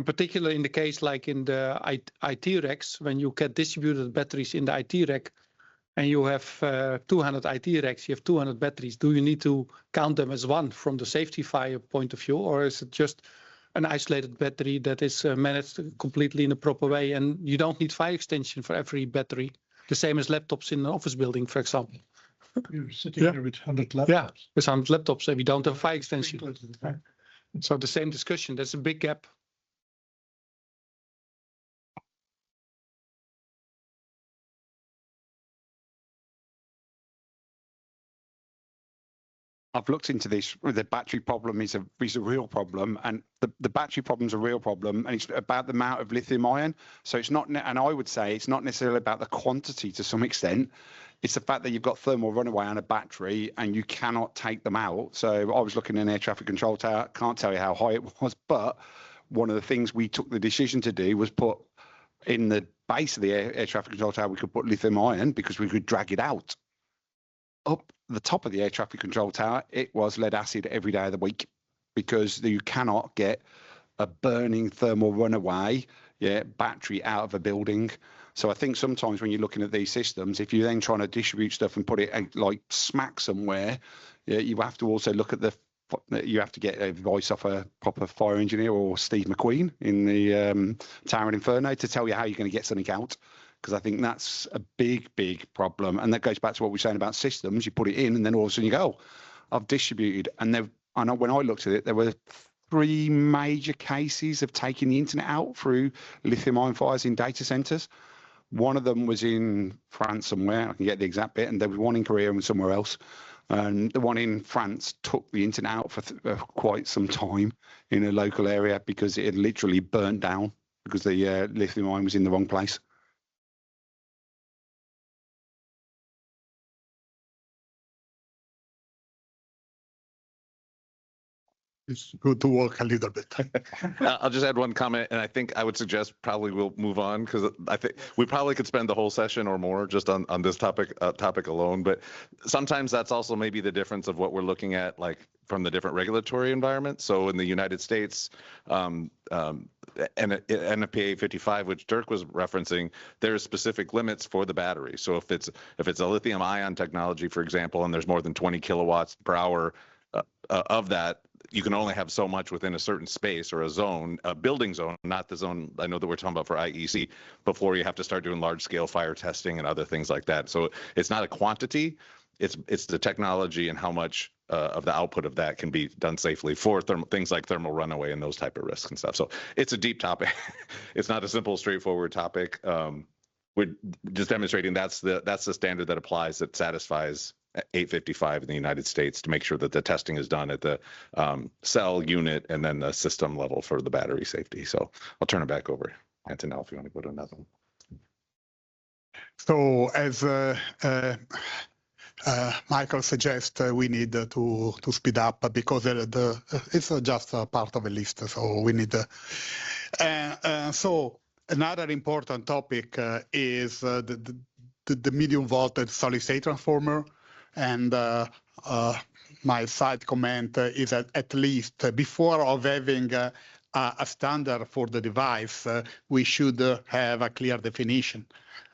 particularly in the case like in the IT racks, when you get distributed batteries in the IT rack and you have 200 IT racks, you have 200 batteries. Do you need to count them as one from the safety fire point of view, or is it just an isolated battery that is managed completely in a proper way and you don't need fire extension for every battery, the same as laptops in an office building, for example? You're sitting here with 100 laptops. Yeah, with 100 laptops and we don't have fire extension. So the same discussion, there's a big gap. I've looked into this. The battery problem is a real problem, and the battery problem is a real problem, and it's about the amount of lithium ion. So it's not, and I would say it's not necessarily about the quantity to some extent. It's the fact that you've got thermal runaway on a battery and you cannot take them out. So I was looking at an air traffic control tower. Can't tell you how high it was, but one of the things we took the decision to do was put in the base of the air traffic control tower, we could put lithium ion because we could drag it out. Up the top of the air traffic control tower, it was lead acid every day of the week because you cannot get a burning thermal runaway battery out of a building. So I think sometimes when you're looking at these systems, if you're then trying to distribute stuff and put it like smack somewhere, you have to also look at you have to get advice off a proper fire engineer or Steve McQueen in the Tower and Inferno to tell you how you're going to get something out. Because I think that's a big problem. And that goes back to what we were saying about systems. You put it in and then all of a sudden you go, I've distributed. And I know when I looked at it, there were 3 major cases of taking the internet out through lithium ion fires in data centers. One of them was in France somewhere. I can get the exact bit. And there was one in Korea and somewhere else. And the one in France took the internet out for quite some time in a local area because it had literally burnt down because the lithium ion was in the wrong place. It's good to work a little bit. I'll just add one comment, and I think I would suggest probably we'll move on because I think we probably could spend the whole session or more just on this topic alone. But sometimes that's also maybe the difference of what we're looking at, like from the different regulatory environments. So in the United States, NFPA 55, which Dirk was referencing, there's specific limits for the battery. So if it's a lithium ion technology, for example, and there's more than 20 kilowatts per hour of that, you can only have so much within a certain space or a zone, a building zone, not the zone I know that we're talking about for IEC, before you have to start doing large scale fire testing and other things like that. So it's not a quantity, it's the technology and how much of the output of that can be done safely for things like thermal runaway and those type of risks and stuff. So it's a deep topic. It's not a simple, straightforward topic. We're just demonstrating that's the standard that applies, that satisfies 855 in the United States to make sure that the testing is done at the cell unit and then the system level for the battery safety. So I'll turn it back over. Antonella, if you want to go to another one. So as Michael suggests, we need to speed up because it's just a part of a list. So we need. So another important topic is the medium voltage solid state transformer. And my side comment is that at least before of having a standard for the device, we should have a clear definition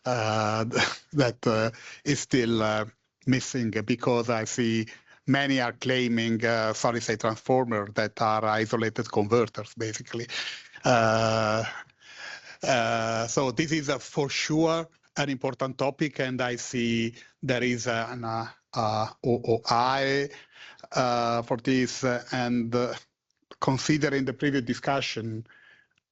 that is still missing, because I see many are claiming solid state transformer that are isolated converters, basically. So this is for sure an important topic, and I see there is an OI for this. And considering the previous discussion,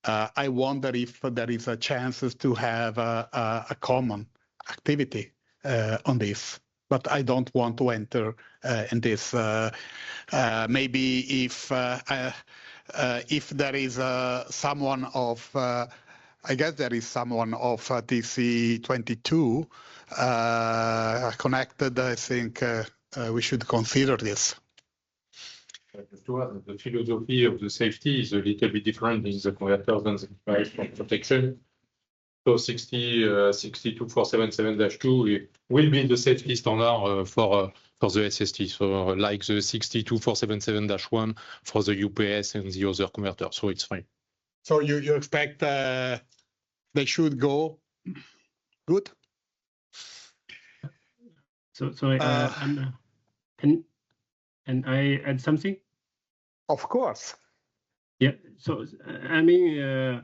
I wonder if there is a chance to have a common activity on this. But I don't want to enter in this. Maybe if there is someone of, I guess there is someone of DC22 connected, I think we should consider this. The philosophy of the safety is a little bit different in the converters than the device for protection. So 62477-2 will be the safety standard for the SST. So like the 62477-1 for the UPS and the other converter. So it's fine. So you expect they should go good? So can I add something? Of course. Yeah. So I mean,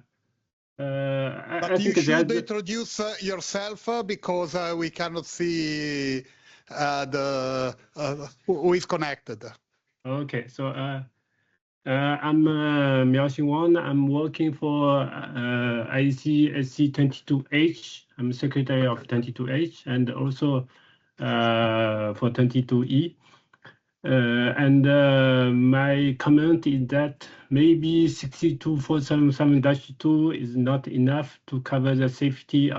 but I you think should introduce yourself because we cannot see who is connected. Okay. So I'm Miao-Xing Wang. I'm working for IEC SC22H. I'm secretary of 22H and also for 22E. And my comment is that maybe 62477-2 is not enough to cover the safety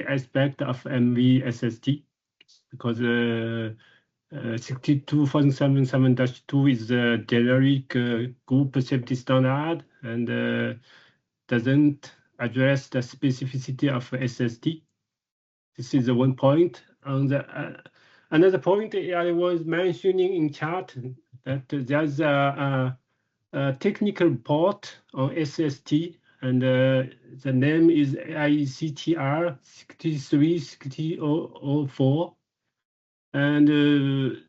aspect of MV SST, because 62477-2 is a generic group safety standard and doesn't address the specificity of SST. This is the one point. On the another point I was mentioning in chat, that there's a technical report on SST, and the name is ICTR 636004. And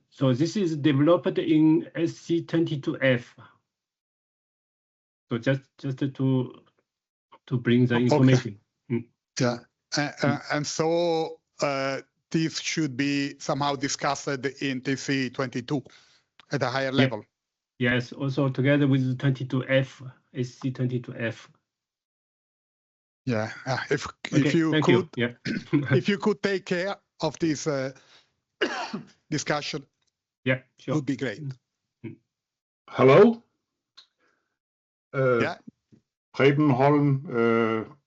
so this is developed in SC22F. So just to bring the information. Okay. Yeah, and so this should be somehow discussed in TC22 at a higher level. Yes, also together with 22F, SC22F. Yeah, if you could, if you could take care of this discussion, yeah, sure, would be great. Hello. Yeah. Preben Holm,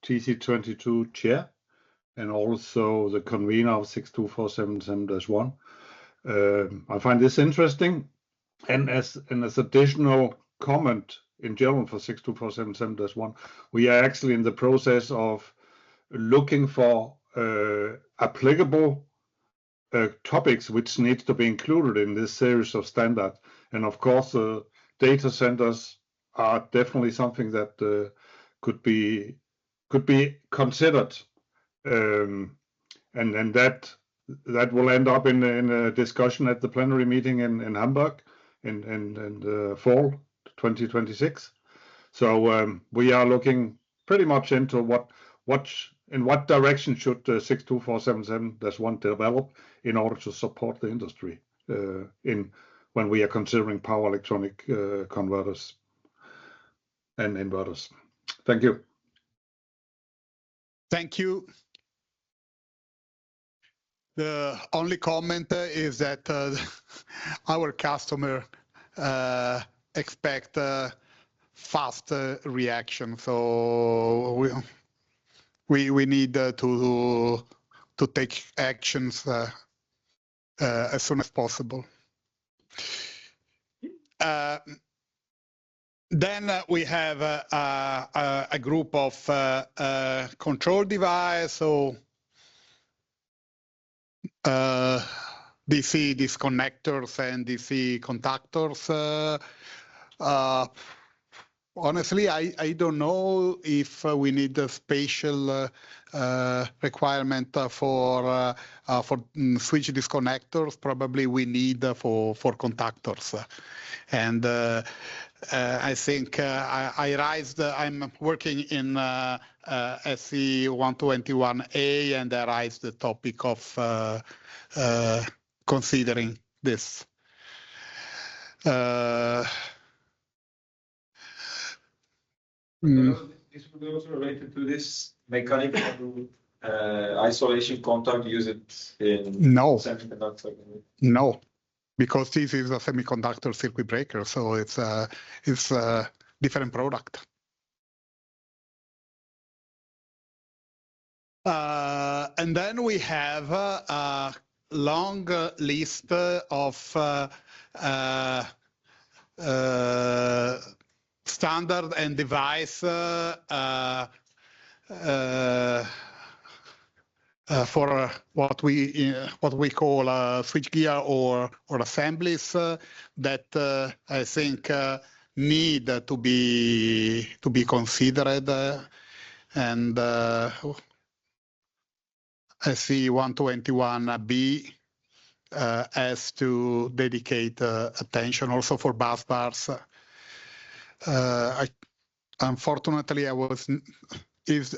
TC22 chair, and also the convener of 62477-1. I find this interesting, and as additional comment in general for 62477-1, we are actually in the process of looking for applicable topics which needs to be included in this series of standards. And of course, data centers are definitely something that could be considered, and that will end up in a discussion at the plenary meeting in Hamburg in fall 2026. So we are looking pretty much into in what direction should 62477-1 develop in order to support the industry when we are considering power electronic converters and inverters. Thank you. Thank you. The only comment is that our customer expect fast reaction, so we need to take actions as soon as possible. Then we have a group of control device, so DC disconnectors and DC contactors. honestly, I don't know if we need a special requirement for switch disconnectors. Probably we need for contactors, and I think I'm working in SC 121A, and I raised the topic of considering this. This will be also related to this mechanical isolation contact used in semiconductor. No, because this is a semiconductor circuit breaker, so it's a different product. And then we have a long list of standard and device for what we call switchgear or assemblies that I think need to be considered, and SC 121B has to dedicate attention also for bus bars. Unfortunately, is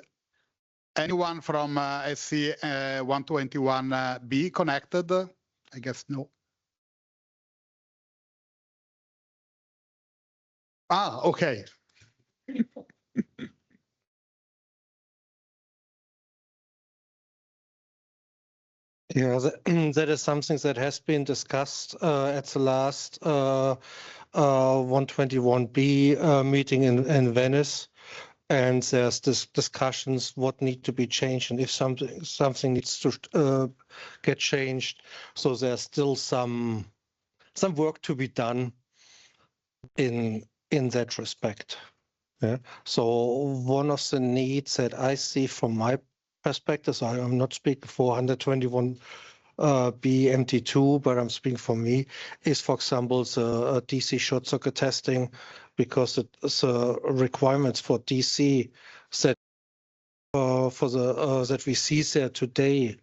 anyone from SC 121B connected? I guess no. Okay. Yeah, that is something that has been discussed at the last 121B meeting in Venice, and there's discussions what need to be changed and if something needs to get changed. So there's still some work to be done in that respect. Yeah. So one of the needs that I see from my perspective, I'm not speaking for 121B MT2, but I'm speaking for me, is, for example, the DC short circuit testing, because the requirements for DC that that we see there today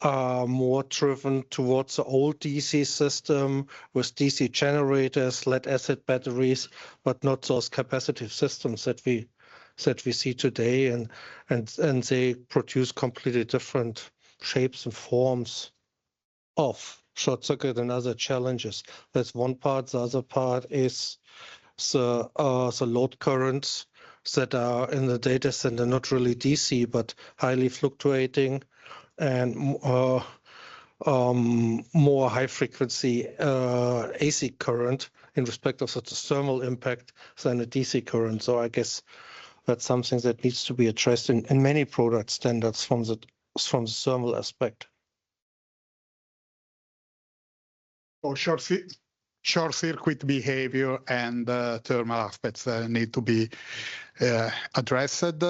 are more driven towards the old DC system with DC generators, lead-acid batteries, but not those capacitive systems that we see today, and they produce completely different shapes and forms of short circuit and other challenges. That's one part. The other part is the load currents that are in the data center, not really DC, but highly fluctuating and more high frequency AC current in respect of the thermal impact than a DC current. So I guess that's something that needs to be addressed in many product standards from the thermal aspect. Or short circuit behavior and thermal aspects need to be addressed.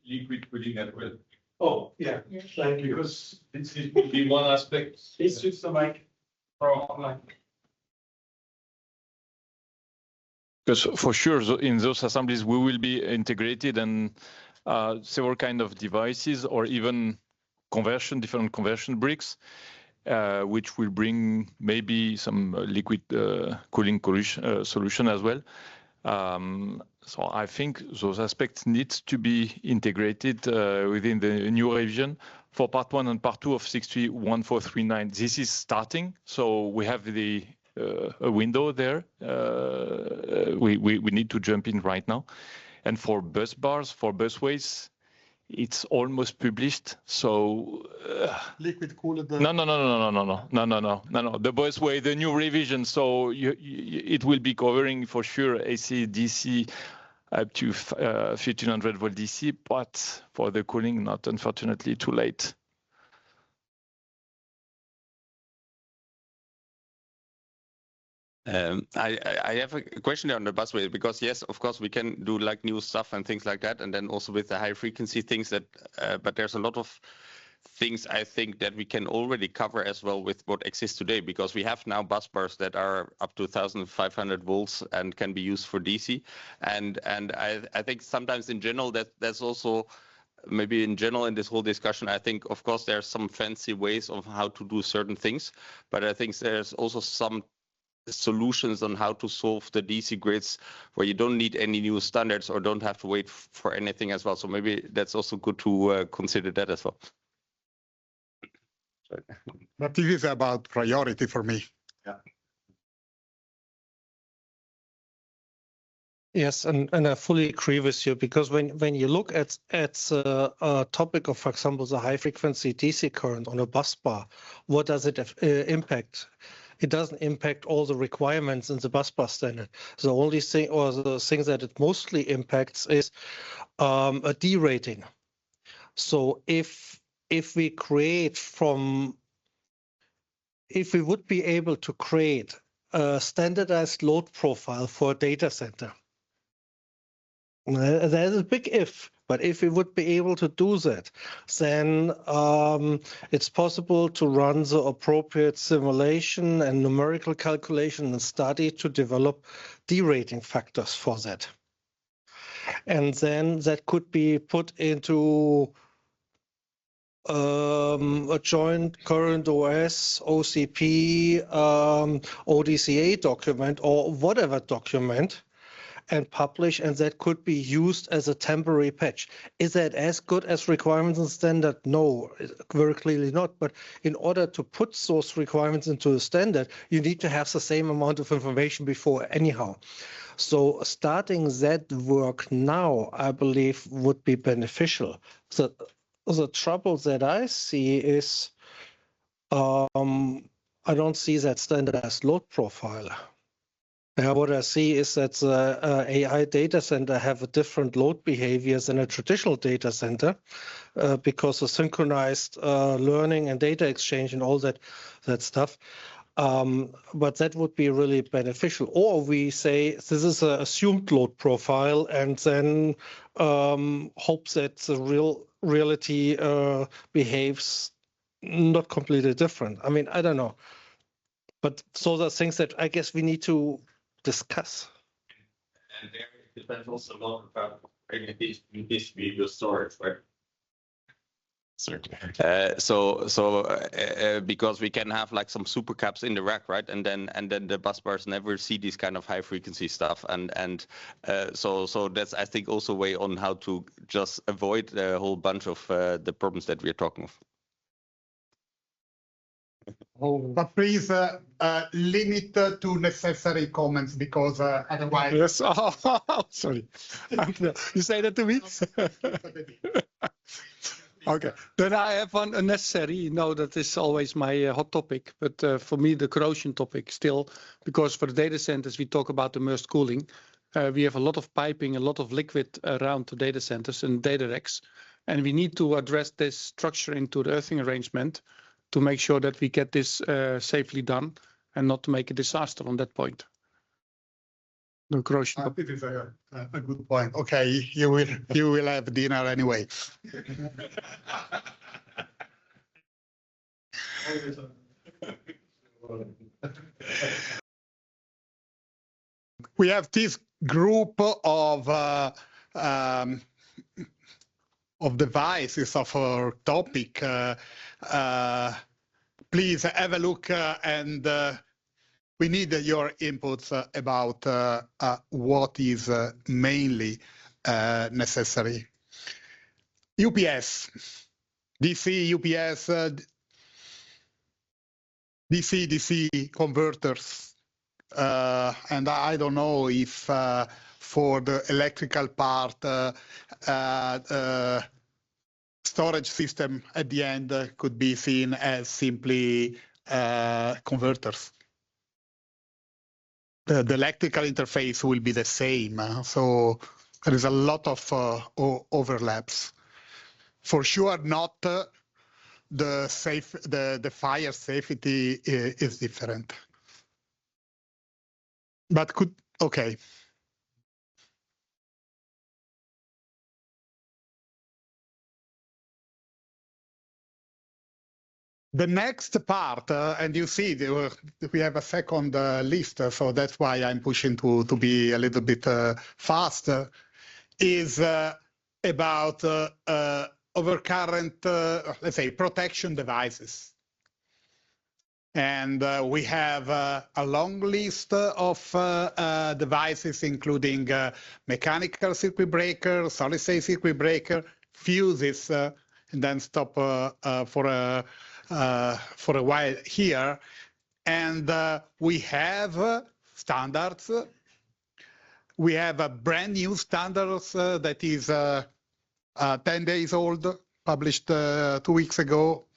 Liquid cooling as well. Oh, yeah, thank you. Because this will be one aspect. Please switch the mic for online. Because for sure, in those assemblies, we will be integrated and several kind of devices, or even different conversion bricks, which will bring maybe some liquid cooling solution as well. So I think those aspects need to be integrated within the new revision. For part 1 and part 2 of 631439, this is starting. So we have a window there. We need to jump in right now. And for bus bars, for busways, it's almost published. So liquid cooled. No. The busway, the new revision. So it will be covering for sure AC, DC up to 1500 volt DC, but for the cooling, not, unfortunately, too late. I have a question on the busway, because yes, of course we can do like new stuff and things like that, and then also with the high frequency things that, but there's a lot of things I think that we can already cover as well with what exists today, because we have now bus bars that are up to 1,500 volts and can be used for DC. And I think sometimes in general that's also maybe in general in this whole discussion, I think of course there's some fancy ways of how to do certain things, but I think there's also some solutions on how to solve the DC grids where you don't need any new standards or don't have to wait for anything as well. So maybe that's also good to consider that as well. But it is about priority for me. Yeah. Yes, and I fully agree with you, because when you look at a topic of, for example, the high frequency DC current on a bus bar, what does it impact? It doesn't impact all the requirements in the bus bar standard. The only thing, or the thing that it mostly impacts, is a D rating. So if we would be able to create a standardized load profile for a data center, there's a big if, but if we would be able to do that, then it's possible to run the appropriate simulation and numerical calculation and study to develop derating factors for that. And then that could be put into a joint CurrentOS, OCP, ODCA document, or whatever document, and publish, and that could be used as a temporary patch. Is that as good as requirements and standard? No, very clearly not. But in order to put those requirements into the standard, you need to have the same amount of information before anyhow. So starting that work now, I believe, would be beneficial. So the trouble that I see is I don't see that standardized load profile. What I see is that the AI data center have a different load behavior than a traditional data center because of synchronized learning and data exchange and all that stuff. But that would be really beneficial. Or we say this is an assumed load profile and then hope that the reality behaves not completely different. I mean, I don't know. But those are things that I guess we need to discuss. And there it depends also a lot about where you distribute your storage, right? Because we can have like some super caps in the rack, right? And then the bus bars never see this kind of high frequency stuff, and so that's, I think, also a way on how to just avoid a whole bunch of the problems that we're talking of. But please limit to necessary comments, because otherwise. Yes. Oh, sorry. You say that to me? Okay. Then I have one unnecessary. You know, that is always my hot topic. But for me, the corrosion topic still, because for the data centers, we talk about immersed cooling. We have a lot of piping, a lot of liquid around the data centers and data racks. And we need to address this structure into the earthing arrangement to make sure that we get this safely done and not to make a disaster on that point. The corrosion. This is a good point. Okay, you will have dinner anyway. We have this group of devices of our topic. Please have a look, and we need your inputs about what is mainly necessary. UPS, DC, UPS, DC converters, and I don't know if for the electrical part, storage system at the end could be seen as simply converters. The electrical interface will be the same, so there is a lot of overlaps. For sure, not the fire safety is different. But okay. The next part, and you see we have a second list, so that's why I'm pushing to be a little bit faster, is about overcurrent, let's say, protection devices. And we have a long list of devices, including mechanical circuit breaker, solid-state circuit breaker, fuses, and then stop for a while here. And we have standards. We have a brand new standards that is 10 days old, published 2 weeks ago.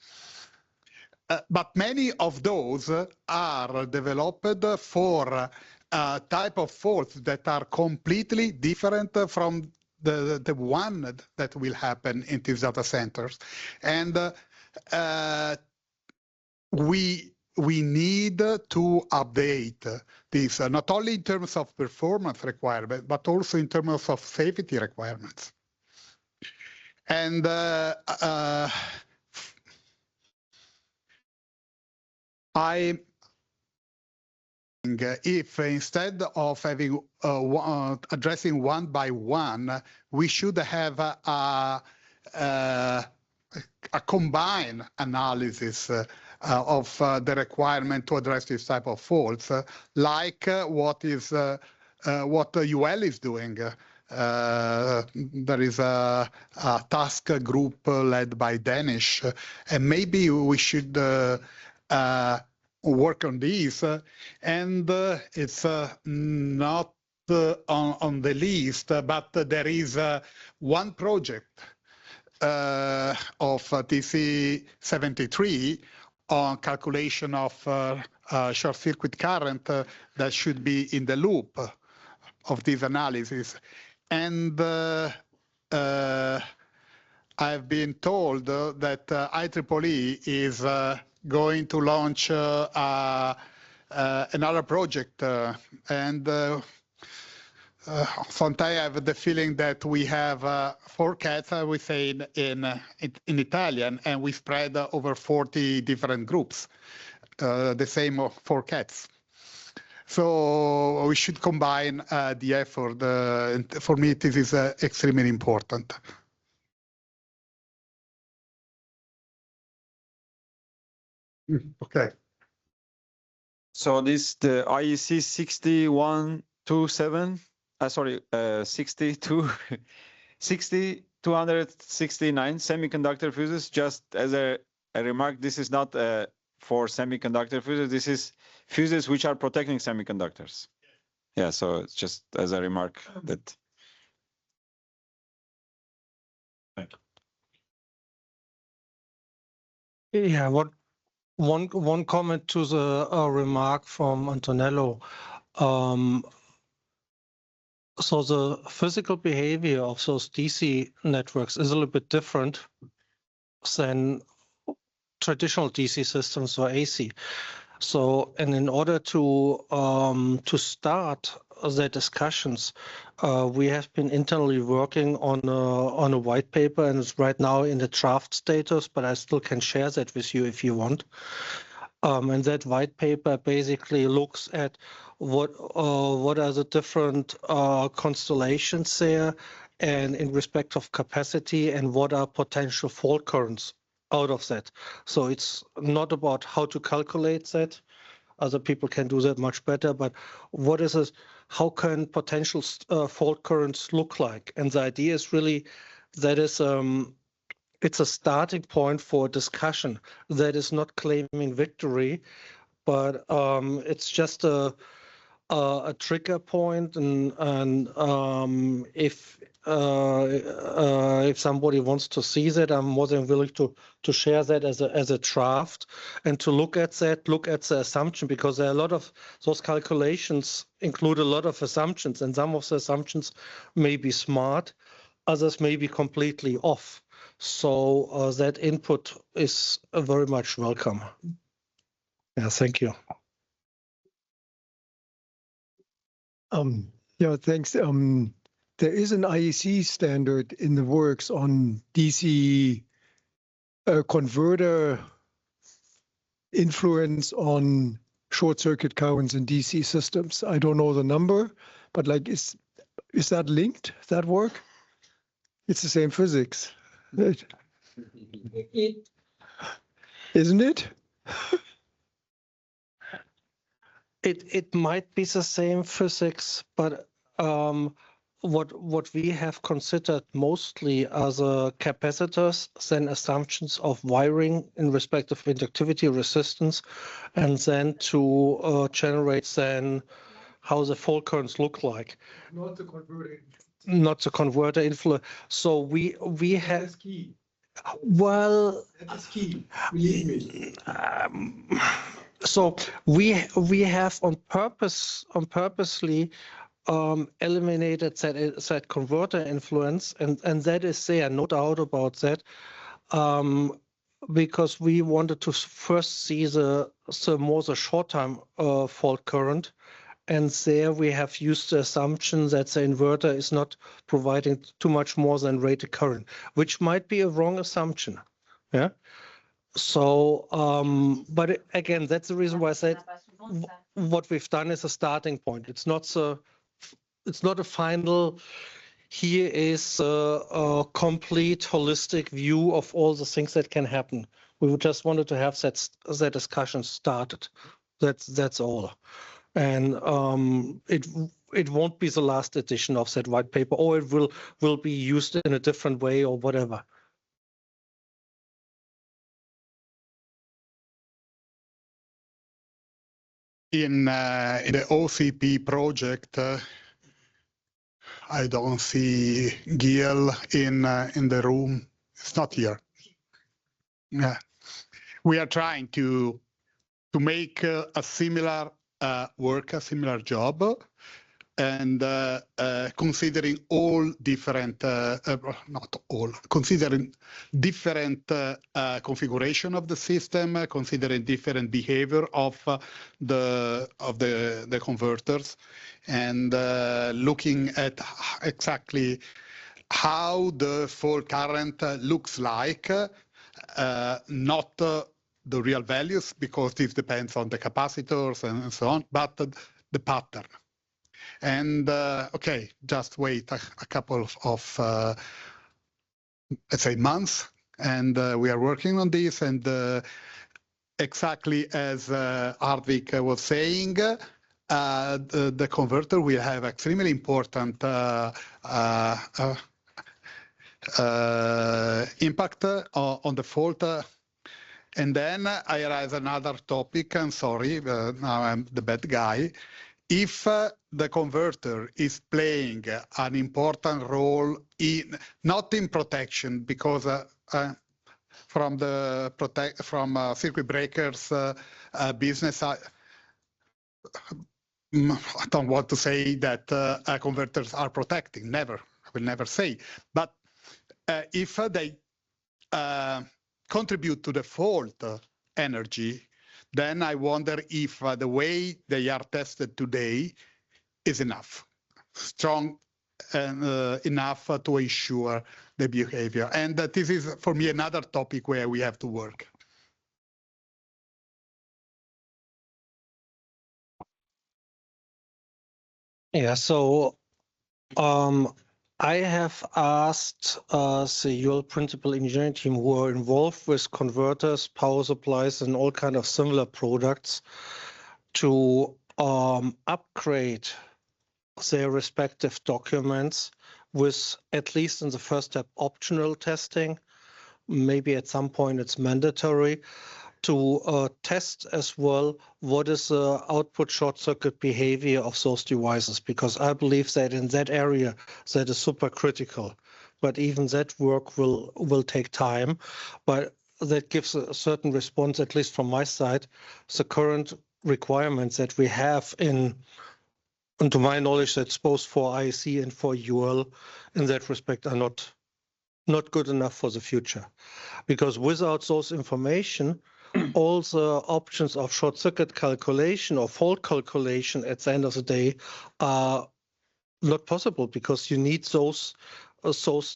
But many of those are developed for type of faults that are completely different from the one that will happen in these data centers. And we need to update this, not only in terms of performance requirements, but also in terms of safety requirements. And if instead of having addressing one by one, we should have a combined analysis of the requirement to address this type of faults, like what UL is doing. There is a task group led by Danish, and maybe we should work on these, and it's not on the list, but there is one project of TC73 on calculation of short circuit current that should be in the loop of this analysis. And I've been told that IEEE is going to launch another project, and sometimes I have the feeling that we have 4 cats, I would say, in Italian, and we spread over 40 different groups, the same 4 cats. So we should combine the effort. For me, this is extremely important. Okay. So this the IEC 6127. Sorry, 60269 semiconductor fuses. Just as a remark, this is not for semiconductor fuses. This is fuses which are protecting semiconductors. Yeah, so it's just as a remark that. Thank you. Yeah, one comment to the remark from Antonello. So the physical behavior of those DC networks is a little bit different than traditional DC systems or AC. So, and in order to start the discussions, we have been internally working on a white paper, and it's right now in the draft status, but I still can share that with you if you want. And that white paper basically looks at what are the different constellations there, and in respect of capacity, and what are potential fault currents out of that. So it's not about how to calculate that. Other people can do that much better, but what is it? How can potential fault currents look like? And the idea is really that is it's a starting point for discussion that is not claiming victory, but it's just a trigger point, and if somebody wants to see that, I'm more than willing to share that as a draft, and to look at the assumption, because there are a lot of those calculations include a lot of assumptions, and some of the assumptions may be smart, others may be completely off. So that input is very much welcome. Yeah, thank you. Yeah, thanks. There is an IEC standard in the works on DC converter influence on short circuit currents in DC systems? I don't know the number, but like, is that linked? That work? It's the same physics, isn't it? It might be the same physics, but what we have considered mostly are the capacitors, then assumptions of wiring in respect of inductivity resistance, and then to generate then how the fault currents look like. Not the converter. Not the converter influence. So we have. That's key. Well, that is key. Believe me. So we have on purposely eliminated that converter influence, and that is there, no doubt about that, because we wanted to first see the short-time fault current, and there we have used the assumption that the inverter is not providing too much more than rated current, which might be a wrong assumption. Yeah. So, but again, that's the reason why I said what we've done is a starting point. It's not a final. Here is a complete holistic view of all the things that can happen. We just wanted to have that discussion started. That's all. And it won't be the last edition of that white paper, or it will be used in a different way or whatever. In the OCP project, I don't see Gil in the room. It's not here. Yeah, we are trying to make a similar work, a similar job, and considering all different, not all, considering different configuration of the system, considering different behavior of the converters, and looking at exactly how the fault current looks like, not the real values, because this depends on the capacitors and so on, but the pattern. And okay, just wait a couple of let's say months, and we are working on this. And exactly as Hartwig was saying, the converter will have extremely important impact on the fault. And then I raise another topic. I'm sorry, now I'm the bad guy. If the converter is playing an important role not in protection, because from circuit breakers business, I don't want to say that converters are protecting. Never, I will never say. But if they contribute to the fault energy, then I wonder if the way they are tested today is enough, strong enough to ensure the behavior. And this is, for me, another topic where we have to work. Yeah, so I have asked the UL principal engineering team who are involved with converters, power supplies, and all kind of similar products to upgrade their respective documents with, at least in the first step, optional testing. Maybe at some point it's mandatory to test as well what is the output short circuit behavior of those devices, because I believe that in that area that is super critical. But even that work will take time, but that gives a certain response, at least from my side. The current requirements that we have and to my knowledge, that's both for IEC and for UL in that respect are not good enough for the future, because without those information, all the options of short circuit calculation or fault calculation at the end of the day are not possible, because you need those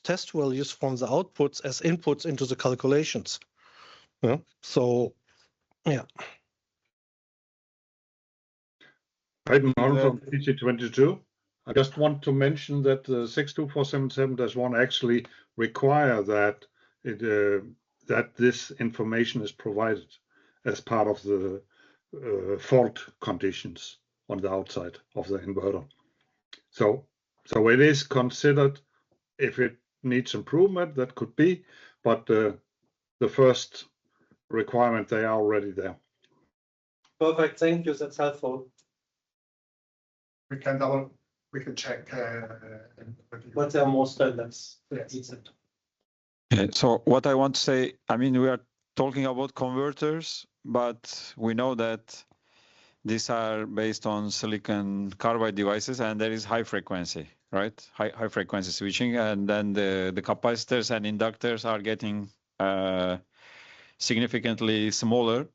test values from the outputs as inputs into the calculations. Yeah? So Yeah. Right, Martin from TC22. I just want to mention that 62477-1 actually require that that this information is provided as part of the fault conditions on the outside of the inverter. So it is considered. If it needs improvement, that could be, but the first requirement, they are already there. Perfect. Thank you. That's helpful. We can check. But there are more standards. Yes. Okay, so what I want to say, I mean, we are talking about converters, but we know that these are based on silicon carbide devices, and there is high frequency, right? High frequency switching, and then the capacitors and inductors are getting significantly smaller.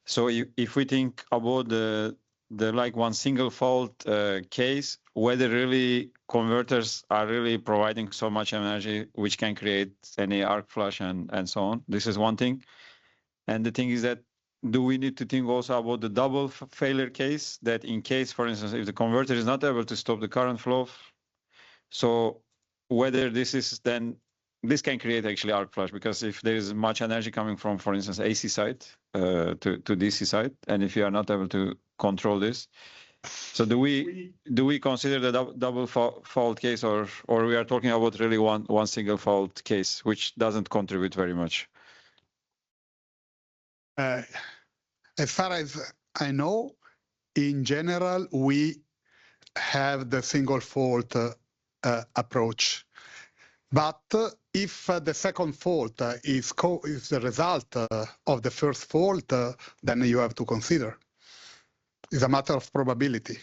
So if we think about the like one single fault case, whether really converters are really providing so much energy which can create any arc flash and so on. This is one thing. And the thing is that, do we need to think also about the double failure case, that in case, for instance, if the converter is not able to stop the current flow, so whether this is then, this can create actually arc flash, because if there is much energy coming from, for instance, AC side to DC side, and if you are not able to control this, so do we consider the double fault case, or we are talking about really one single fault case, which doesn't contribute very much? As far as I know, in general, we have the single fault approach. But if the second fault is the result of the first fault, then you have to consider. It's a matter of probability.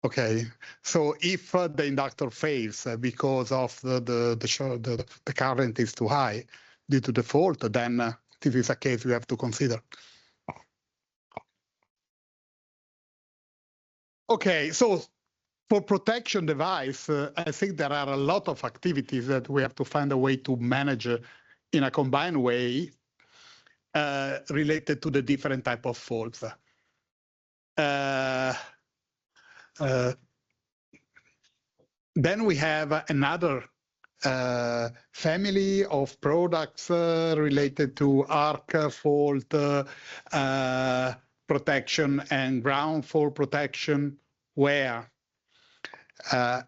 Okay, so if the inductor fails because of the current is too high due to the fault, then this is a case we have to consider. Okay, so for protection device, I think there are a lot of activities that we have to find a way to manage in a combined way related to the different type of faults. Then we have another family of products related to arc fault protection and ground fault protection, where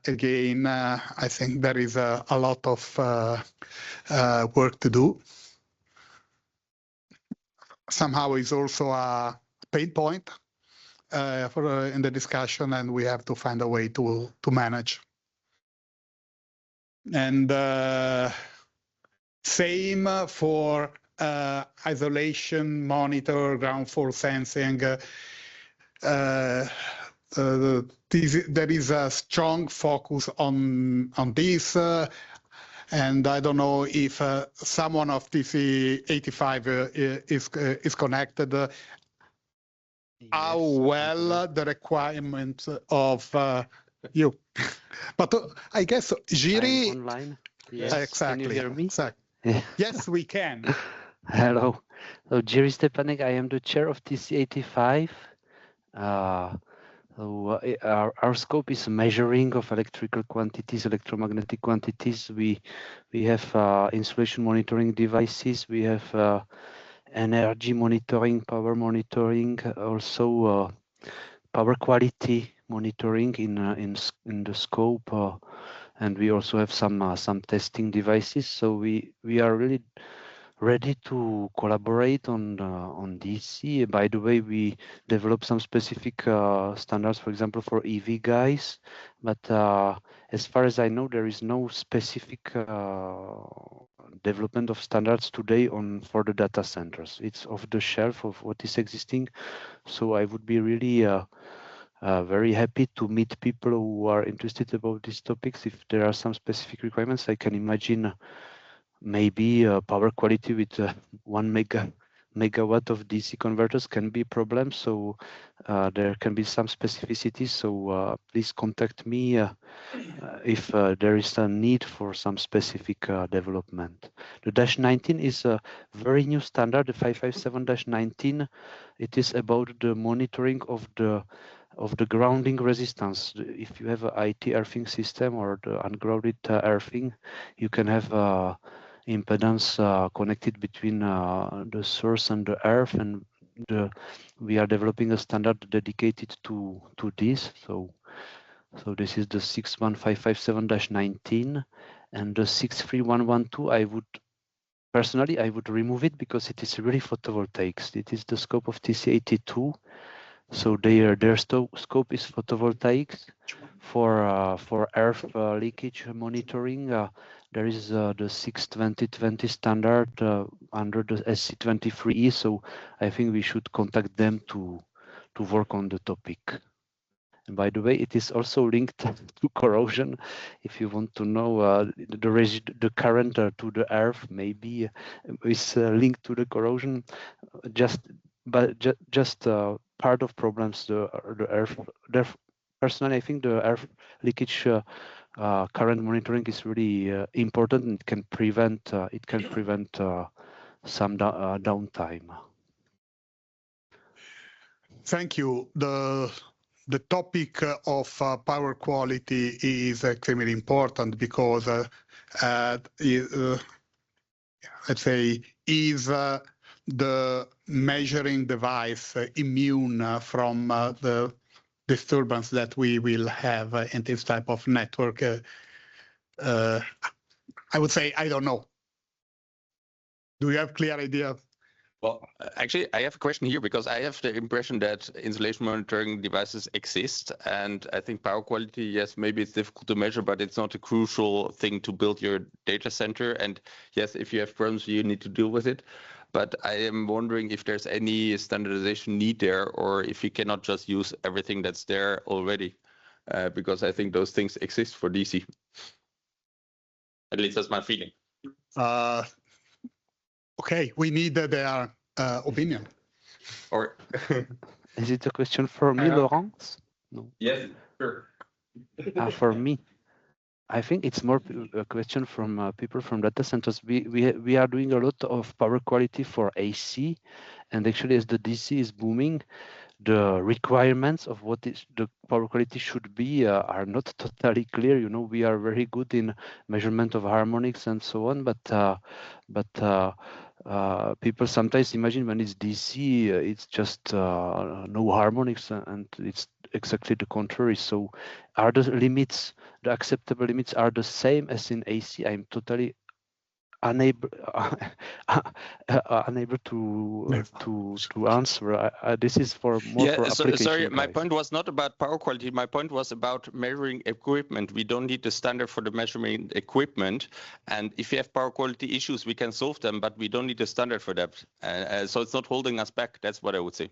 again, I think there is a lot of work to do. Somehow it's also a pain point in the discussion, and we have to find a way to manage. And same for isolation, monitor, ground fault sensing. There is a strong focus on this, and I don't know if someone of TC85 is connected. How well the requirements of you, but I guess Jiri online. Yes. Exactly. Can you hear me? Exactly. Yes, we can. Hello. So Jiri Stepanek, I am the chair of TC85. Our scope is measuring of electrical quantities, electromagnetic quantities. We have insulation monitoring devices. We have energy monitoring, power monitoring, also power quality monitoring in the scope, and we also have some testing devices. So we are really ready to collaborate on DC. By the way, we developed some specific standards, for example, for EV guys. But as far as I know, there is no specific development of standards today for the data centers. It's off the shelf of what is existing. So I would be really very happy to meet people who are interested about these topics. If there are some specific requirements, I can imagine maybe power quality with 1 megawatt of DC converters can be a problem. So there can be some specificities. So please contact me if there is a need for some specific development. The -19 is a very new standard, the 557-19. It is about the monitoring of the grounding resistance. If you have a IT earthing system or the ungrounded earthing, you can have impedance connected between the source and the earth, and we are developing a standard dedicated to this. So this is the 61557-19, and the 63112. I would remove it because it is really photovoltaics. It is the scope of TC82. So their scope is photovoltaics. For earth leakage monitoring, there is the 62020 standard under the SC23E. So I think we should contact them to work on the topic. And by the way, it is also linked to corrosion. If you want to know the current to the earth, maybe is linked to the corrosion. Just part of problems. The earth. Personally, I think the earth leakage current monitoring is really important and can prevent some downtime. Thank you. The topic of power quality is extremely important because, let's say, is the measuring device immune from the disturbance that we will have in this type of network? I would say, I don't know. Do you have a clear idea? Well, actually, I have a question here because I have the impression that insulation monitoring devices exist. And I think power quality, yes, maybe it's difficult to measure, but it's not a crucial thing to build your data center. And yes, if you have problems, you need to deal with it. But I am wondering if there's any standardization need there, or if you cannot just use everything that's there already, because I think those things exist for DC. At least that's my feeling. Okay, we need their opinion. Or is it a question for me, Laurence? No. Yes, sure. For me, I think it's more a question from people from data centers. We are doing a lot of power quality for AC, and actually, as the DC is booming, the requirements of what is the power quality should be are not totally clear. You know, we are very good in measurement of harmonics and so on, but people sometimes imagine when it's DC, it's just no harmonics, and it's exactly the contrary. So are the limits, the acceptable limits are the same as in AC? I'm totally unable to answer. This is for more for application. Sorry, my guys. point was not about power quality. My point was about measuring equipment. We don't need the standard for the measurement equipment. And if you have power quality issues, we can solve them, but we don't need a standard for that. So it's not holding us back. That's what I would say.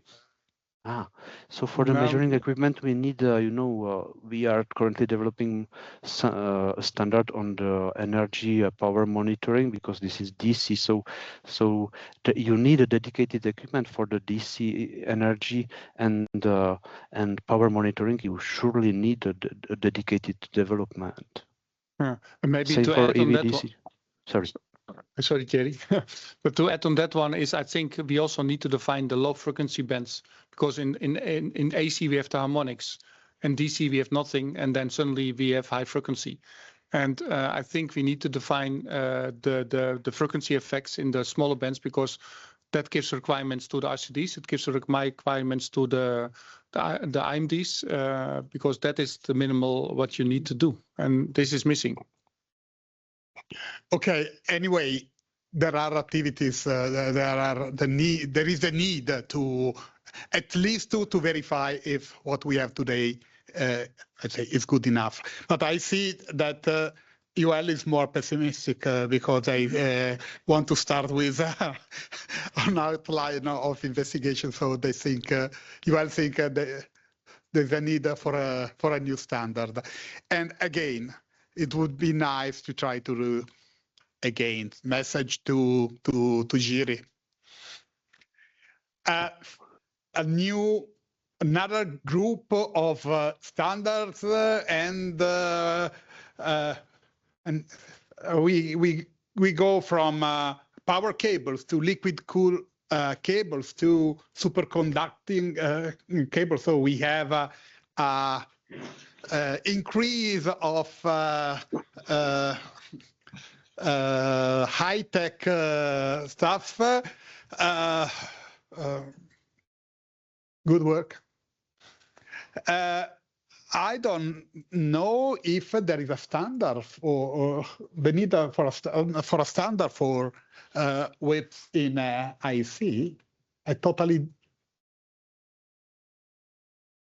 So for the measuring equipment, we need, we are currently developing a standard on the energy power monitoring because this is DC. So you need a dedicated equipment for the DC energy and power monitoring. You surely need a dedicated development. Maybe Same to for add on that LVDC. Sorry, Thierry. But to add on that one is, I think we also need to define the low frequency bands, because in AC we have the harmonics, and DC we have nothing, and then suddenly we have high frequency. And I think we need to define the frequency effects in the smaller bands, because that gives requirements to the RCDs, it gives requirements to the IMDs, because that is the minimal what you need to do, and this is missing. Okay. Anyway, there are activities. There is the need to at least to verify if what we have today, let's say, is good enough. But I see that UL is more pessimistic because I want to start with an outline of investigation. So they think UL think there's a need for a new standard. And again, it would be nice to try to again message to Jiri. another group of standards, and we go from power cables to liquid cool cables to superconducting cables. So we have increase of high-tech stuff. Good work. I don't know if there is a standard for the need for a standard for whips in IC. I totally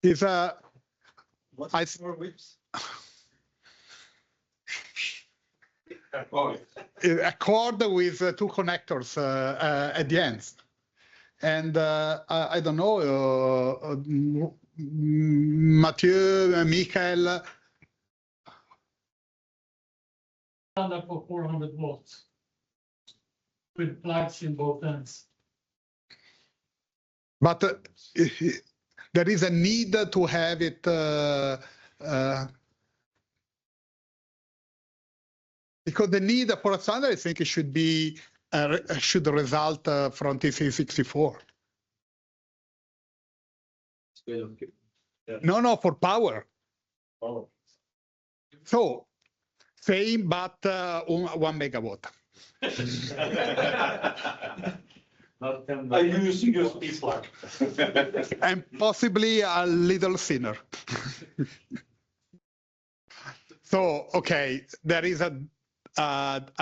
is a. What's for whips? A cord with two connectors at the ends, and I don't know. Mathieu, Michael. Standard for 400 volts with plugs in both ends. But there is a need to have it because the need for a standard, I think, it should be should result from TC64. No, for power. Oh. So same, but 1 megawatt. I'm using your speed plug. And possibly a little thinner. So, okay, there is a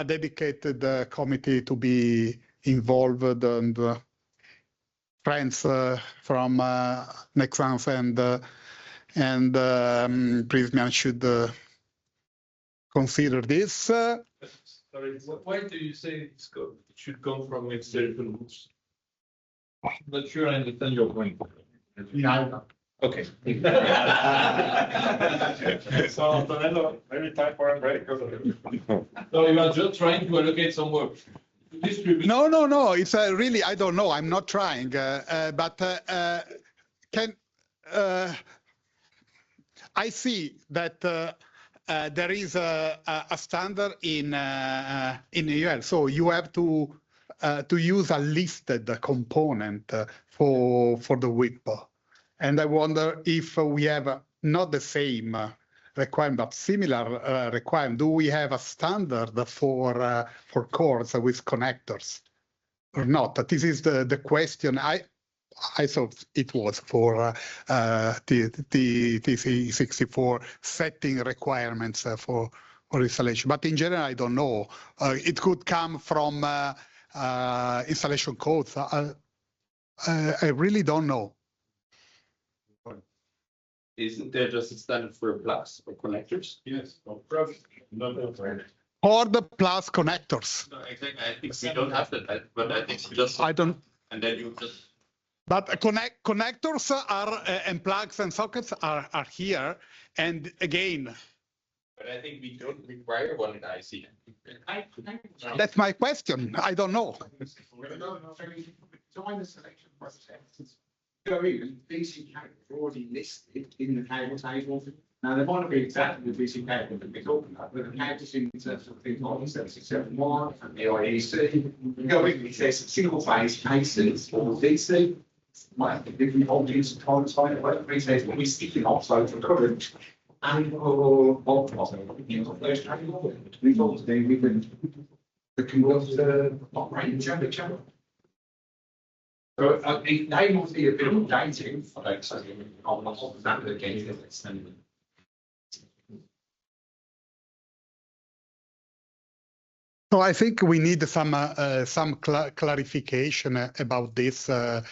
dedicated committee to be involved, and friends from Nexans and Prismian should consider this. Sorry, why do you say it should come from external rules? I'm not sure I understand your point. Yeah. Okay. So, Antonello, maybe time for a break. So you are just trying to allocate some work. No. It's really, I don't know. I'm not trying, but I see that there is a standard in UL, so you have to use a listed component for the whip. And I wonder if we have not the same requirement, but similar requirement. Do we have a standard for cords with connectors or not? This is the question. I thought it was for TC64 setting requirements for installation. But in general, I don't know. It could come from installation codes. I really don't know. Isn't there just a standard for plugs or connectors? Yes. Cord plus connectors. No, exactly. I think we don't have that, but I think just. I don't. And then you just. But connectors are and plugs and sockets are here, and again. But I think we don't require one in IC. That's my question. I don't know. Join the selection process. Go in, DC cable already listed in the cable table. Now, they might not be exactly the DC cable that we're talking about, but the cables in terms of things like 761 and the IEC. Go in, it says single phase cases or DC. Might have different voltages and time side, whatever it says, but we're sticking off so for current and or those cables. We thought today we can operate in channel. So it may not be a bit of dating, I don't say, on the whole standard again. So I think we need some clarification about this. I'm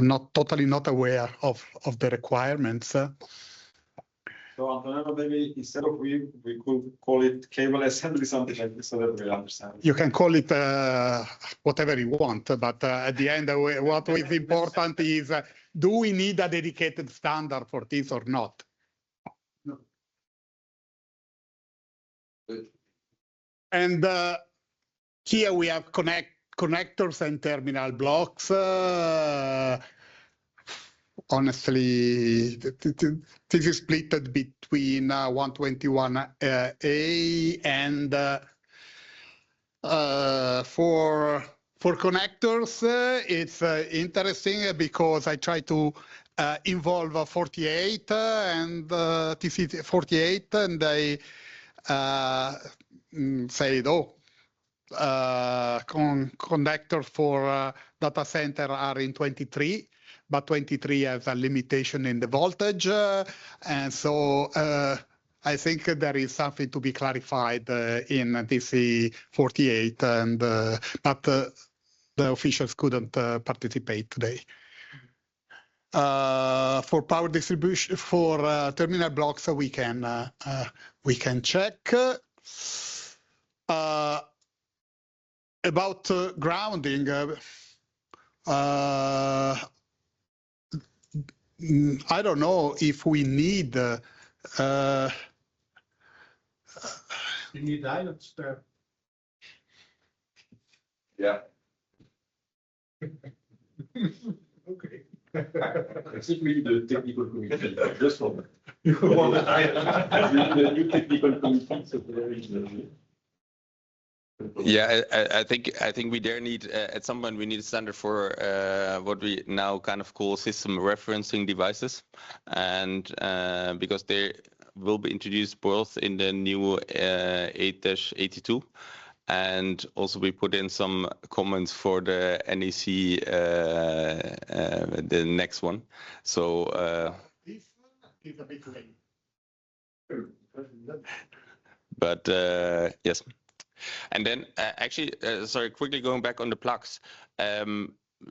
not totally not aware of the requirements. So Antonello, maybe instead of we could call it cable assembly, something like this, so that we understand. You can call it whatever you want, but at the end, what is important is, do we need a dedicated standard for this or not? No. And here we have connectors and terminal blocks, honestly, this is split between 121A and for connectors, it's interesting because I try to involve 48 and TC48, and I said, oh, connectors for data center are in 23, but 23 has a limitation in the voltage, and so I think there is something to be clarified in DC48, and but the officials couldn't participate today. For power distribution, for terminal blocks, we can check. About grounding, I don't know if we need. You need diodes there. Yeah. Okay. It's really the technical committee. Just one. You want the the new technical committee. Yeah, I think we there need at some point we need a standard for what we now kind of call system referencing devices, and because they will be introduced both in the new 8-82, and also we put in some comments for the NEC the next one. So this one is a bit late. But yes. And then actually, sorry, quickly going back on the plugs,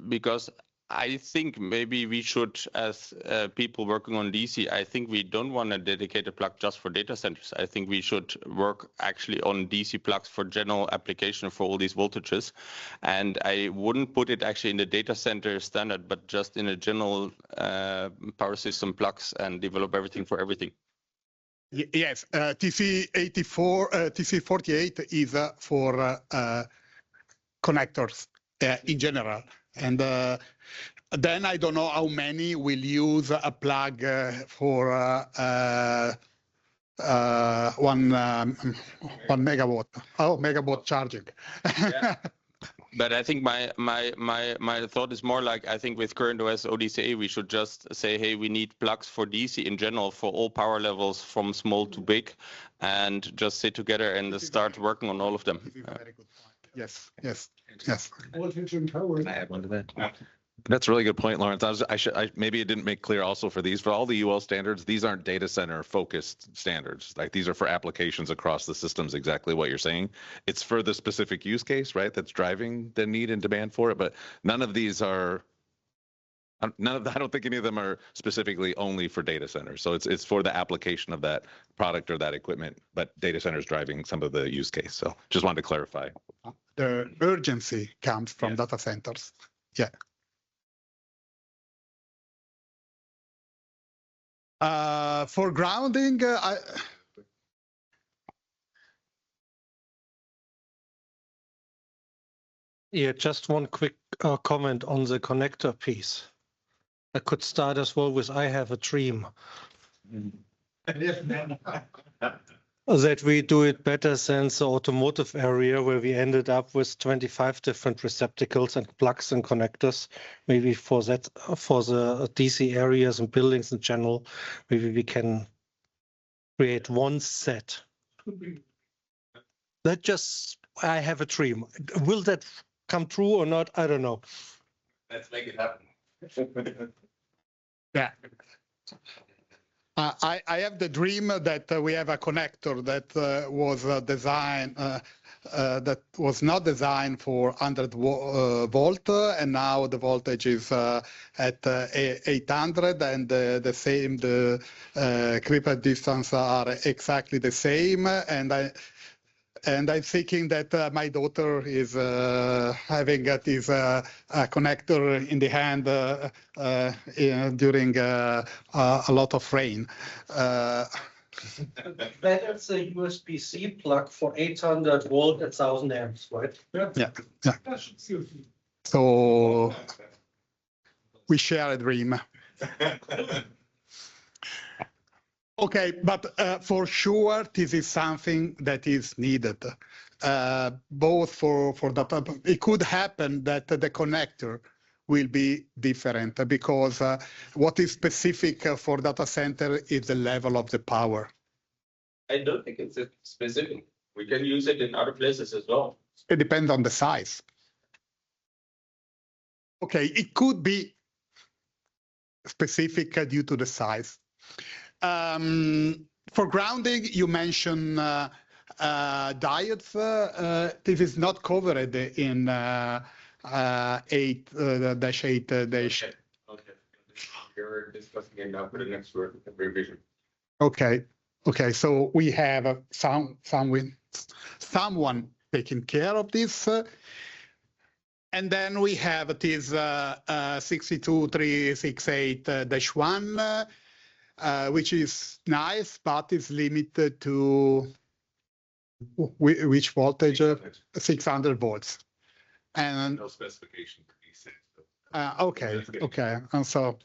because I think maybe we should, as people working on DC, I think we don't want to dedicate a plug just for data centers. I think we should work actually on DC plugs for general application for all these voltages. And I wouldn't put it actually in the data center standard, but just in a general power system plugs and develop everything for everything. Yes, TC48 is for connectors in general. And then I don't know how many will use a plug for 1 megawatt. Oh, megawatt charging. Yeah. But I think my thought is more like, I think with CurrentOS ODCA, we should just say, hey, we need plugs for DC in general for all power levels from small to big, and just sit together and start working on all of them. Very good point. Yes, yes, yes. Can I add one to that? That's a really good point, Lawrence. Maybe it didn't make clear also for these, for all the UL standards, these aren't data center focused standards. Like these are for applications across the systems, exactly what you're saying. It's for the specific use case, right? That's driving the need and demand for it. But none of these are, I don't think any of them are specifically only for data centers. So it's for the application of that product or that equipment, but data centers driving some of the use case. So just wanted to clarify. The urgency comes from data centers. Yeah. For grounding, Yeah, just one quick comment on the connector piece. I could start as well with I have a dream. That we do it better than the automotive area where we ended up with 25 different receptacles and plugs and connectors. Maybe for that, for the DC areas and buildings in general, maybe we can create one set. That just, I have a dream. Will that come true or not? I don't know. Let's make it happen. Yeah. I have the dream that we have a connector that was designed, that was not designed for 100 volt, and now the voltage is at 800, and the same, the creep distance are exactly the same, and I'm thinking that my daughter is having this connector in the hand during a lot of rain. That is a USB-C plug for 800 volt at 1000 amps, right? Yeah. So we share a dream. Okay, but for sure, this is something that is needed, both for data. It could happen that the connector will be different because what is specific for data center is the level of the power. I don't think it's specific. We can use it in other places as well. It depends on the size. Okay, it could be specific due to the size. For grounding, you mentioned diodes. This is not covered in 8-8-. Okay. You're discussing it now for the next revision. Okay. Okay. So we have someone taking care of this. And then we have this 62368-1, which is nice, but is limited to which voltage? 600 volts. And no specification to be said. Okay. And so,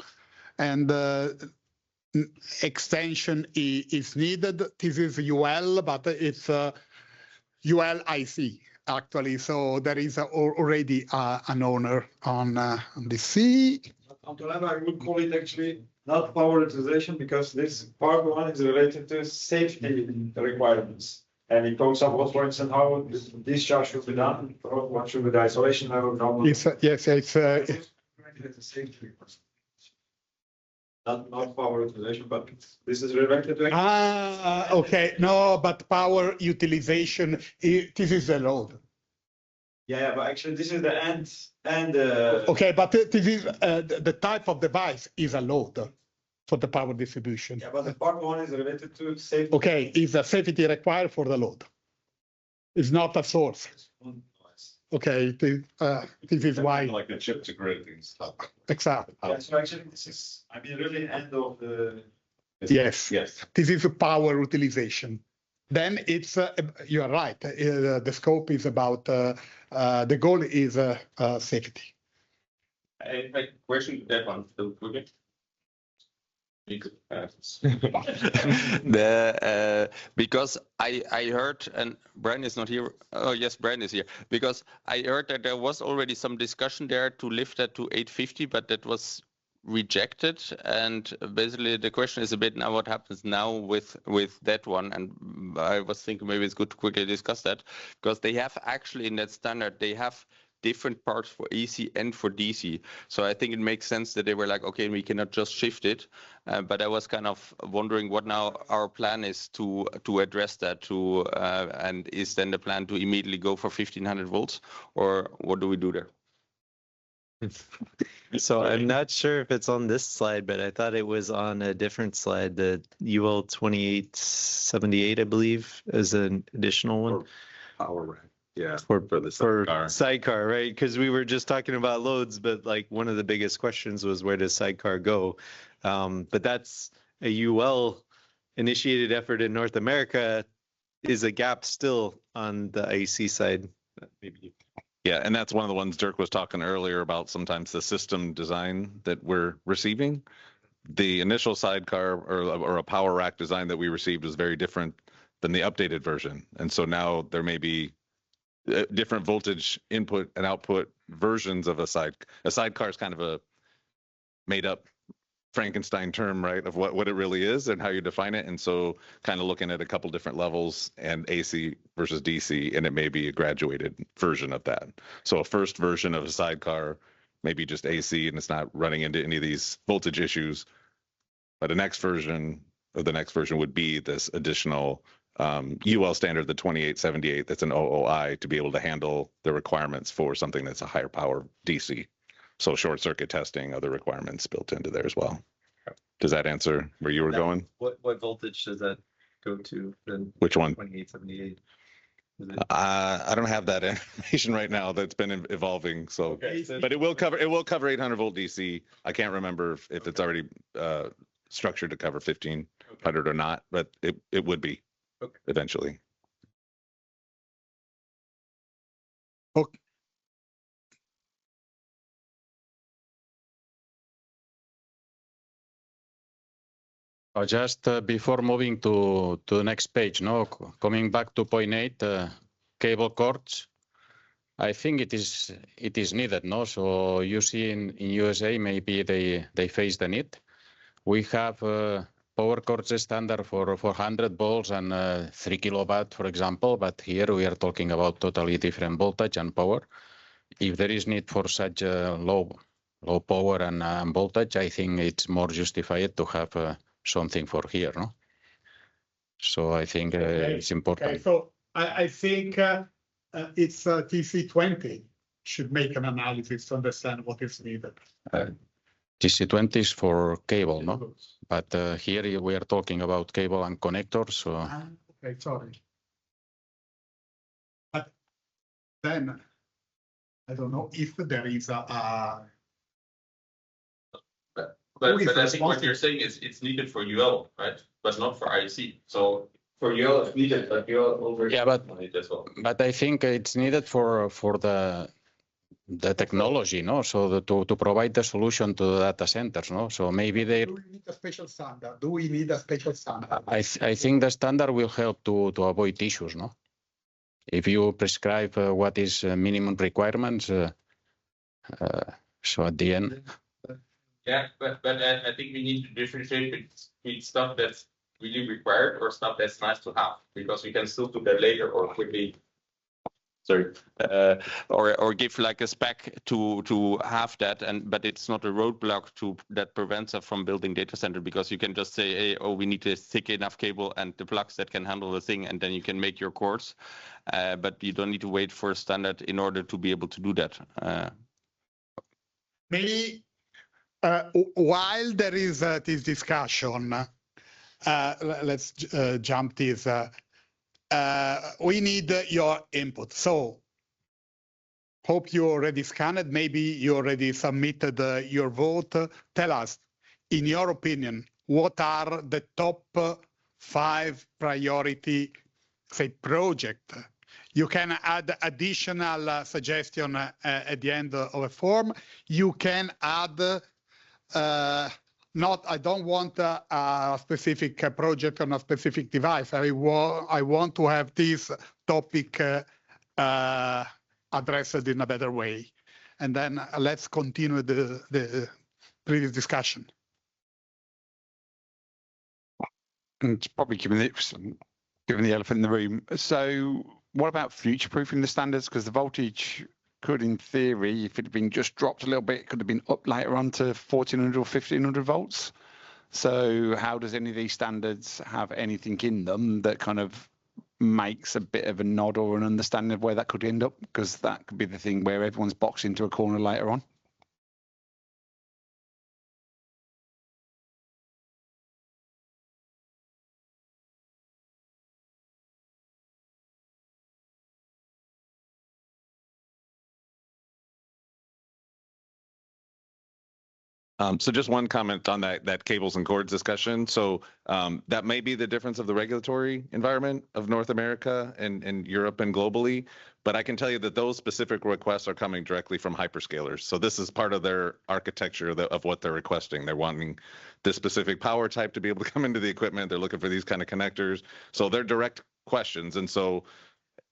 extension is needed. This is UL, but it's UL IC actually. So there is already an owner on the C. Antonella, I would call it actually not power utilization because this part one is related to safety requirements. And it talks about, for instance, how this discharge should be done, what should be the isolation level. Yes, it's safety. Not power utilization, but this is related to. Okay. No, but power utilization, this is the load. Yeah, but actually this is the end. Okay, but this is the type of device is a load for the power distribution. Yeah, but the part one is related to safety. Okay, is a safety required for the load. It's not a source. Okay, this is why. Like the chip to grid and stuff. Exactly. Yeah, so actually this is, really end of the. Yes. This is a power utilization. Then it's, you are right, the scope is about, the goal is safety. I question that one. Okay. Because I heard, and Brian is not here. Oh yes, Brian is here. Because I heard that there was already some discussion there to lift that to 850, but that was rejected. And basically the question is a bit now what happens now with that one. And I was thinking maybe it's good to quickly discuss that because they have actually in that standard, they have different parts for AC and for DC. So I think it makes sense that they were like, okay, we cannot just shift it. But I was kind of wondering what now our plan is to address that and is then the plan to immediately go for 1500 volts or what do we do there? So I'm not sure if it's on this slide, but I thought it was on a different slide, the UL 2878, I believe, is an additional one. Power rack. Yeah, for the sidecar, right? Because we were just talking about loads, but like one of the biggest questions was where does sidecar go? But that's a UL initiated effort in North America. Is a gap still on the IEC side? Maybe. Yeah, and that's one of the ones Dirk was talking earlier about. Sometimes the system design that we're receiving, the initial sidecar or a power rack design that we received was very different than the updated version, and so now there may be different voltage input and output versions of a sidecar is kind of a made up Frankenstein term, right, of what it really is and how you define it. And so kind of looking at a couple different levels and AC versus DC, and it may be a graduated version of that. So a first version of a sidecar, maybe just AC and it's not running into any of these voltage issues. But the next version would be this additional UL standard, the 2878, that's an OOI to be able to handle the requirements for something that's a higher power DC. So short circuit testing, other requirements built into there as well. Does that answer where you were going? What voltage does that go to then? Which one? 2878. I don't have that information right now. That's been evolving. So, okay. But it will cover 800 volt DC. I can't remember if it's already structured to cover 15. 100 or not, but it would be eventually. Okay. Just before moving to the next page, no, coming back to point 8, cable cords. I think it is needed, no. So you see in USA maybe they face the need. We have power cords standard for 100 volts and 3 kilowatt, for example. But here we are talking about totally different voltage and power. If there is need for such low power and voltage, I think it's more justified to have something for here, no? So I think it's important. Okay, so I think it's TC20 should make an analysis to understand what is needed. TC20 is for cable, no? But here we are talking about cable and connectors. So. Okay, sorry. But then I don't know if there is a. But I think what you're saying is it's needed for UL, right? But not for IEC. So for UL it's needed, but UL over. Yeah, but I think it's needed for the technology, no? So to provide the solution to the data centers, no? So maybe they. Do we need a special standard? Do we need a special standard? I think the standard will help to avoid issues, no? If you prescribe what is minimum requirements, so at the end. Yeah, but I think we need to differentiate between stuff that's really required or stuff that's nice to have, because we can still do that later or quickly. Sorry, or give like a spec to have that, but it's not a roadblock that prevents us from building data center, because you can just say, hey, oh, we need a thick enough cable and the plugs that can handle the thing, and then you can make your cords, but you don't need to wait for a standard in order to be able to do that. Maybe while there is this discussion, let's jump this. We need your input. So hope you already scanned. Maybe you already submitted your vote. Tell us, in your opinion, what are the top 5 priority, say, project? You can add additional suggestion at the end of a form. You can add I don't want a specific project on a specific device. I want to have this topic addressed in a better way. And then let's continue the previous discussion. It's probably given the elephant in the room. So what about future-proofing the standards? Because the voltage could, in theory, if it had been just dropped a little bit, it could have been up later on to 1400 or 1500 volts. So how does any of these standards have anything in them that kind of makes a bit of a nod or an understanding of where that could end up? Because that could be the thing where everyone's boxed into a corner later on. So just one comment on that cables and cords discussion. So that may be the difference of the regulatory environment of North America and Europe and globally. But I can tell you that those specific requests are coming directly from hyperscalers. So this is part of their architecture of what they're requesting. They're wanting this specific power type to be able to come into the equipment. They're looking for these kind of connectors. So they're direct questions. And so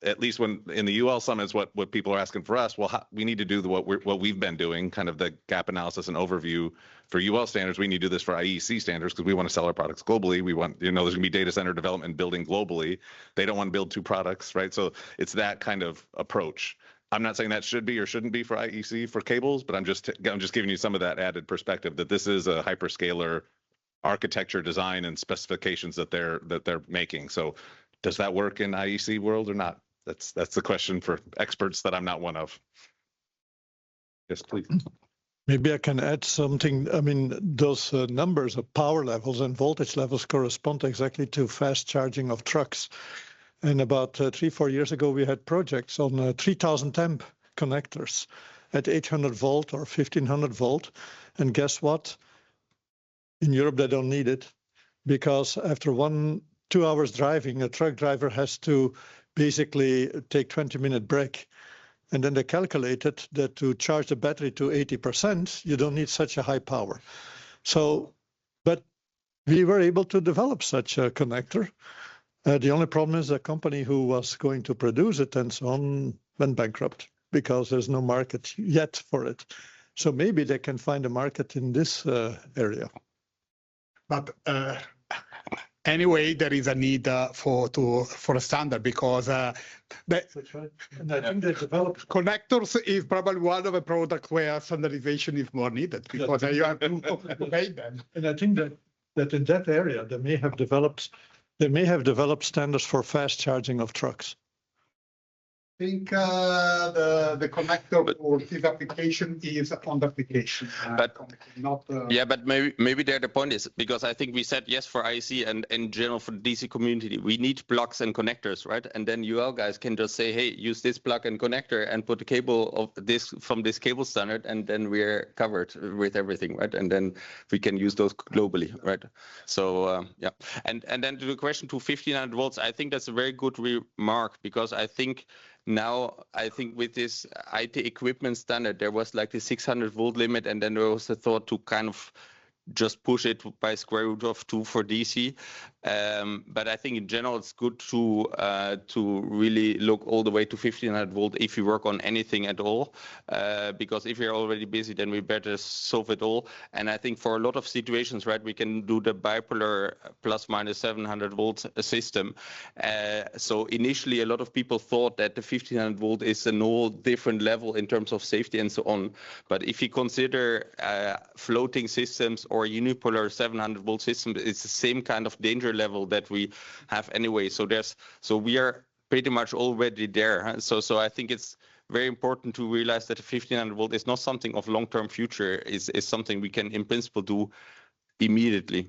at least when in the UL summits, what people are asking for us, well, we need to do what we've been doing, kind of the gap analysis and overview for UL standards. We need to do this for IEC standards because we want to sell our products globally. We want, there's going to be data center development and building globally. They don't want to build 2 products, right? So it's that kind of approach. I'm not saying that should be or shouldn't be for IEC for cables, but I'm just giving you some of that added perspective that this is a hyperscaler architecture design and specifications that they're making. So does that work in IEC world or not? That's the question for experts that I'm not one of. Yes, please. Maybe I can add something. I mean, those numbers of power levels and voltage levels correspond exactly to fast charging of trucks. And about 3-4 years ago, we had projects on 3000 amp connectors at 800 volt or 1500 volt. And guess what? In Europe, they don't need it because after 2 hours driving, a truck driver has to basically take 20-minute break. And then they calculated that to charge the battery to 80%, you don't need such a high power. So, but we were able to develop such a connector. The only problem is the company who was going to produce it and so on went bankrupt because there's no market yet for it. So maybe they can find a market in this area. But anyway, there is a need for a standard because and I think they developed connectors is probably one of the products where standardization is more needed because you have to obey them. And I think that in that area they may have developed standards for fast charging of trucks. I think the connector for this application is on the application, but not. Yeah, but maybe there the point is because I think we said yes for IC and in general for the DC community we need plugs and connectors, right? And then UL guys can just say, hey, use this plug and connector and put the cable of this from this cable standard, and then we're covered with everything, right? And then we can use those globally, right? So yeah, and then to the question to 1500 volts, I think that's a very good remark because I think. Now, I think with this IT equipment standard, there was like the 600 volt limit, and then there was a thought to kind of just push it by square root of 2 for DC. But I think in general, it's good to really look all the way to 1500 volt if you work on anything at all, because if you're already busy, then we better solve it all. And I think for a lot of situations, right, we can do the bipolar plus minus 700 volt system. So initially, a lot of people thought that the 1500 volt is a whole different level in terms of safety and so on. But if you consider floating systems or unipolar 700 volt systems, it's the same kind of danger level that we have anyway. So we are pretty much already there. Huh? So I think it's very important to realize that the 1500 volt is not something of long-term future. Is something we can in principle do immediately.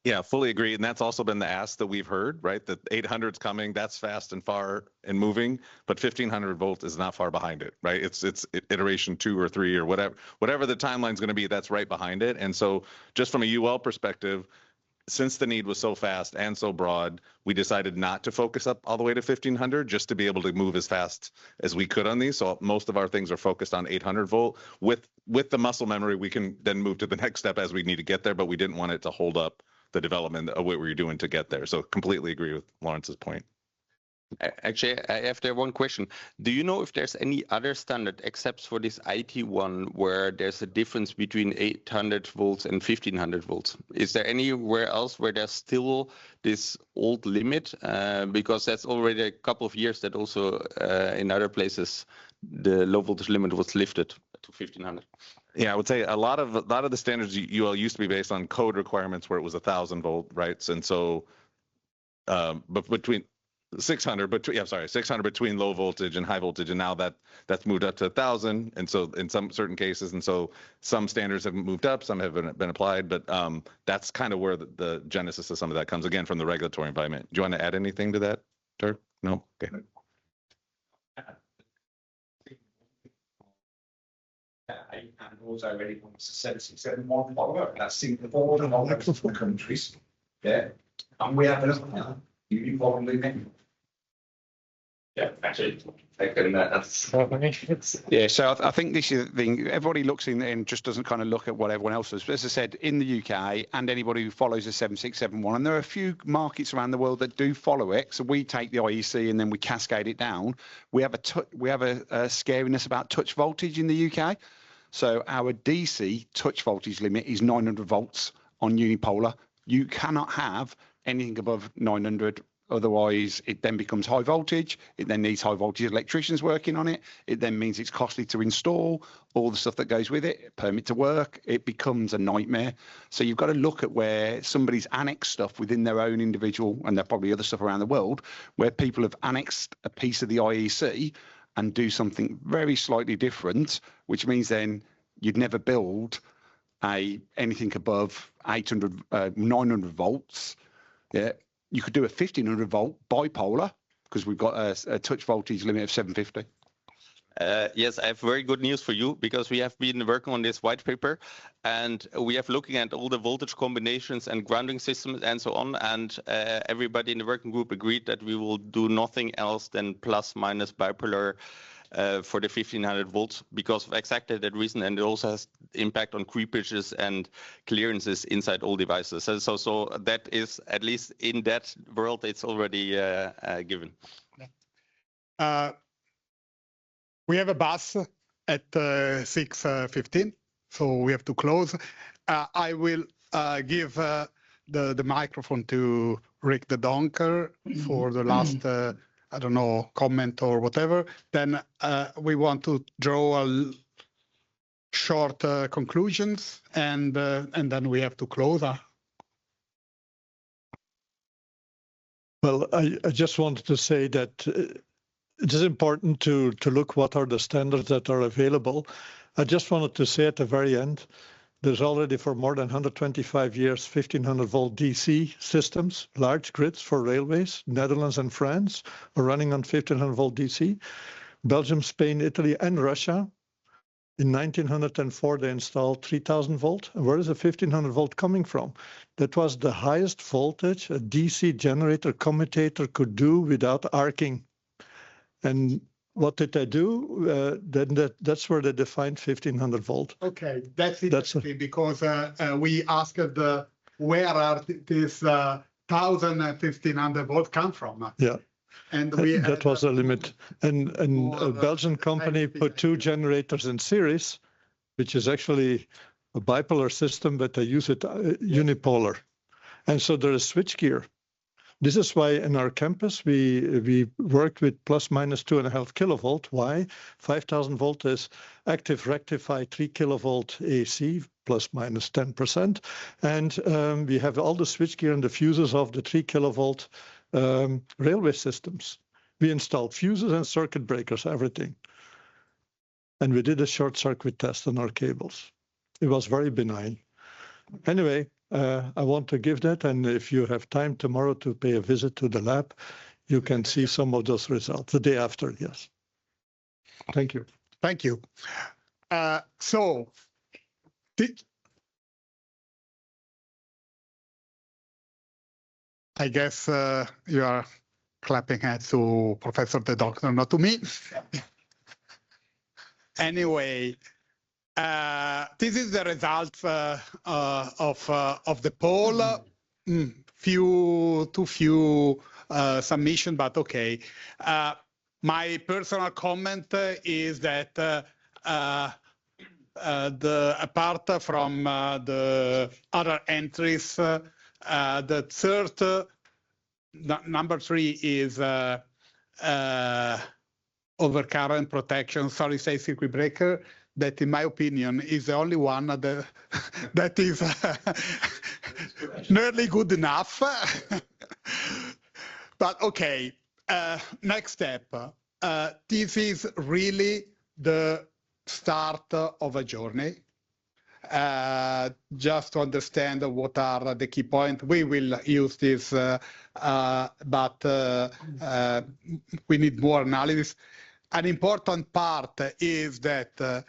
Yeah, fully agree. And that's also been the ask that we've heard, right? That 800 is coming, that's fast and far and moving, but 1500 volt is not far behind it, right? It's iteration 2 or 3 or whatever the timeline's going to be, that's right behind it. And so just from a UL perspective, since the need was so fast and so broad, we decided not to focus up all the way to 1500 just to be able to move as fast as we could on these. So most of our things are focused on 800 volt. With the muscle memory, we can then move to the next step as we need to get there, but we didn't want it to hold up the development of what we're doing to get there. So completely agree with Lawrence's point. Actually, I have there one question. Do you know if there's any other standard except for this IT one where there's a difference between 800 volts and 1500 volts? Is there anywhere else where there's still this old limit? Because that's already a couple of years that also in other places the low voltage limit was lifted to 1500. Yeah, I would say a lot of the standards UL used to be based on code requirements where it was 1000 volt, right? And so, but between 600 between low voltage and high voltage, and now that's moved up to 1000. And so in some certain cases, and so some standards have moved up, some have been applied, but that's kind of where the genesis of some of that comes again from the regulatory environment. Do you want to add anything to that, Dirk? No? Okay. And also already wants to 767 follow, that's Singapore and all those countries. Yeah. And we have another uniform limit. Yeah, actually, yeah, so I think this is the thing. Everybody looks in and just doesn't kind of look at what everyone else does. But as I said, in the UK and anybody who follows the 7671, and there are a few markets around the world that do follow it. So we take the IEC and then we cascade it down. We have a scariness about touch voltage in the UK. So our DC touch voltage limit is 900 volts on unipolar. You cannot have anything above 900. Otherwise, it then becomes high voltage. It then needs high voltage electricians working on it. It then means it's costly to install, all the stuff that goes with it, permit to work. It becomes a nightmare. So you've got to look at where somebody's annexed stuff within their own individual, and there are probably other stuff around the world, where people have annexed a piece of the IEC and do something very slightly different, which means then you'd never build anything above 900 volts. Yeah. You could do a 1500 volt bipolar because we've got a touch voltage limit of 750. Yes, I have very good news for you because we have been working on this white paper and we have looking at all the voltage combinations and grounding systems and so on. And everybody in the working group agreed that we will do nothing else than plus minus bipolar for the 1500 volts because of exactly that reason. And it also has impact on creepages and clearances inside all devices. So that is, at least in that world, it's already given. We have a bus at 6:15, so we have to close. I will give the microphone to Rick the Donker for the last, I don't know, comment or whatever. Then we want to draw a short conclusions, and then we have to close. Well, I just wanted to say that it is important to look what are the standards that are available. I just wanted to say at the very end, there's already for more than 125 years 1500 volt DC systems, large grids for railways. Netherlands and France are running on 1500 volt DC. Belgium, Spain, Italy, and Russia. In 1904, they installed 3000 volt. And where is the 1500 volt coming from? That was the highest voltage a DC generator commutator could do without arcing. And what did they do? Then that's where they defined 1500 volt. Okay, that's interesting because we asked where are these 1000 and 1500 volt come from? Yeah. And that was a limit. And a Belgian company put 2 generators in series, which is actually a bipolar system, but they use it unipolar. And so there is switchgear. This is why in our campus we worked with plus minus 2.5 kilovolt. Why? 5000 volt is active rectify 3 kilovolt AC plus minus 10%, and we have all the switchgear and the fuses of the 3 kilovolt railway systems. We installed fuses and circuit breakers, everything, and we did a short circuit test on our cables. It was very benign. Anyway. I want to give that, and if you have time tomorrow to pay a visit to the lab, you can see some of those results the day after, yes. Thank you. Thank you. I guess you are clapping hands to Professor the Doctor, not to me. Anyway, this is the result of the poll. Too few submission, but okay. My personal comment is that apart from the other entries, the third number 3 is overcurrent protection, solid state circuit breaker. That, in my opinion, is the only one that is nearly good enough. But okay, next step. This is really the start of a journey. Just to understand what are the key points, we will use this, but we need more analysis. An important part is that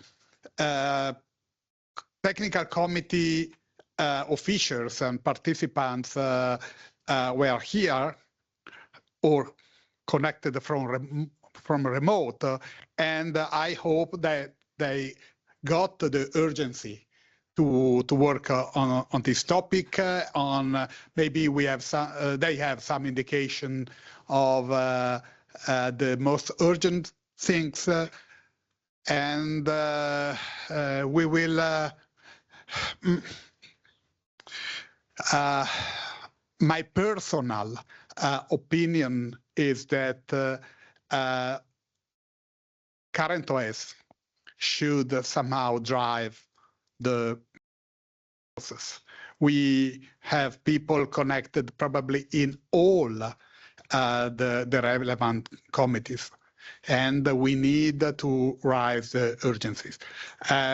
technical committee officials and participants were here or connected from remote, and I hope that they got the urgency to work on this topic. On maybe we have some, they have some indication of the most urgent things, and we will. My personal opinion is that CurrentOS should somehow drive the process. We have people connected probably in all the relevant committees, and we need to raise the urgencies.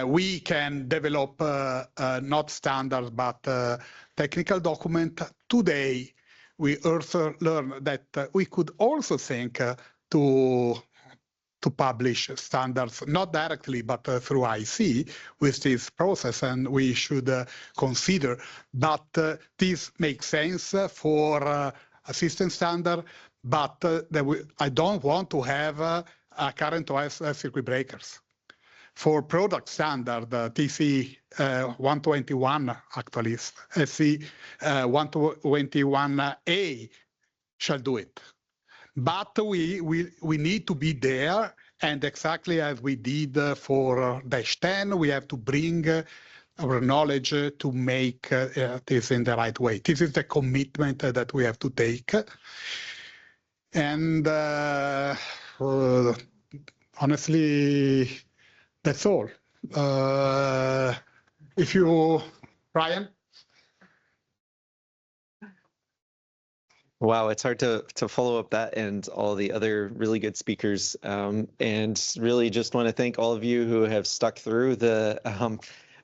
We can develop not standards, but technical document. Today, we also learn that we could also think to to publish standards, not directly, but through IC with this process, and we should consider. But this makes sense for a system standard, but I don't want to have a CurrentOS circuit breakers. For product standard, TC 121 actually, SC 121A shall do it. But we need to be there, and exactly as we did for -10, we have to bring our knowledge to make this in the right way. This is the commitment that we have to take. And honestly, that's all. If you, Ryan? Wow, it's hard to follow up that and all the other really good speakers. And really just want to thank all of you who have stuck through the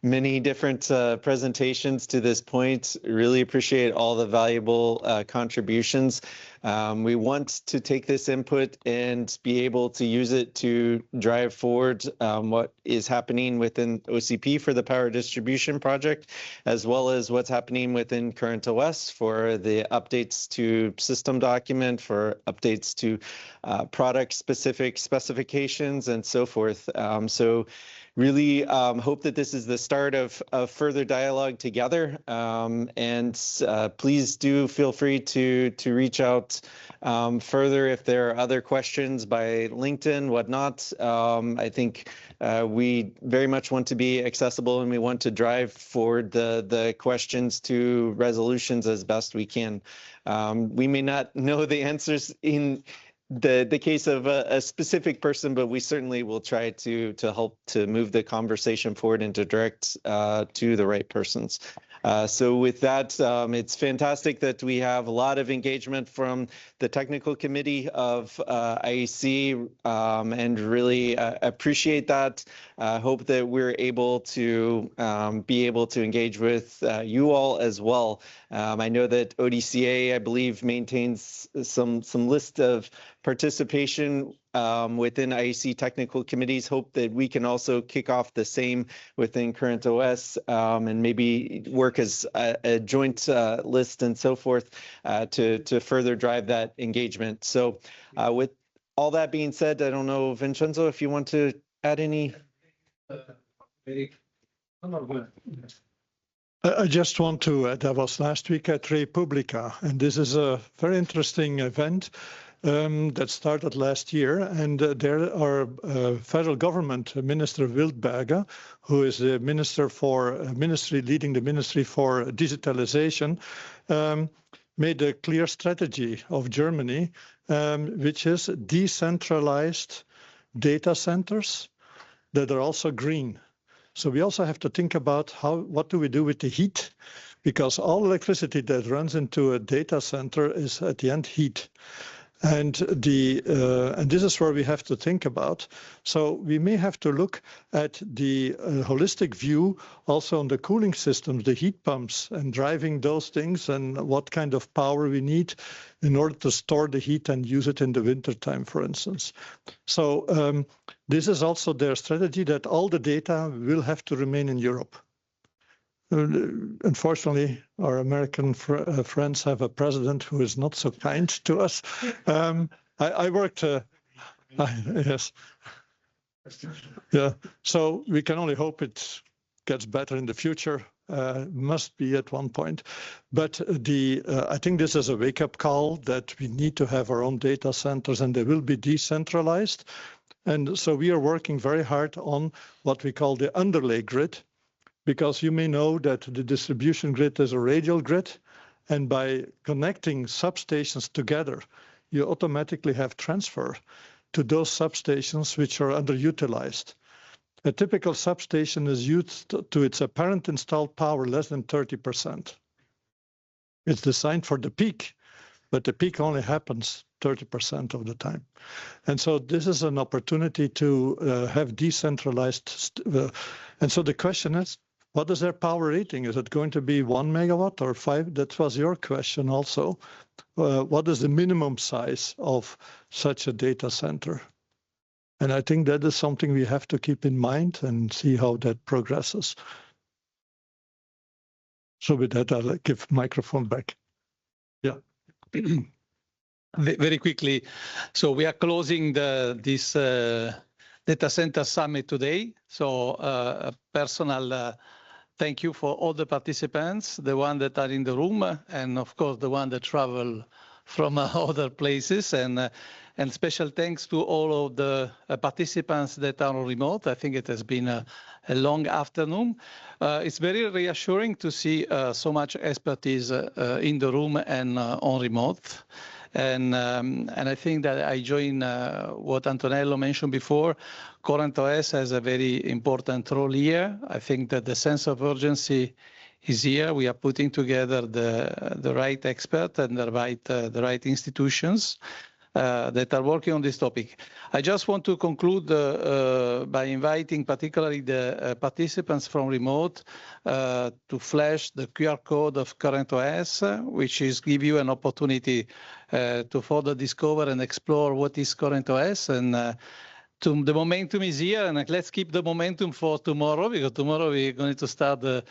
many different presentations to this point. Really appreciate all the valuable contributions. We want to take this input and be able to use it to drive forward what is happening within OCP for the power distribution project, as well as what's happening within CurrentOS for the updates to system document, for updates to product-specific specifications, and so forth. So really hope that this is the start of further dialogue together. And please do feel free to reach out further if there are other questions by LinkedIn, whatnot. I think we very much want to be accessible, and we want to drive forward the questions to resolutions as best we can. We may not know the answers in the case of a specific person, but we certainly will try to help to move the conversation forward and to direct to the right persons. So with that, it's fantastic that we have a lot of engagement from the technical committee of IEC, and really appreciate that. Hope that we're able to be able to engage with you all as well. I know that ODCA, I believe, maintains some list of participation within IEC technical committees. Hope that we can also kick off the same within CurrentOS, and maybe work as a joint list and so forth to further drive that engagement. So with all that being said, I don't know, Vincenzo, if you want to add any. I just want to add, I was last week at Republica, and this is a very interesting event that started last year, and there are federal government Minister Wildberger, who is the leading the Ministry for Digitalization, made a clear strategy of Germany, which is decentralized data centers that are also green. So we also have to think about what do we do with the heat, because all electricity that runs into a data center is at the end heat. And this is where we have to think about. So we may have to look at the holistic view also on the cooling systems, the heat pumps, and driving those things, and what kind of power we need in order to store the heat and use it in the wintertime, for instance. So this is also their strategy, that all the data will have to remain in Europe. Unfortunately, our American friends have a president who is not so kind to us. I worked, yes. Yeah, so we can only hope it gets better in the future. Must be at one point. But I think this is a wake-up call that we need to have our own data centers, and they will be decentralized. And so we are working very hard on what we call the underlay grid, because you may know that the distribution grid is a radial grid, and by connecting substations together, you automatically have transfer to those substations which are underutilized. A typical substation is used to its apparent installed power less than 30%. It's designed for the peak, but the peak only happens 30% of the time. And so this is an opportunity to have decentralized. And so the question is, what is their power rating? Is it going to be 1 megawatt or 5? That was your question also. What is the minimum size of such a data center? And I think that is something we have to keep in mind and see how that progresses. So with that, I'll give microphone back. Yeah. Very quickly. So we are closing this Data Center Summit today. So a personal thank you for all the participants, the ones that are in the room, and of course, the ones that travel from other places. And special thanks to all of the participants that are on remote. I think it has been a long afternoon. It's very reassuring to see so much expertise in the room and on remote. And I think that I join what Antonello mentioned before. CurrentOS has a very important role here. I think that the sense of urgency is here. We are putting together the right expert and the right institutions that are working on this topic. I just want to conclude by inviting particularly the participants from remote to flash the QR code of CurrentOS, which is give you an opportunity to further discover and explore what is CurrentOS. And the momentum is here, and let's keep the momentum for tomorrow, because tomorrow we're going to start the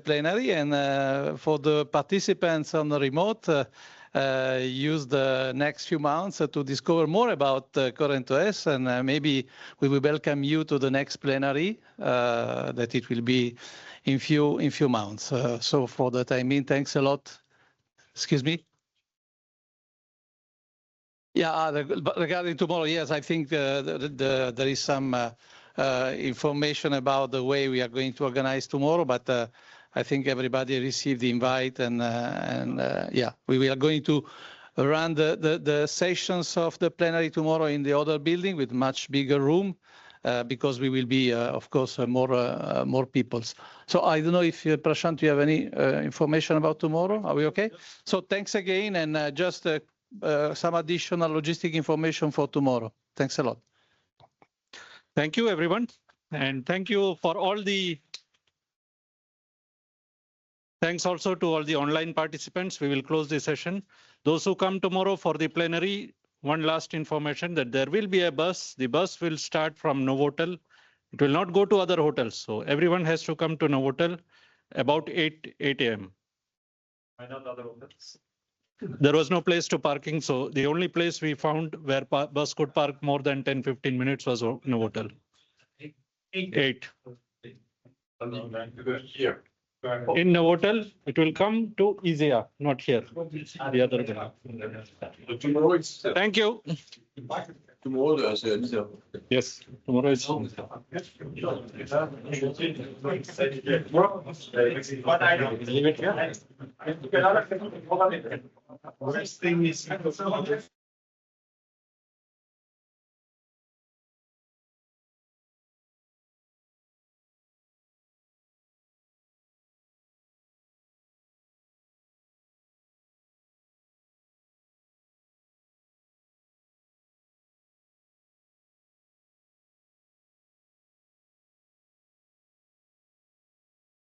plenary. And for the participants on the remote, use the next few months to discover more about CurrentOS, and maybe we will welcome you to the next plenary that it will be in few months. So for the time being, thanks a lot. Excuse me. Yeah, regarding tomorrow, yes, I think there is some information about the way we are going to organize tomorrow, but I think everybody received the invite, and yeah, we are going to run the sessions of the plenary tomorrow in the other building with much bigger room, because we will be, of course, more people. So I don't know if Prashant, you have any information about tomorrow. Are we okay? So thanks again, and just some additional logistic information for tomorrow. Thanks a lot. Thank you, everyone, and thank you for all the. Thanks also to all the online participants. We will close the session. Those who come tomorrow for the plenary, one last information that there will be a bus. The bus will start from Novotel. It will not go to other hotels. So everyone has to come to Novotel about 8 a.m. Why not other hotels? There was no place to parking. So the only place we found where bus could park more than 10-15 minutes was Novotel. 8. Here. In Novotel, it will come to ISEA, not here. The other way. Tomorrow it's. Thank you. Tomorrow there's Yes, tomorrow is. But I don't leave it here. First thing is